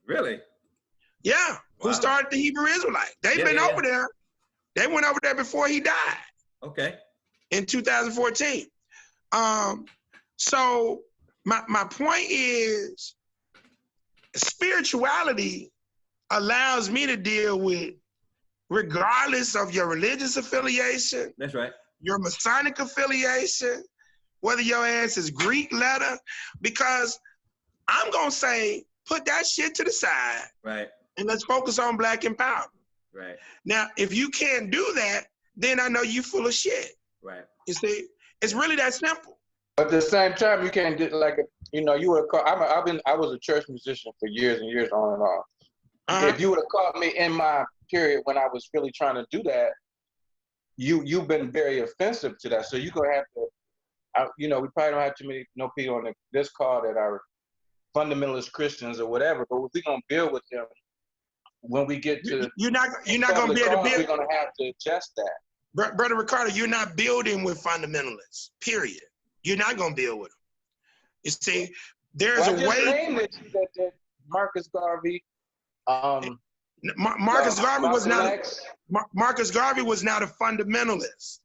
Really? Yeah, wow. Who started the Hebrew Israelite. They've been over there. They went over there before he died. Okay. In 2014. So my point is, spirituality allows me to deal with, regardless of your religious affiliation. That's right. Your Masonic affiliation, whether your ass is Greek letter, because I'm gonna say, put that shit to the side. Right. And let's focus on Black empowerment. Right. Now, if you can't do that, then I know you full of shit. Right. You see, it's really that simple. But at the same time, you can't do you would have called. I was a church musician for years and years on and off. If you would have caught me in my period when I was really trying to do that, you've been very offensive to that. So you're gonna have to, we probably don't have too many people on this call that are fundamentalist Christians or whatever. But if we're gonna build with them, when we get to you're not gonna be able to build. We're gonna have to adjust that. Brother Ricardo, you're not building with fundamentalists. Period. You're not gonna build with them. You see, there's a way. That Marcus Garvey. Marcus Garvey was not. Marcus Garvey was not a fundamentalist.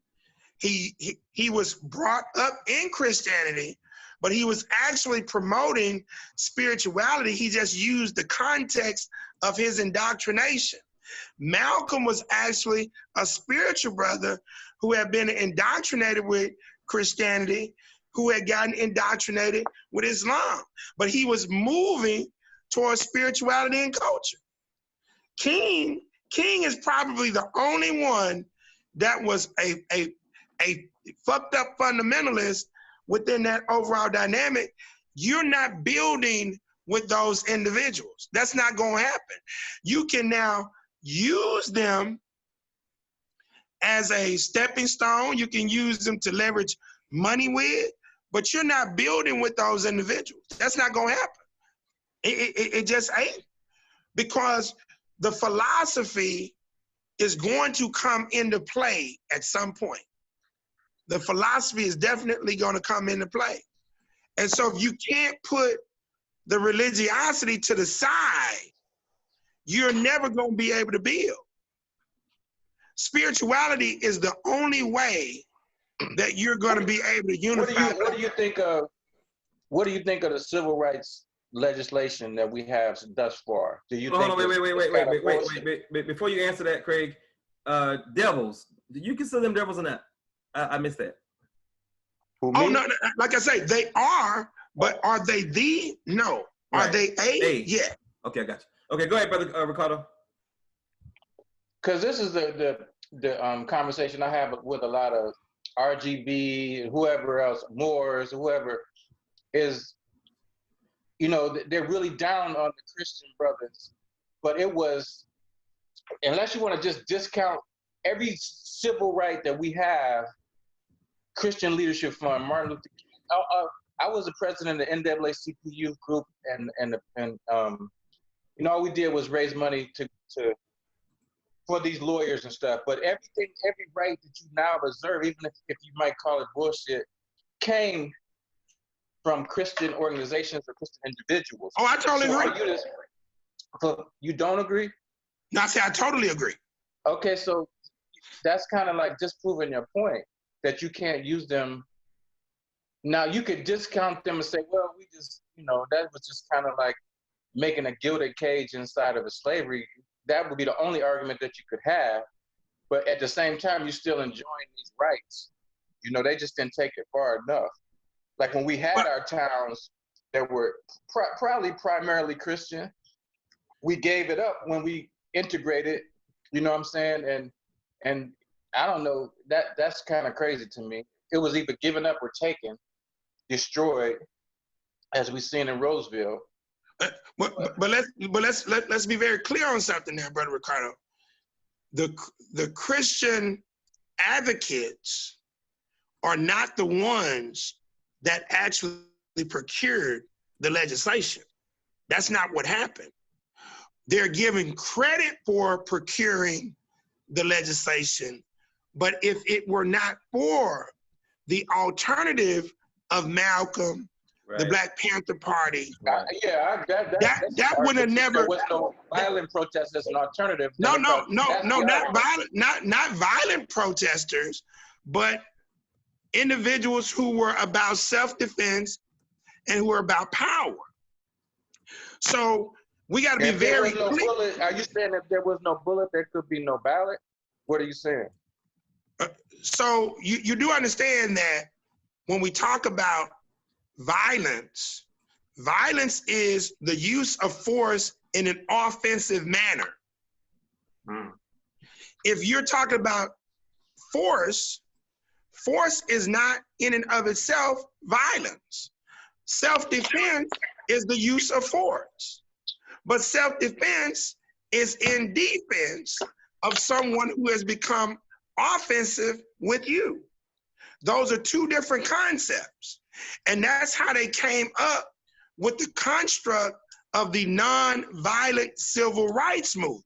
He was brought up in Christianity, but he was actually promoting spirituality. He just used the context of his indoctrination. Malcolm was actually a spiritual brother who had been indoctrinated with Christianity, who had gotten indoctrinated with Islam. But he was moving towards spirituality and culture. King is probably the only one that was a fucked up fundamentalist within that overall dynamic. You're not building with those individuals. That's not going to happen. You can now use them as a stepping stone. You can use them to leverage money with, but you're not building with those individuals. That's not going to happen. It just ain't, because the philosophy is going to come into play at some point. The philosophy is definitely going to come into play. And so if you can't put the religiosity to the side, you're never going to be able to build. Spirituality is the only way that you're going to be able to unify. What do you think of the civil rights legislation that we have thus far? Do you think? Wait. Before you answer that, Craig, devils. Do you consider them devils or not? I missed that. Oh no, like I say, they are, but are they the? No. Right. Are they a? Yeah. Okay, I got you. Okay, go ahead, brother Ricardo. Because this is the conversation I have with a lot of RGB, whoever else, Moors, whoever, is, you know, they're really down on the Christian brothers. But it was, unless you want to just discount every civil right that we have, Christian Leadership Fund, Martin Luther King. I was the president of the NAACP youth group, and you know, all we did was raise money for these lawyers and stuff. But every right that you now observe, even if you might call it bullshit, came from Christian organizations or Christian individuals. Oh, I totally agree. You don't agree? No, I say I totally agree. Okay, so that's kind of like disproving your point that you can't use them. Now, you could discount them and say, well, we just, you know, that was just kind of like making a gilded cage inside of a slavery. That would be the only argument that you could have. But at the same time, you're still enjoying these rights. You know, they just didn't take it far enough. Like when we had our towns that were probably primarily Christian, we gave it up when we integrated, you know what I'm saying? And I don't know, that's kind of crazy to me. It was either given up or taken, destroyed, as we've seen in Roseville. But let's be very clear on something there, Brother Ricardo. The Christian advocates are not the ones that actually procured the legislation. That's not what happened. They're given credit for procuring the legislation, but if it were not for the alternative of Malcolm, right, the Black Panther Party, that would have never. There was no violent protest as an alternative. No, not violent protesters, but individuals who were about self-defense and who were about power. So we got to be very clear. Bullet, are you saying if there was no bullet, there could be no ballot? What are you saying? So you do understand that when we talk about violence, violence is the use of force in an offensive manner. If you're talking about force is not in and of itself violence. Self-defense is the use of force. But self-defense is in defense of someone who has become offensive with you. Those are two different concepts. And that's how they came up with the construct of the non-violent civil rights movement.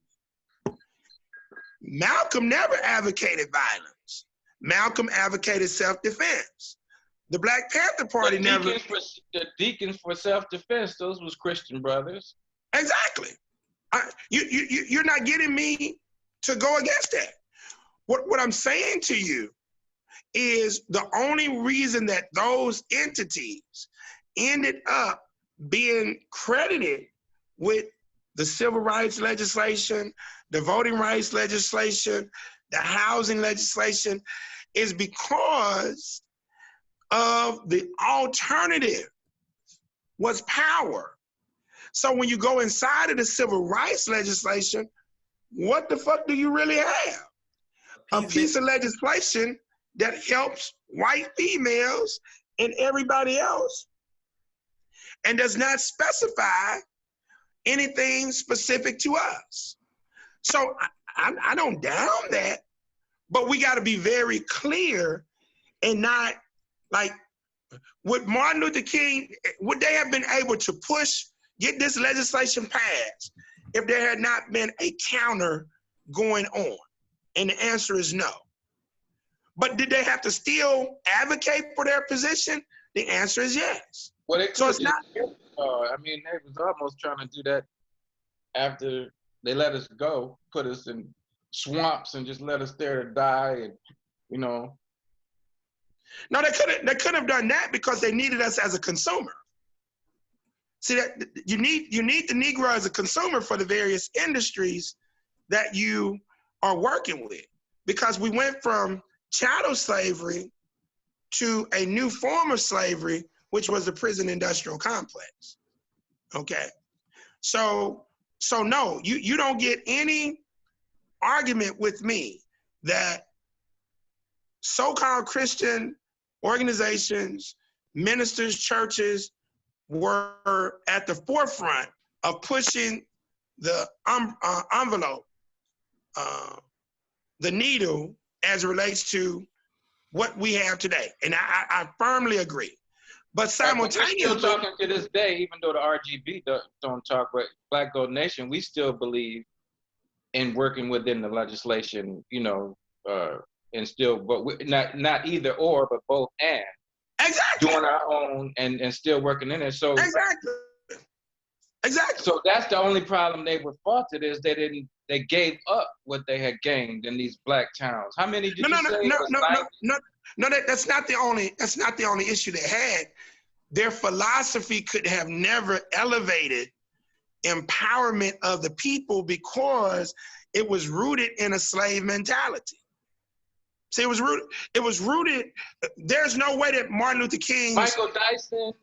Malcolm never advocated violence. Malcolm advocated self-defense. The Black Panther Party the deacons for self-defense, those was Christian brothers. Exactly. You're not getting me to go against that. What I'm saying to you is the only reason that those entities ended up being credited with the civil rights legislation, the voting rights legislation, the housing legislation, is because of the alternative was power. So when you go inside of the civil rights legislation, what the fuck do you really have? A piece of legislation that helps white females and everybody else and does not specify anything specific to us. So I don't down that, but we got to be very clear and not like, would Martin Luther King, would they have been able to get this legislation passed if there had not been a counter going on? And the answer is no. But did they have to still advocate for their position? The answer is yes. Well, so it's not. I mean, they was almost trying to do that after they let us go, put us in swamps and just let us there to die, and you know. No, they couldn't have done that because they needed us as a consumer. See, that you need the Negro as a consumer for the various industries that you are working with, because we went from chattel slavery to a new form of slavery, which was the prison industrial complex. Okay, so no, you don't get any argument with me that so-called Christian organizations, ministers, churches were at the forefront of pushing the envelope, the needle, as it relates to what we have today. And I firmly agree. But simultaneously— we're still talking to this day, even though the RGB don't talk, but Black Gold Nation, we still believe in working within the legislation, you know, and still, but not either or, but both and. Exactly. Doing our own and still working in it. So exactly. So that's the only problem they were faulted is they gave up what they had gained in these black towns. How many did you say? No, that's not the only issue they had. Their philosophy could have never elevated empowerment of the people because it was rooted in a slave mentality. See, it was rooted. There's no way that Martin Luther King— Michael Dyson,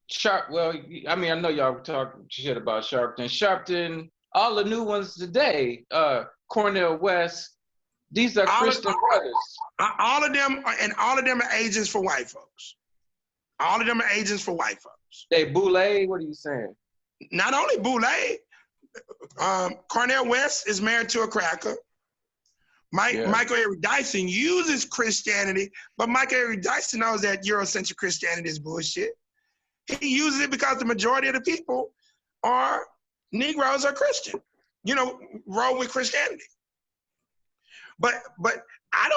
Sharp. Well, I mean, I know y'all talk shit about Sharpton, all the new ones today. Cornel West. These are Christian brothers. All of them are agents for white folks. All of them are agents for white folks. They Boule. What are you saying? Not only Boule. Cornel West is married to a cracker. Michael Avery Dyson uses Christianity, but Michael Avery Dyson knows that Eurocentric Christianity is bullshit. He uses it because the majority of the people are Negroes or Christian, roll with Christianity. But I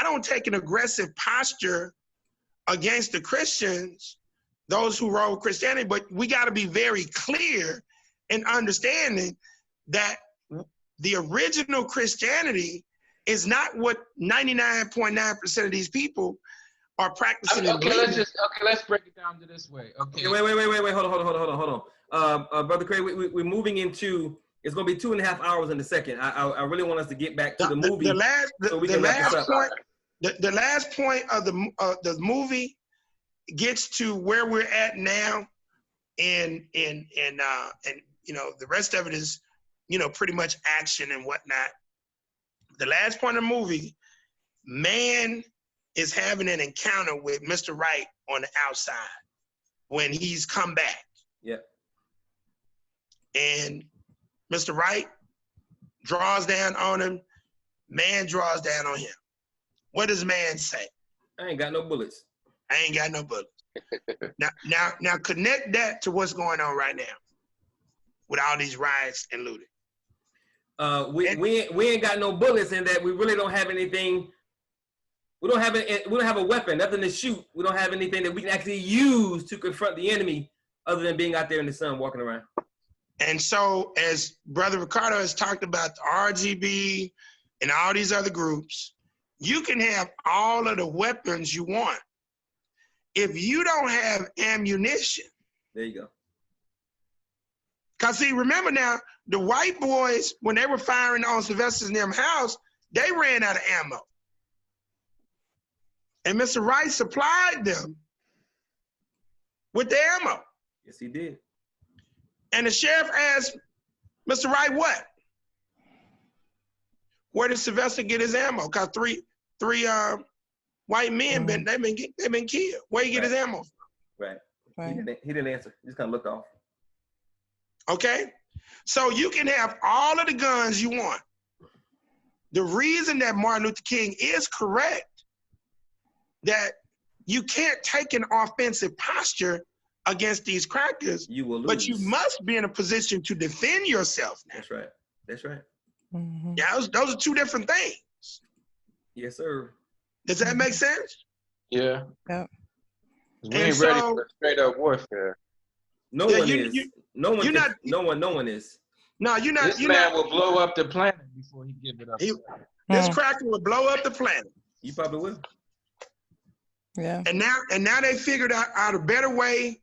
don't take an aggressive posture against the Christians, those who roll with Christianity, but we got to be very clear in understanding that the original Christianity is not what 99.9% of these people are practicing. Okay, let's break it down to this way. Okay. Wait. Hold on. Brother Craig, we're moving into, it's going to be 2.5 hours in a second. I really want us to get back to the movie. The last point of the movie gets to where we're at now, and the rest of it is, pretty much action and whatnot. The last point of the movie, man is having an encounter with Mr. Wright on the outside when he's come back. Yep. And Mr. Wright draws down on him. Man draws down on him. What does man say? I ain't got no bullets. I ain't got no bullets. Now connect that to what's going on right now with all these riots and looting. We ain't got no bullets in that we really don't have anything. We don't have a weapon, nothing to shoot. We don't have anything that we can actually use to confront the enemy other than being out there in the sun walking around. And so, as Brother Ricardo has talked about the RGB and all these other groups, you can have all of the weapons you want. If you don't have ammunition. There you go. Because see, remember now, the white boys, when they were firing on Sylvester's Nim house, they ran out of ammo. And Mr. Wright supplied them with the ammo. Yes, he did. And the sheriff asked Mr. Wright, what? Where did Sylvester get his ammo? Cause three white men they've been killed. Where he get his ammo from? Right. He didn't answer. He just kind of looked off. Okay, so you can have all of the guns you want. The reason that Martin Luther King is correct, that you can't take an offensive posture against these crackers, you will lose. But you must be in a position to defend yourself now. That's right. That's right. Yeah, those are two different things. Yes, sir. Does that make sense? Yeah. Yeah. We ain't ready for straight up warfare. No one is. No one is. No, you're not. This man will blow up the planet before he give it up. This cracker will blow up the planet. You probably will. Yeah. And now they figured out a better way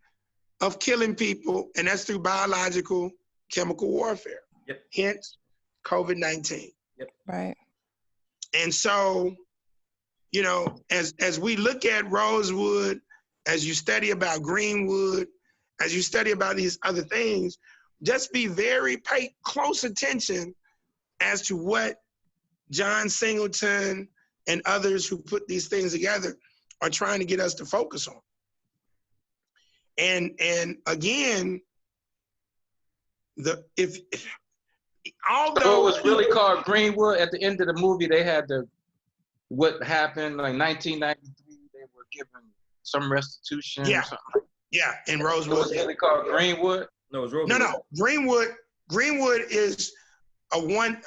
of killing people, and that's through biological chemical warfare. Yep. Hence, COVID-19. Yep. Right. And so, you know, as we look at Rosewood, as you study about Greenwood, as you study about these other things, just pay close attention as to what John Singleton and others who put these things together are trying to get us to focus on. And again, although so it was really called Greenwood, at the end of the movie, they had what happened, like 1993, they were given some restitution or something. Yeah, in Rosewood. So it's really called Greenwood? No, it's Rosewood. No. Greenwood is a one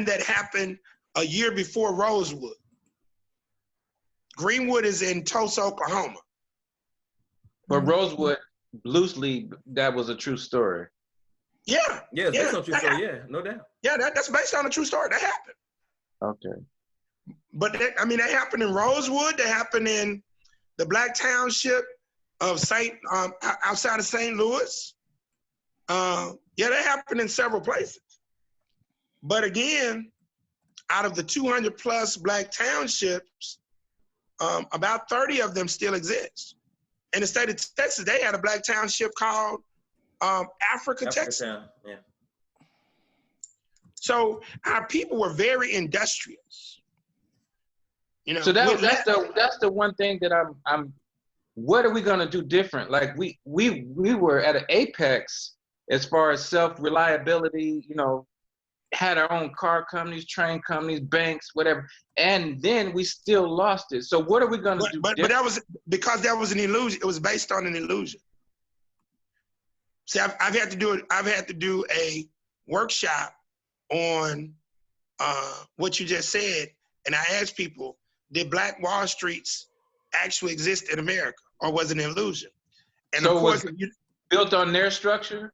that happened a year before Rosewood. Greenwood is in Tulsa, Oklahoma. But Rosewood, loosely, that was a true story. Yeah. Yeah, it's based on a true story. Yeah, no doubt. Yeah, that's based on a true story. That happened. Okay. But that happened in Rosewood. That happened in the Black Township of outside of St. Louis. That happened in several places. But again, out of the 200 plus Black townships, about 30 of them still exist. In the state of Texas, they had a Black township called Africa, Texas. Yeah. So our people were very industrious. You know, so that's the one thing that I'm. What are we gonna do different? Like we were at an apex as far as self-reliability. You know, had our own car companies, train companies, banks, whatever, and then we still lost it. So what are we gonna do? But that was because that was an illusion. It was based on an illusion. See, I've had to do a workshop on what you just said, and I asked people, did Black Wall Streets actually exist in America, or was it an illusion? And so of course, was it built on their structure?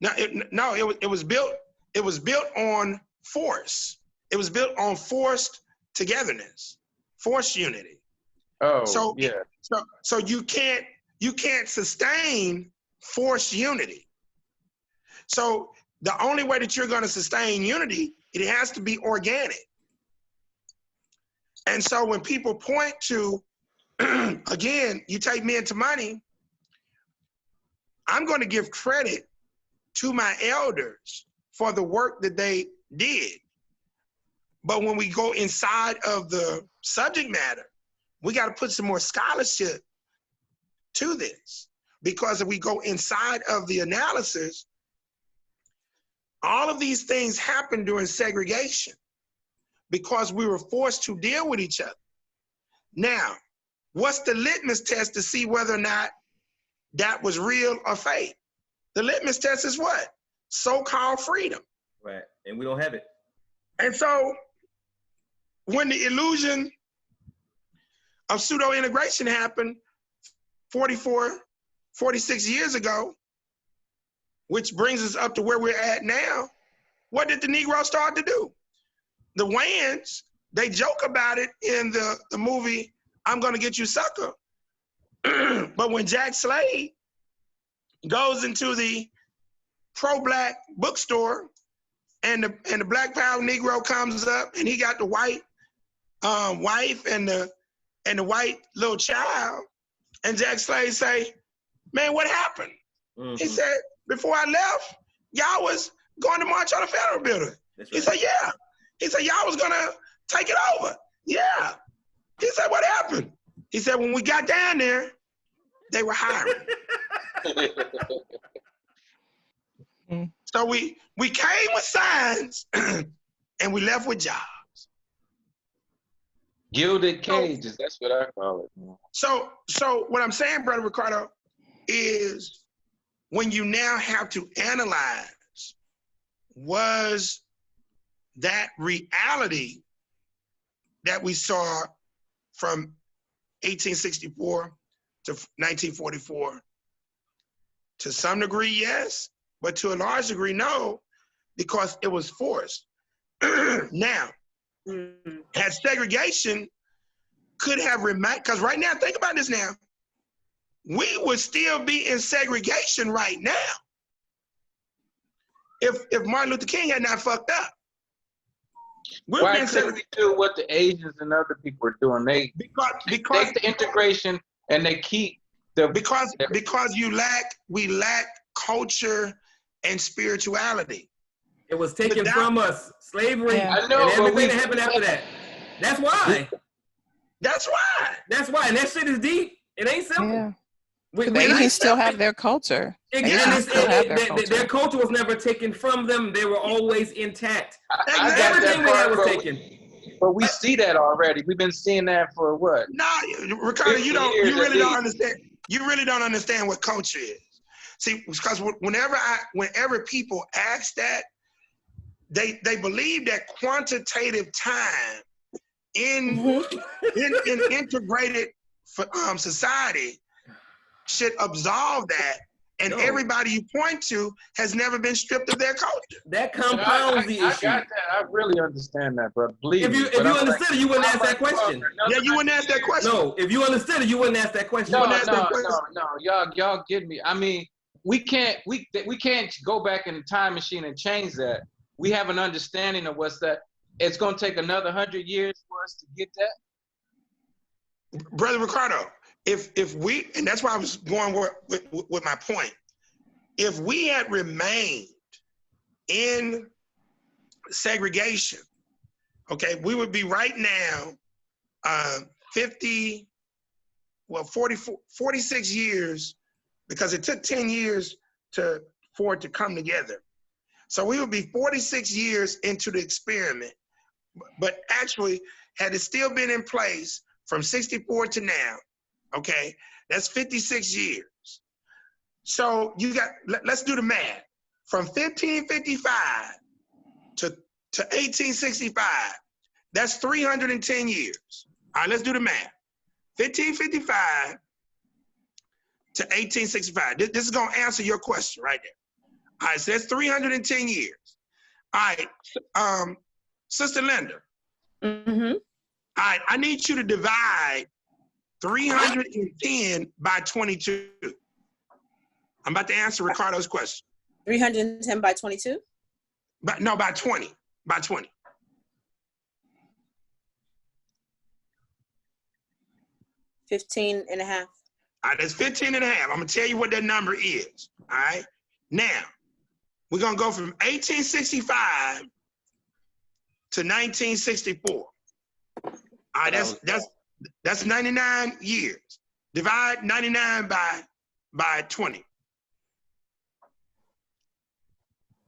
No, it was built. It was built on force. It was built on forced togetherness, forced unity. Oh, so yeah. So you can't sustain forced unity. So the only way that you're going to sustain unity, it has to be organic. And so when people point to, again, you take men to money, I'm going to give credit to my elders for the work that they did. But when we go inside of the subject matter, we got to put some more scholarship to this. Because if we go inside of the analysis, all of these things happened during segregation because we were forced to deal with each other. Now, what's the litmus test to see whether or not that was real or fake? The litmus test is what? So-called freedom. Right, and we don't have it. And so when the illusion of pseudo-integration happened 46 years ago, which brings us up to where we're at now, what did the Negro start to do? The Wayans, they joke about it in the movie, I'm Gonna Get You Sucker. But when Jack Slade goes into the pro-Black bookstore and the Black Power Negro comes up and he got the white wife and the white little child, And Jack Slade say, man, what happened? He said, before I left, y'all was going to march on the federal building. Right. He said, yeah. He said, y'all was gonna take it over. Yeah. He said, what happened? He said, when we got down there, they were hiring. So we came with signs and we left with jobs. Gilded cages, that's what I call it. So what I'm saying, Brother Ricardo, is when you now have to analyze, was that reality that we saw from 1864 to 1944, to some degree, yes, but to a large degree, no, because it was forced. Now, had segregation could have remained, because right now, think about this now, we would still be in segregation right now if Martin Luther King had not fucked up. Why couldn't we do what the Asians and other people are doing? They take the integration and they keep the because we lack culture and spirituality. It was taken from us. Slavery. I know, and everything that happened after that. That's why. That's why. That's why. And that shit is deep. It ain't simple. Yeah. The Asians still have their culture. Their culture was never taken from them. They were always intact. Everything we had was taken. But we see that already. We've been seeing that for what? No, Ricardo, you really don't understand. You really don't understand what culture is. See, because whenever people ask that, they believe that quantitative time in integrated society should absolve that, and everybody you point to has never been stripped of their culture. That compounds the issue. I got that. I really understand that, bro. Believe me. If you understood it, you wouldn't ask that question. Yeah, you wouldn't ask that question. No, if you understood it, you wouldn't ask that question. No. Y'all get me. I mean, we can't go back in the time machine and change that. We have an understanding of what's that. It's gonna take another 100 years for us to get that. Brother Ricardo, if we, and that's why I was going with my point, if we had remained in segregation, okay, we would be right now 46 years, because it took 10 years for it to come together. So we would be 46 years into the experiment, but actually, had it still been in place from 64 to now, okay, that's 56 years. So let's do the math. From 1555 to 1865, that's 310 years. All right, let's do the math. 1555 to 1865. This is gonna answer your question right there. All right, so that's 310 years. All right, Sister Linda. Mm-hmm. All right, I need you to divide 310 by 22. I'm about to answer Ricardo's question. 310 by 22? No, by 20. By 20. $15 and a half. All right, that's 15 and a half. I'm gonna tell you what that number is. All right. Now, we're gonna go from 1865 to 1964. All right, that's 99 years. Divide 99 by 20.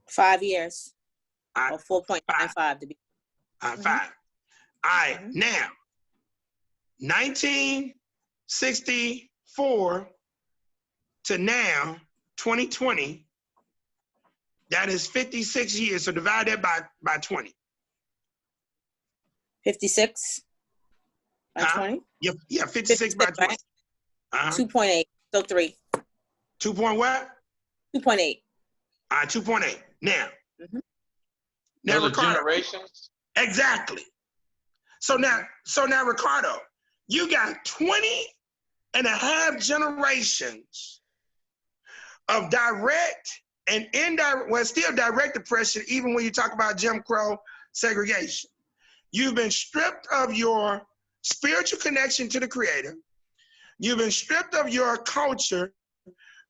5 years. Or 4.95 to be. 5. All right, now, 1964 to now, 2020, that is 56 years. So divide that by 20. 56 by 20? Yeah, 56 by 20. Right? 2.8, so 3. 2 point what? 2.8. All right, 2.8. Now, now Ricardo, generations? Exactly. So now, Ricardo, you got 20 and a half generations of direct and indirect, well, still direct oppression, even when you talk about Jim Crow segregation. You've been stripped of your spiritual connection to the Creator. You've been stripped of your culture,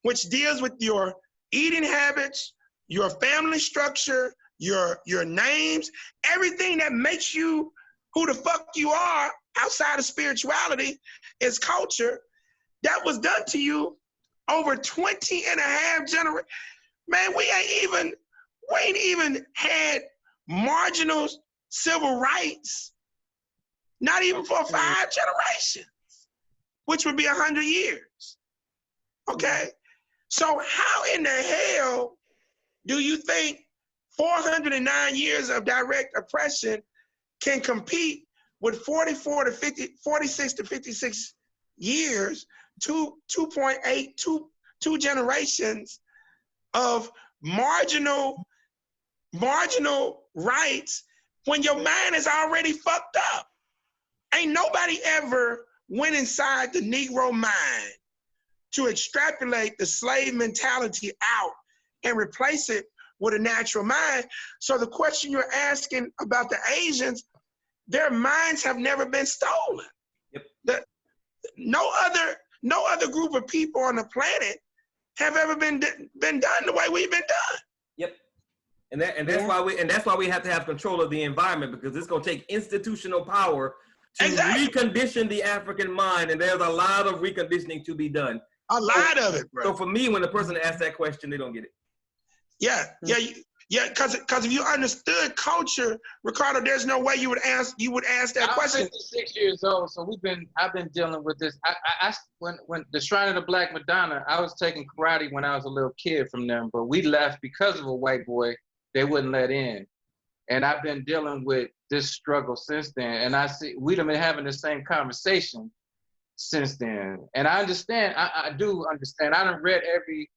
which deals with your eating habits, your family structure, your names, everything that makes you who the fuck you are outside of spirituality is culture. That was done to you over 20 and a half generations. Man, we ain't even had marginal civil rights, not even for 5 generations, which would be 100 years. Okay? So how in the hell do you think 409 years of direct oppression can compete with 46 to 56 years, 2.8, two generations of marginal rights when your mind is already fucked up? Ain't nobody ever went inside the Negro mind to extrapolate the slave mentality out and replace it with a natural mind. So the question you're asking about the Asians, their minds have never been stolen. Yep. No other group of people on the planet have ever been done the way we've been done. Yep. And that's why we have to have control of the environment, because it's going to take institutional power to recondition the African mind, and there's a lot of reconditioning to be done. A lot of it, bro. So for me, when the person asks that question, they don't get it. Yeah, because if you understood culture, Ricardo, there's no way you would ask that question. I'm 56 years old, so I've been dealing with this. When the Shrine of the Black Madonna, I was taking karate when I was a little kid from them, but we left because of a white boy they wouldn't let in. And I've been dealing with this struggle since then. And I see we've been having the same conversation since then. And I understand, I do understand. I done read every,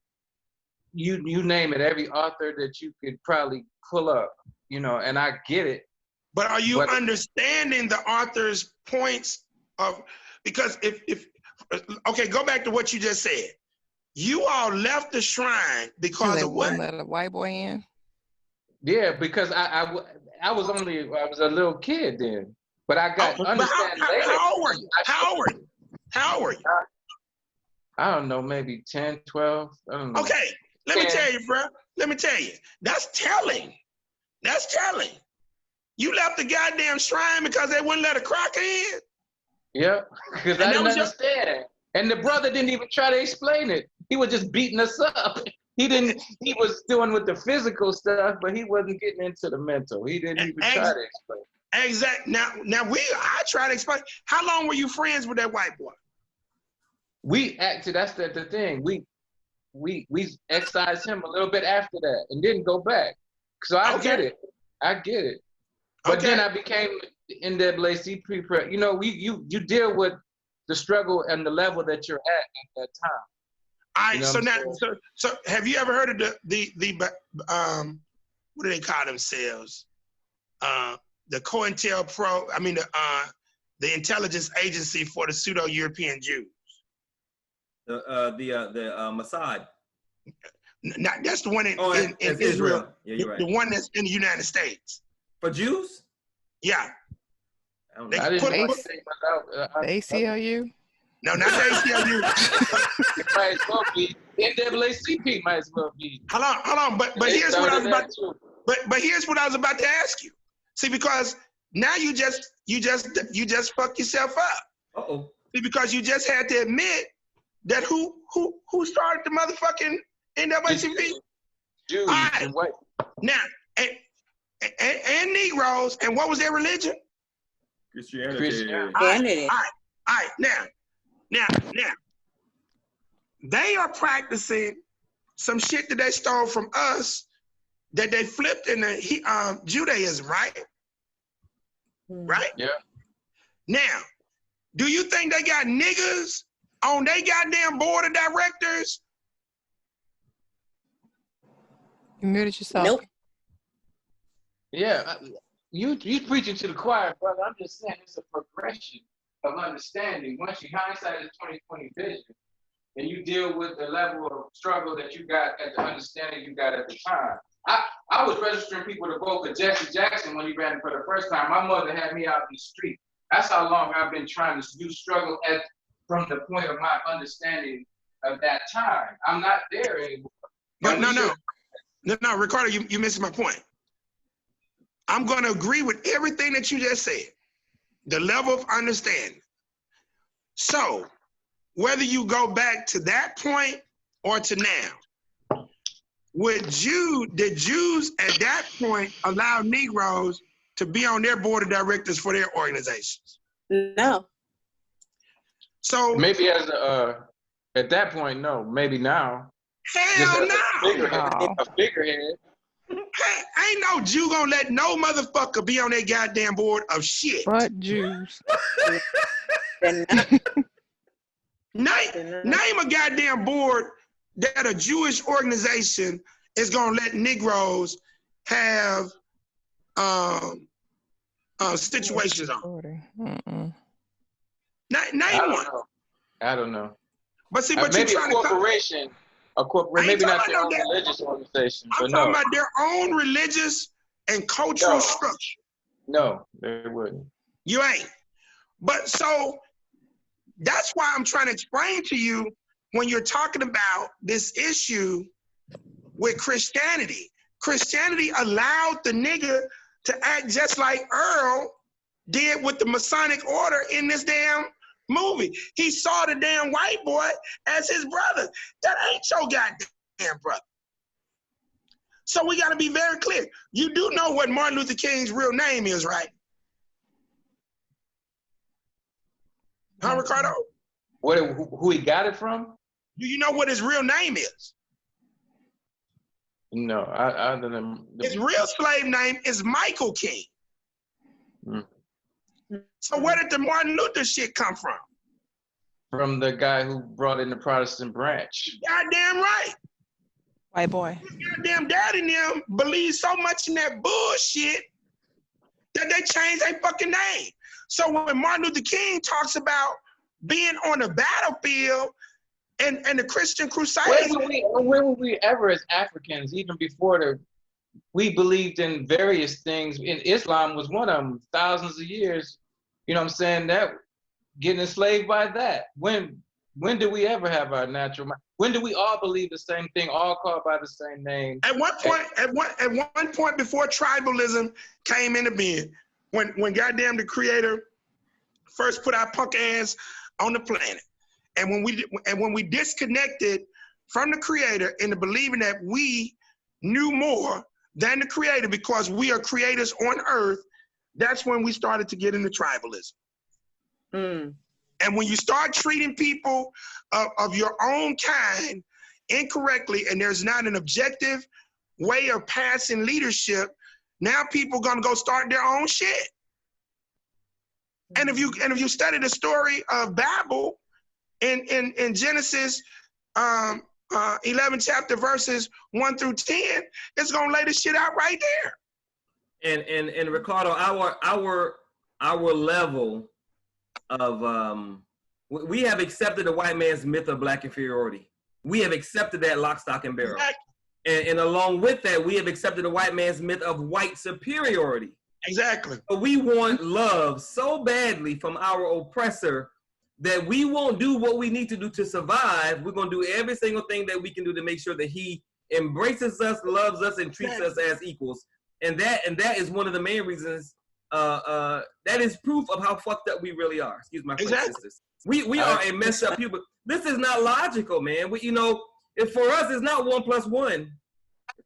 you name it, every author that you could probably pull up, and I get it. But are you understanding the author's points of, because okay, go back to what you just said. You all left the shrine because of what? Let a white boy in? Yeah, because I was a little kid then, but I got understand later. How old were you? I don't know, maybe 10, 12. I don't know. Okay, let me tell you, bro. Let me tell you. That's telling. You left the goddamn shrine because they wouldn't let a crocker in? Yeah, because I didn't understand. And the brother didn't even try to explain it. He was just beating us up. He was doing with the physical stuff, but he wasn't getting into the mental. He didn't even try to explain. Exactly. Now I try to explain. How long were you friends with that white boy? That's the thing. We excised him a little bit after that and didn't go back. So I get it. But then I became NAACP prep. You deal with the struggle and the level that you're at that time. All right, so have you ever heard of the what do they call themselves? The COINTELPRO, the intelligence agency for the pseudo-European Jews. The Mossad. That's the one in Israel. Yeah, you're right. The one that's in the United States. For Jews? Yeah. The ACLU? No, not the ACLU. It might as well be. NAACP might as well be. Hold on. But here's what I was about to. But here's what I was about to ask you. See, because now you just fucked yourself up. Uh-oh. See, because you just had to admit that who started the motherfucking NAACP? Jews and white. Now, and Negroes, and what was their religion? Christianity. All right. Now, they are practicing some shit that they stole from us that they flipped in the Judaism, right? Right? Yeah. Now, do you think they got niggas on their goddamn board of directors? You muted yourself. Nope. Yeah, you preaching to the choir, brother. I'm just saying it's a progression of understanding. Once you hindsight is 20/20 vision, and you deal with the level of struggle that you got at the understanding you got at the time. I was registering people to vote for Jesse Jackson when he ran for the first time. My mother had me out in the street. That's how long I've been trying to struggle at from the point of my understanding of that time. I'm not there anymore. But no, Ricardo, you missed my point. I'm going to agree with everything that you just said. The level of understanding. So, whether you go back to that point or to now, did Jews at that point allow Negroes to be on their board of directors for their organizations? No. So maybe at that point, no. Maybe now. Hell no. A figurehead. Ain't no Jew gonna let no motherfucker be on that goddamn board of shit. But Jews. Name a goddamn board that a Jewish organization is gonna let Negroes have situations on. Name one. I don't know. But see, but maybe you're trying a corporation. Maybe not their own religious organization. I'm talking about their own religious and cultural structure. No, they wouldn't. You ain't. But so that's why I'm trying to explain to you when you're talking about this issue with Christianity. Christianity allowed the nigga to act just like Earl did with the Masonic order in this damn movie. He saw the damn white boy as his brother. That ain't your goddamn brother. So we got to be very clear. You do know what Martin Luther King's real name is, right? Huh, Ricardo? Who he got it from? Do you know what his real name is? No, I don't know. His real slave name is Michael King. Mm. So where did the Martin Luther shit come from? From the guy who brought in the Protestant branch. Goddamn right. White boy. His goddamn daddy and them believe so much in that bullshit that they changed their fucking name. So when Martin Luther King talks about being on the battlefield and the Christian Crusades. When were we ever as Africans, even before we believed in various things, and Islam was one of them, thousands of years, you know what I'm saying, that getting enslaved by that. When did we ever have our natural mind? When do we all believe the same thing, all called by the same name? At one point before tribalism came into being, when goddamn the creator first put our punk ass on the planet. And when we disconnected from the creator into believing that we knew more than the creator because we are creators on earth, that's when we started to get into tribalism. Mm. And when you start treating people of your own kind incorrectly, and there's not an objective way of passing leadership, now people gonna go start their own shit. And if you study the story of Babel in Genesis 11 chapter verses 1 through 10, it's gonna lay the shit out right there. And Ricardo, our level of we have accepted the white man's myth of black inferiority. We have accepted that lock, stock, and barrel. Exactly. And along with that, we have accepted the white man's myth of white superiority. Exactly. But we want love so badly from our oppressor that we won't do what we need to do to survive. We're going to do every single thing that we can do to make sure that he embraces us, loves us, and treats us as equals. And that is one of the main reasons. That is proof of how fucked up we really are. Excuse my French sisters. We are a messed up people. This is not logical, man. If for us it's not 1 + 1.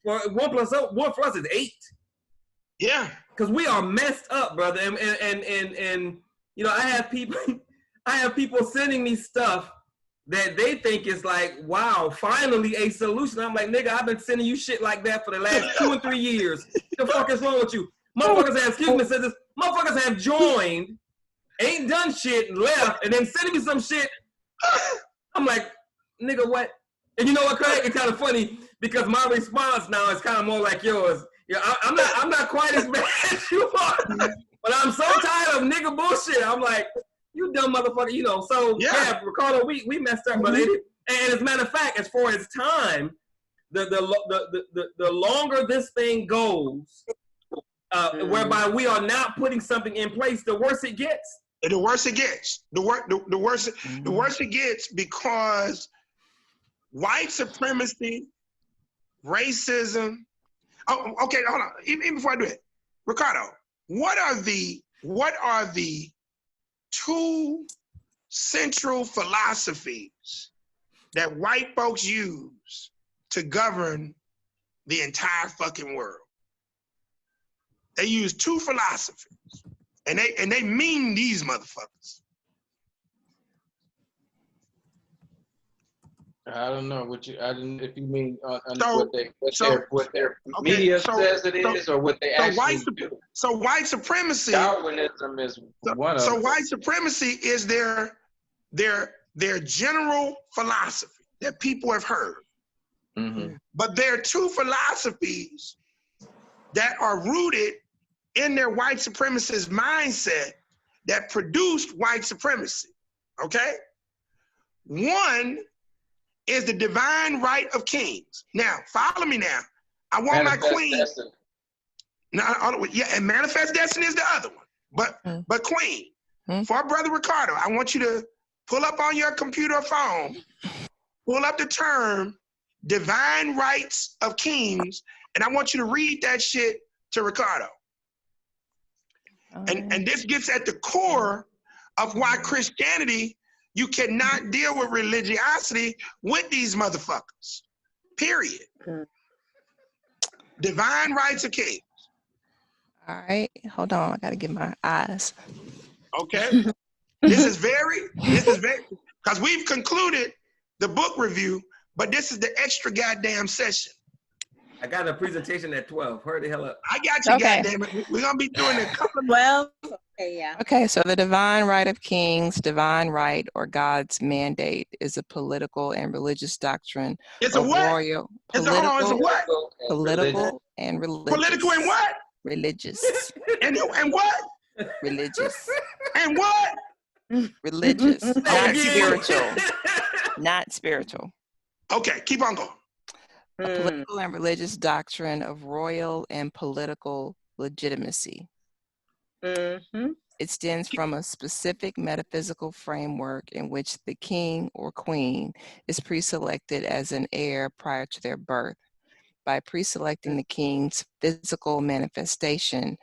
For 1 + 1 for us is 8. Yeah. Because we are messed up, brother. And you know, I have people sending me stuff that they think is like, wow, finally a solution. I'm like, nigga, I've been sending you shit like that for the last 2 or 3 years. What the fuck is wrong with you? Motherfuckers have, excuse me, said this, motherfuckers have joined, ain't done shit, left, and then sending me some shit. I'm like, nigga, what? And you know what, Craig? It's kind of funny because my response now is kind of more like yours. Yeah, I'm not quite as bad as you are, but I'm so tired of nigga bullshit. I'm like, you dumb motherfucker, you know. So yeah, Ricardo, we messed up, but and as a matter of fact, as far as time, the longer this thing goes, whereby we are not putting something in place, the worse it gets. The worse it gets. The worse it gets, because white supremacy, racism. Oh, okay, hold on. Even before I do it, Ricardo, what are the 2 central philosophies that white folks use to govern the entire fucking world? They use 2 philosophies, and they mean these motherfuckers. I don't know what you. I didn't. If you mean what their media says it is, or what they actually do. So white supremacy. Darwinism is one of. So white supremacy is their general philosophy that people have heard. Mm-hmm. But there are 2 philosophies that are rooted in their white supremacist mindset that produced white supremacy. Okay, one is the divine right of kings. Now, follow me now. I want my queen. And manifest destiny is the other one. But queen, for our brother Ricardo, I want you to pull up on your computer or phone, pull up the term divine rights of kings, and I want you to read that shit to Ricardo. And this gets at the core of why Christianity, you cannot deal with religiosity with these motherfuckers. Period. Divine rights of kings. All right, hold on. I gotta get my eyes. Okay. This is very, because we've concluded the book review, but this is the extra goddamn session. I got a presentation at 12. Hurry the hell up. I got you, goddamn it. We're gonna be doing a couple of 12. Okay, yeah. Okay, so the divine right of kings, divine right, or God's mandate, is a political and religious doctrine. It's a what? Royal, it's a what? Political and religious. Political and what? Religious. and what? Religious. And what? Religious. Not spiritual. Not spiritual. Okay, keep on going. A political and religious doctrine of royal and political legitimacy. Mm-hmm. It stems from a specific metaphysical framework in which the king or queen is pre-selected as an heir prior to their birth. By pre-selecting the king's physical manifestation,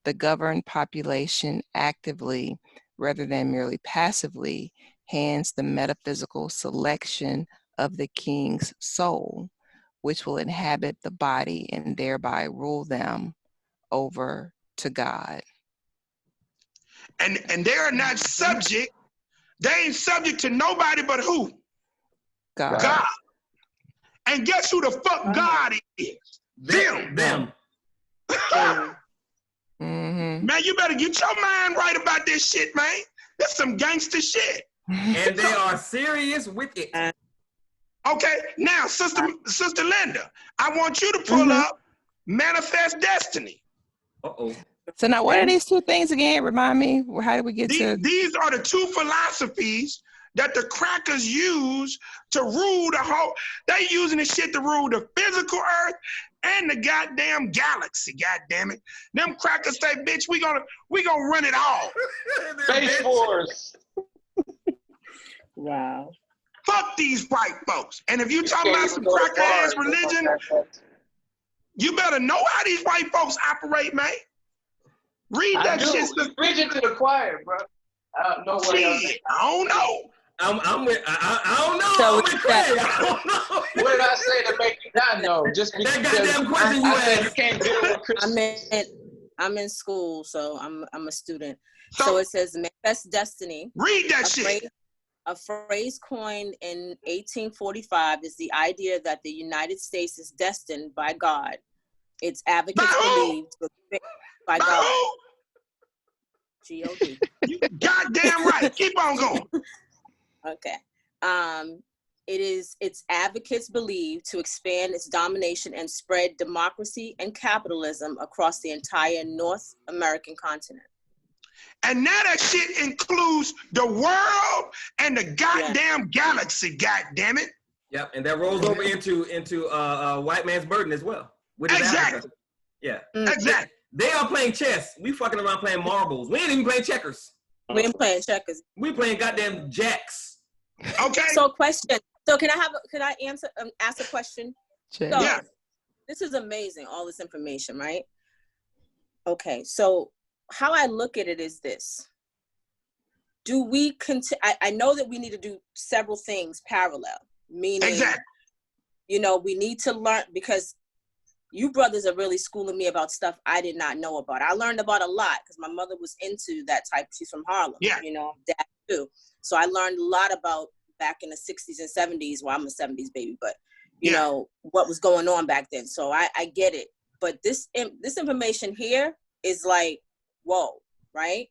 the governed population actively, rather than merely passively, hands the metaphysical selection of the king's soul, which will inhabit the body and thereby rule them over to God. And they are not subject, they ain't subject to nobody but who? God. And guess who the fuck God is? Them. Mm-hmm. Man, you better get your mind right about this shit, man. That's some gangster shit. And they are serious with it. Okay, now, Sister Linda, I want you to pull up Manifest Destiny. Uh-oh. So now, what are these 2 things again? Remind me. How did we get to? These are the 2 philosophies that the crackers use to rule the whole. They using this shit to rule the physical earth and the goddamn galaxy. Goddamn it, them crackers say, "Bitch, we gonna run it all." Space Force. Wow. Fuck these white folks. And if you talking about some cracker ass religion, you better know how these white folks operate, man. Read that shit. Preach it to the choir, bro. I don't know what shit, I don't know. I don't know. I'm with Craig. I don't know. What did I say to make you not know? Just because that goddamn question you asked. You can't deal with Christian. I'm in school, so I'm a student. So it says Manifest Destiny. Read that shit. A phrase coined in 1845 is the idea that the United States is destined by God. Its advocates believe by God. G-O-D. You goddamn right. Keep on going. Okay. Its advocates believe to expand its domination and spread democracy and capitalism across the entire North American continent. And now that shit includes the world and the goddamn galaxy, goddamn it. Yep, and that rolls over into white man's burden as well. Exactly. Yeah. Exactly. They are playing chess. We fucking around playing marbles. We ain't even playing checkers. We ain't playing checkers. We playing goddamn jacks. Okay. So question. So can I ask a question? Check. So, Yeah. This is amazing, all this information, right? Okay, so how I look at it is this. Do we continue? I know that we need to do several things parallel, meaning, exactly. You know, we need to learn, because you brothers are really schooling me about stuff I did not know about. I learned about a lot because my mother was into that type. She's from Harlem, you know, dad too. So I learned a lot about back in the 60s and 70s. Well, I'm a 70s baby, but you know, what was going on back then. So I get it. But this information here is like, whoa, right?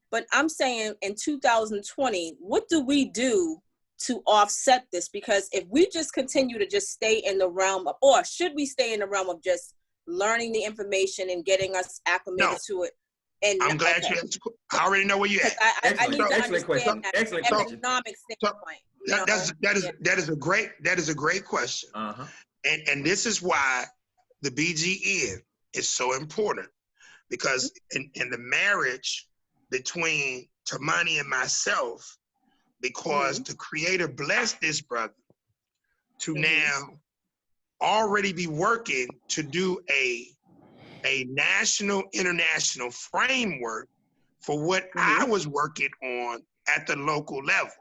But I'm saying in 2020, what do we do to offset this? Because if we just continue to just stay in the realm of, or should we stay in the realm of just learning the information and getting us acclimated to it? And I'm glad you asked. I already know where you're at. I need to understand that economic standpoint. That is a great question. And this is why the BGN is so important, because in the marriage between Tamani and myself, because the Creator blessed this brother to now already be working to do a national, international framework for what I was working on at the local level.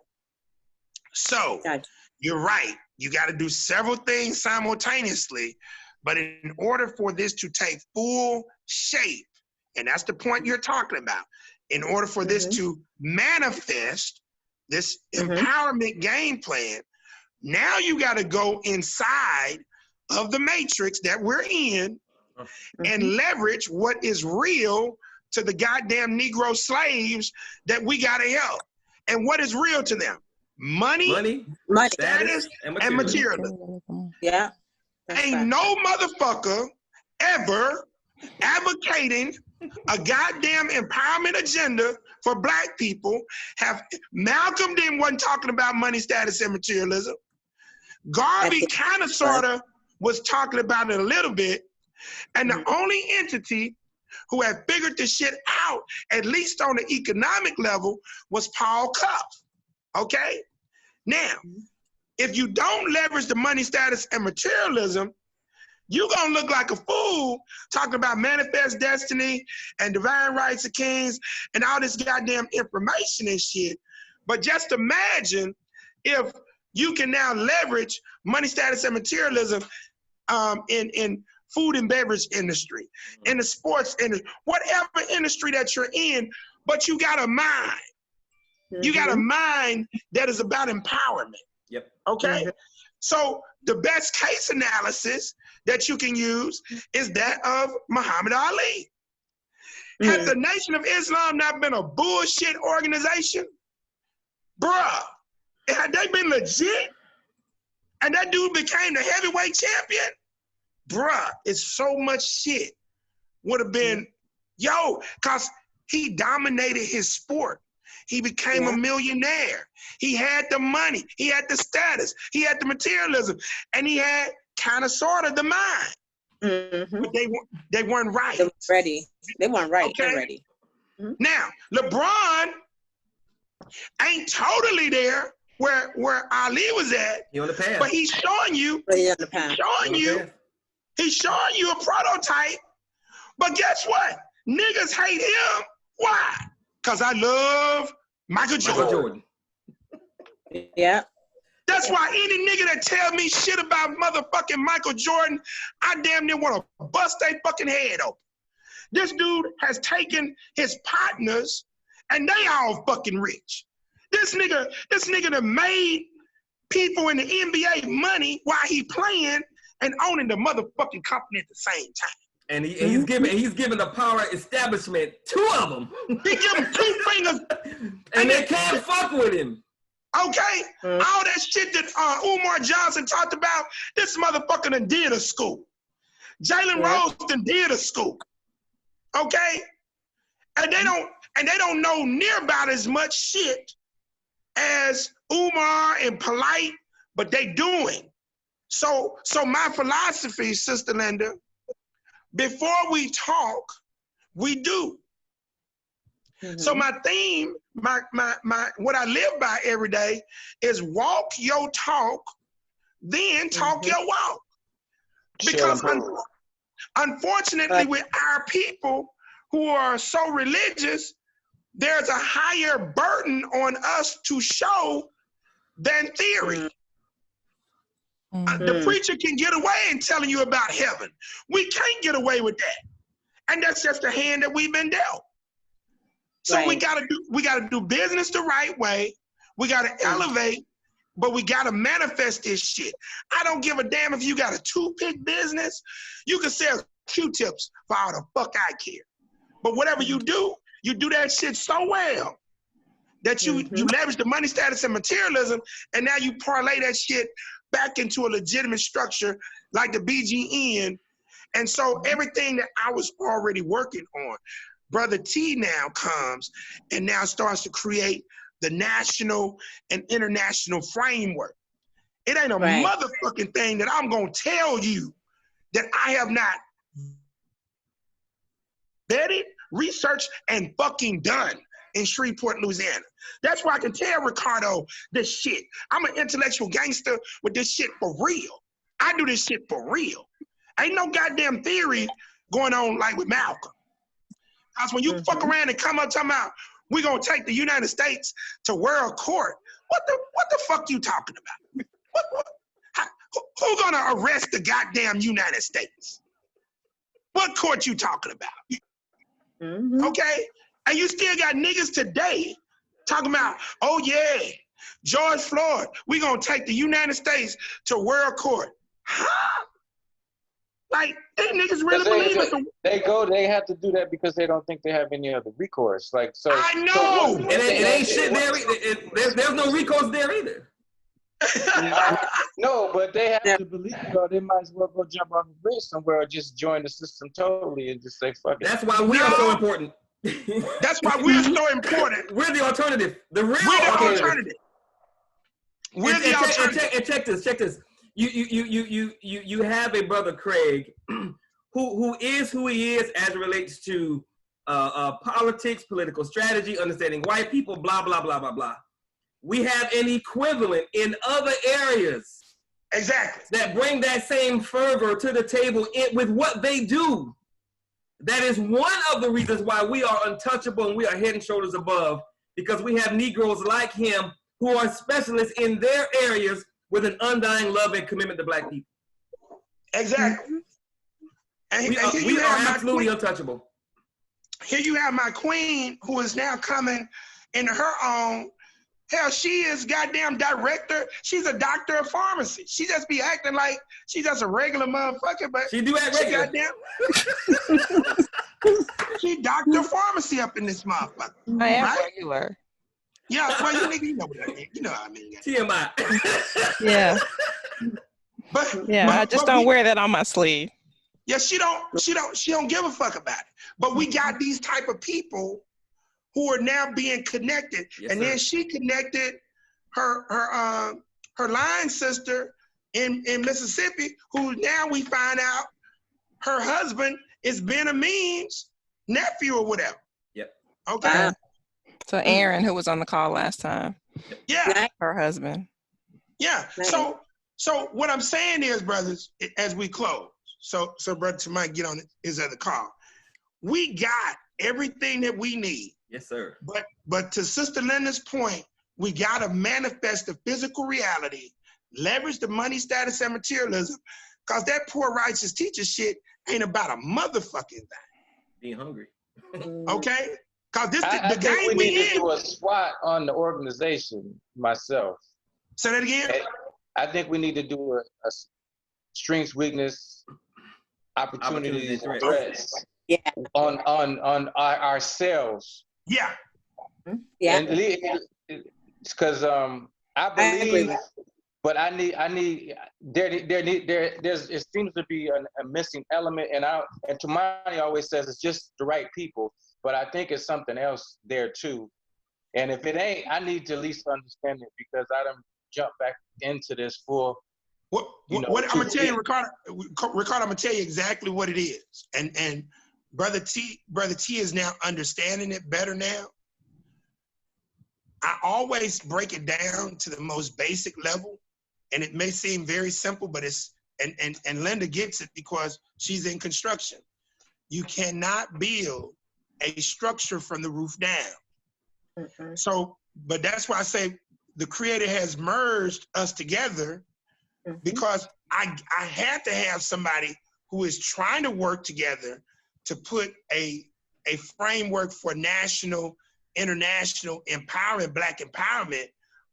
So you're right. You got to do several things simultaneously, but in order for this to take full shape, and that's the point you're talking about, in order for this to manifest, this empowerment game plan, now you got to go inside of the matrix that we're in and leverage what is real to the goddamn Negro slaves that we got to help. And what is real to them? Money, status, and materialism. Yeah. Ain't no motherfucker ever advocating a goddamn empowerment agenda for Black people. Malcolm wasn't talking about money, status, and materialism. Garvey kind of, sort of, was talking about it a little bit. And the only entity who had figured this shit out, at least on the economic level, was Paul Cuff. Okay? Now, if you don't leverage the money, status, and materialism, you're gonna look like a fool talking about manifest destiny and divine rights of kings and all this goddamn information and shit. But just imagine if you can now leverage money, status, and materialism in food and beverage industry, in the sports industry, whatever industry that you're in, but you got a mind. You got a mind that is about empowerment. Yep. Okay? So the best case analysis that you can use is that of Muhammad Ali. Had the Nation of Islam not been a bullshit organization, bruh, had they been legit and that dude became the heavyweight champion, bruh, it's so much shit would have been, cause he dominated his sport. He became a millionaire. He had the money. He had the status. He had the materialism. And he had kind of sort of the mind. But they weren't right. They weren't ready. They weren't right. Okay? They're ready. Now, LeBron ain't totally there where Ali was at. He on the path. But he's showing you. He's showing you a prototype. But guess what? Niggas hate him. Why? Because I love Michael Jordan. Yeah. That's why any nigga that tell me shit about motherfucking Michael Jordan, I damn near want to bust their fucking head open. This dude has taken his partners and they all fucking rich. This nigga that made people in the NBA money while he playing and owning the motherfucking company at the same time. And he's giving the power establishment 2 of them. He give them 2 fingers. and they can't fuck with him. Okay? All that shit that Umar Johnson talked about, this motherfucker done did a school. Jalen Rose done did a school. Okay? And they don't know near about as much shit as Umar and Polite, but they doing. So my philosophy, Sister Linda, before we talk, we do. So my theme, my what I live by every day is walk your talk, then talk your walk. Because unfortunately, with our people who are so religious, there's a higher burden on us to show than theory. The preacher can get away in telling you about heaven. We can't get away with that. And that's just the hand that we've been dealt. So we gotta do business the right way. We gotta elevate, but we gotta manifest this shit. I don't give a damn if you got a toothpick business. You can sell Q-tips for all the fuck I care. But whatever you do that shit so well that you leverage the money, status, and materialism, and now you parlay that shit back into a legitimate structure like the BGN. And so everything that I was already working on, Brother T now comes and now starts to create the national and international framework. It ain't a motherfucking thing that I'm gonna tell you that I have not vetted, researched, and fucking done in Shreveport, Louisiana. That's why I can tell Ricardo this shit. I'm an intellectual gangster with this shit for real. I do this shit for real. Ain't no goddamn theory going on like with Malcolm. Because when you fuck around and come up talking about, we're gonna take the United States to world court, what the fuck you talking about? Who gonna arrest the goddamn United States? What court you talking about? Okay? And you still got niggas today talking about, oh yeah, George Floyd, we gonna take the United States to world court. Huh? Like, they niggas really believe it. They have to do that because they don't think they have any other recourse. Like, so. I know! And it ain't shit there either. There's no recourse there either. No, but they have to believe it, or they might as well go jump off a bridge somewhere or just join the system totally and just say, fuck it. That's why we are so important. That's why we're so important. We're the alternative. The real alternative. We're the alternative. And check this. You have a brother Craig who is who he is as it relates to politics, political strategy, understanding white people, blah, blah, blah, blah, blah. We have an equivalent in other areas. Exactly. That bring that same fervor to the table with what they do. That is one of the reasons why we are untouchable and we are head and shoulders above, because we have Negroes like him who are specialists in their areas with an undying love and commitment to Black people. Exactly. And we are absolutely untouchable. Here you have my queen who is now coming into her own. Hell, she is goddamn director. She's a doctor of pharmacy. She just be acting like she's just a regular motherfucker, but she do act regular. She doctor of pharmacy up in this motherfucker. I am regular. Yeah, well, you know what I mean. You know what I mean. TMI. Yeah. I just don't wear that on my sleeve. Yeah, she don't give a fuck about it. But we got these type of people who are now being connected. Yes, and then she connected her line sister in Mississippi, who now we find out her husband is Ben Amin's nephew or whatever. Yep. Okay. So Aaron, who was on the call last time. Yeah. Her husband. Yeah. So what I'm saying is, brothers, as we close, so Brother Tamai get on his other call. We got everything that we need. Yes, sir. But to Sister Linda's point, we gotta manifest the physical reality, leverage the money, status, and materialism, because that poor righteous teacher shit ain't about a motherfucking thing. Being hungry. Okay? Because this the game we need to do a SWOT on the organization myself. Say that again? I think we need to do a strengths, weakness, opportunities, and threats. Yeah. On ourselves. Yeah. Yeah. Because I believe, but I need it seems to be a missing element, and Tumani always says it's just the right people, but I think it's something else there too. And if it ain't, I need to at least understand it, because I done jumped back into this full. What I'm gonna tell you, Ricardo, I'm gonna tell you exactly what it is, and Brother T is now understanding it better now. I always break it down to the most basic level, and it may seem very simple, but it's, and Linda gets it because she's in construction. You cannot build a structure from the roof down. Mm-hmm. So, but that's why I say the Creator has merged us together, mm-hmm. because I had to have somebody who is trying to work together to put a framework for national, international empowerment, Black empowerment.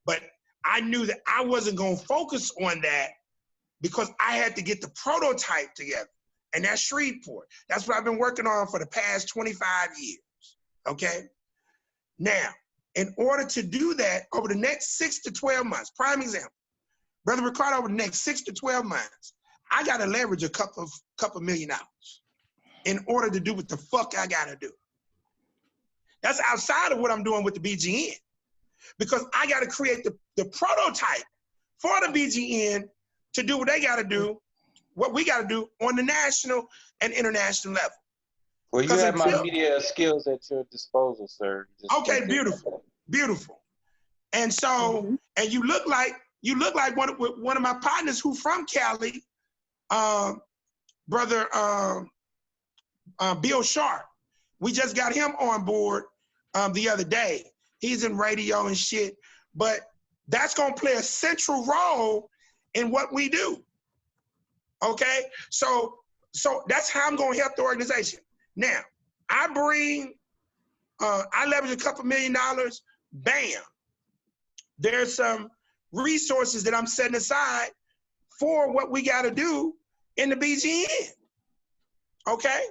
But I knew that I wasn't going to focus on that because I had to get the prototype together. And that's Shreveport. That's what I've been working on for the past 25 years, okay? Now, in order to do that over the next 6 to 12 months, prime example, Brother Ricardo, over the next 6 to 12 months, I gotta leverage a couple $1 million in order to do what the fuck I gotta do. That's outside of what I'm doing with the BGN, because I gotta create the prototype for the BGN to do what they gotta do, what we gotta do on the national and international level. Well, you have my media skills at your disposal, sir. Okay, beautiful, beautiful. And so, mm-hmm. and you look like one of my partners who from Cali, brother Bill Sharp. We just got him on board the other day. He's in radio and shit, but that's gonna play a central role in what we do. Okay, so that's how I'm gonna help the organization. Now, I leverage a couple $1 million, bam. There's some resources that I'm setting aside for what we gotta do in the BGN, okay?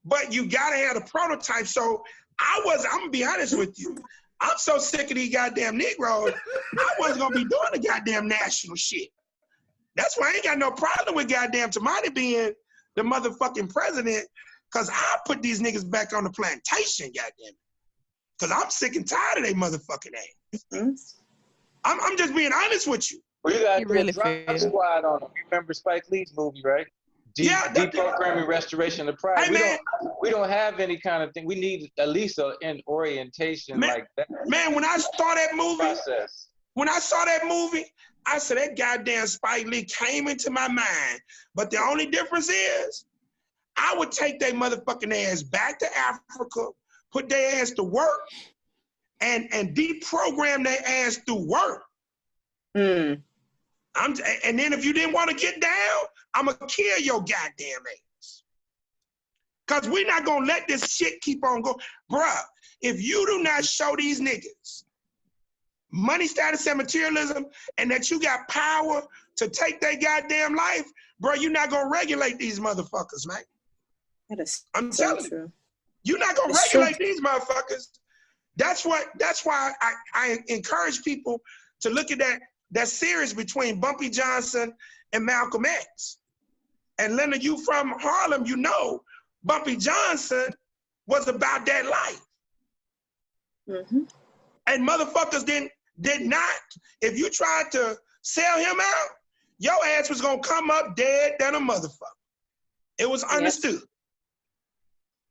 But you gotta have a prototype. So I'm gonna be honest with you. I'm so sick of these goddamn Negroes, I wasn't gonna be doing the goddamn national shit. That's why I ain't got no problem with goddamn Tamani being the motherfucking president, because I put these niggas back on the plantation, goddamn it. Because I'm sick and tired of they motherfucking ass. Mm-hmm. I'm just being honest with you. Well, you got really drop squad on them. You remember Spike Lee's movie, right? Deprogramming restoration of pride. Hey, we don't have any kind of thing. We need at least an orientation like that. Man, when I saw that movie, I said that goddamn Spike Lee came into my mind. But the only difference is, I would take their motherfucking ass back to Africa, put their ass to work, and deprogram their ass through work. Mm. And then if you didn't want to get down, I'm gonna kill your goddamn ass. Cause we're not gonna let this shit keep on going. Bruh, if you do not show these niggas money, status, and materialism, and that you got power to take their goddamn life, bro, you're not gonna regulate these motherfuckers, man. I'm telling you, you're not gonna regulate these motherfuckers. That's why I encourage people to look at that series between Bumpy Johnson and Malcolm X. And Linda, you from Harlem, you know Bumpy Johnson was about that life. Mm-hmm. And motherfuckers did not, if you tried to sell him out, your ass was gonna come up dead than a motherfucker. It was understood. Yes.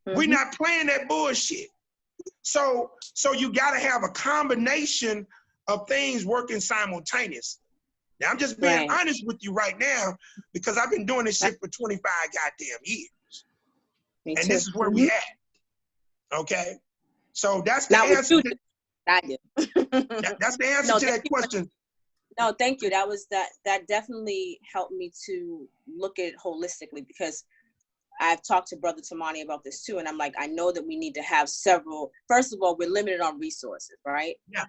Mm-hmm. We're not playing that bullshit. So you gotta have a combination of things working simultaneously. Now I'm just being honest with you right now, because I've been doing this shit for 25 goddamn years. And this is where we at. Okay? So that's the answer. That's the answer to that question. No, thank you. That definitely helped me to look at it holistically, because I've talked to Brother Tamani about this too, and I'm like, I know that we need to have several. First of all, we're limited on resources, right? Yeah.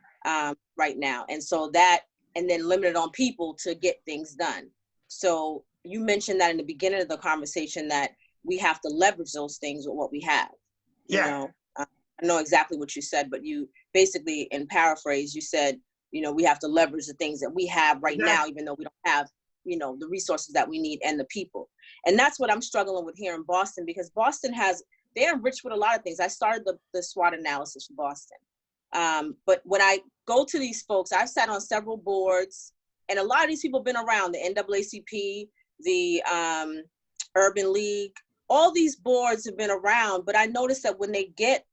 Right now, and so that, and then limited on people to get things done. So you mentioned that in the beginning of the conversation, that we have to leverage those things with what we have. Yeah. You know, I know exactly what you said, but you basically, in paraphrase, you said, you know, we have to leverage the things that we have right now, even though we don't have, you know, the resources that we need and the people. And that's what I'm struggling with here in Boston, because Boston they're enriched with a lot of things. I started the SWOT analysis for Boston. But when I go to these folks, I've sat on several boards, and a lot of these people have been around, the NAACP, the Urban League, all these boards have been around, but I noticed that when they get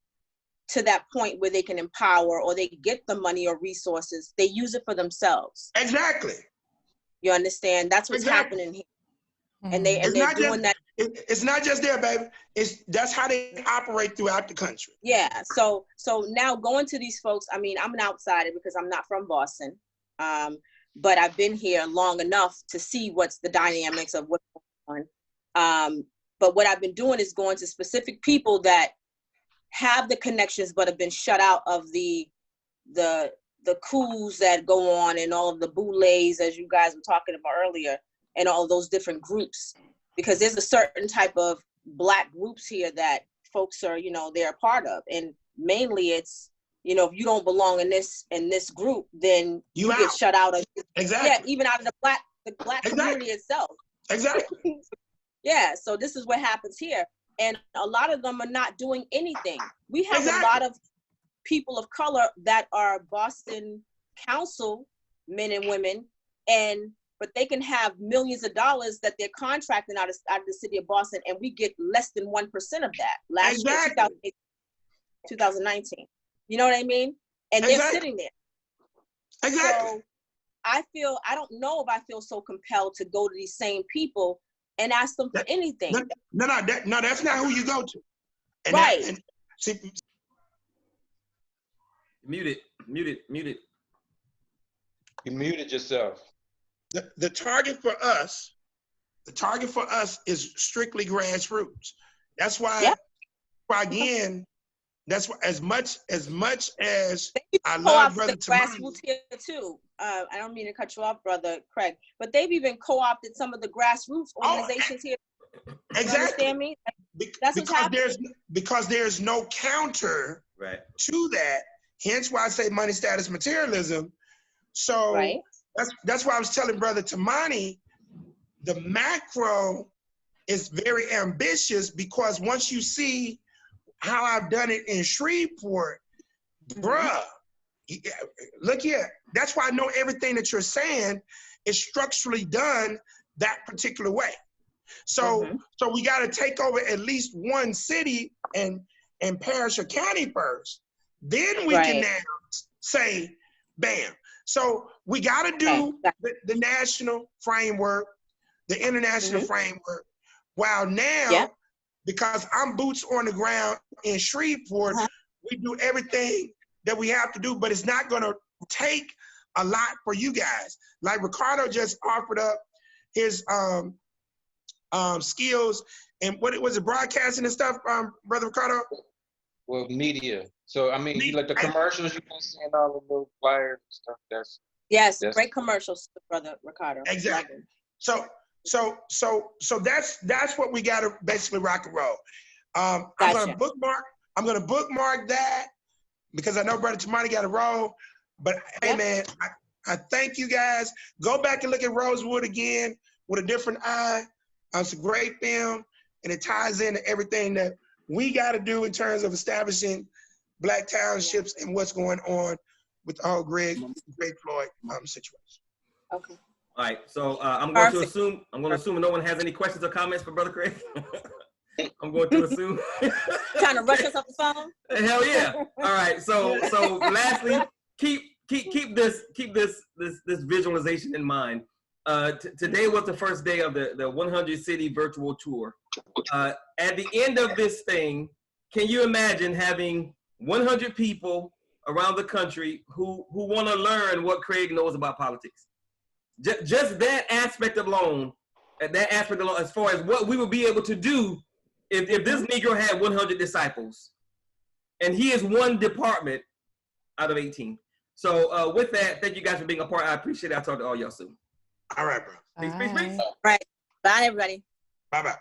to that point where they can empower or they get the money or resources, they use it for themselves. Exactly. You understand? That's what's happening here. And they're doing that. It's not just there, baby. That's how they operate throughout the country. Yeah. So now going to these folks, I mean, I'm an outsider because I'm not from Boston. But I've been here long enough to see what's the dynamics of what's going on. But what I've been doing is going to specific people that have the connections but have been shut out of the coups that go on and all of the boulets, as you guys were talking about earlier, and all those different groups. Because there's a certain type of Black groups here that folks are, they're a part of. And mainly it's, if you don't belong in this group, then you get shut out of. Exactly. Yeah, even out of the black community itself. Exactly. Yeah, so this is what happens here. And a lot of them are not doing anything. We have a lot of people of color that are Boston council men and women, but they can have millions of dollars that they're contracting out of the city of Boston, and we get less than 1% of that. Last year, 2019. You know what I mean? And they're sitting there. Exactly. So I don't know if I feel so compelled to go to these same people and ask them for anything. No, that's not who you go to. And right. Mute it. You muted yourself. The target for us is strictly grassroots. That's why, again, that's why as much as I love Brother Tamani. Grassroots here too. I don't mean to cut you off, Brother Craig, but they've even co-opted some of the grassroots organizations here. Exactly. You understand me? That's what's happening. Because there's no counter to that. Hence why I say money, status, materialism. So that's why I was telling Brother Tamani, the macro is very ambitious, because once you see how I've done it in Shreveport, bruh, look here. That's why I know everything that you're saying is structurally done that particular way. So we got to take over at least one city and parish or county first. Then we can now say, bam. So we got to do the national framework, the international framework, while now, because I'm boots on the ground in Shreveport, we do everything that we have to do, but it's not going to take a lot for you guys. Like Ricardo just offered up his skills, and what was it, broadcasting and stuff, Brother Ricardo? Well, media. So I mean, like the commercials you've been seeing, all of those flyers and stuff. That's great commercials, Brother Ricardo. Exactly. So that's what we got to basically rock and roll. I'm gonna bookmark that, because I know Brother Tamani got to roll. But hey, man, I thank you guys. Go back and look at Rosewood again with a different eye. It's a great film, and it ties into everything that we got to do in terms of establishing Black townships and what's going on with the whole Greg Floyd situation. Okay. All right. So I'm going to assume no one has any questions or comments for Brother Craig. I'm going to assume. Trying to rush us off the phone? Hell yeah! All right. So lastly, keep this visualization in mind. Today was the first day of the 100 city virtual tour. At the end of this thing, can you imagine having 100 people around the country who want to learn what Craig knows about politics? Just that aspect alone, as far as what we would be able to do if this Negro had 100 disciples, and he is one department out of 18. So with that, thank you guys for being a part. I appreciate it. I'll talk to all y'all soon. All right, bro. Peace. Right. Bye, everybody. Bye-bye.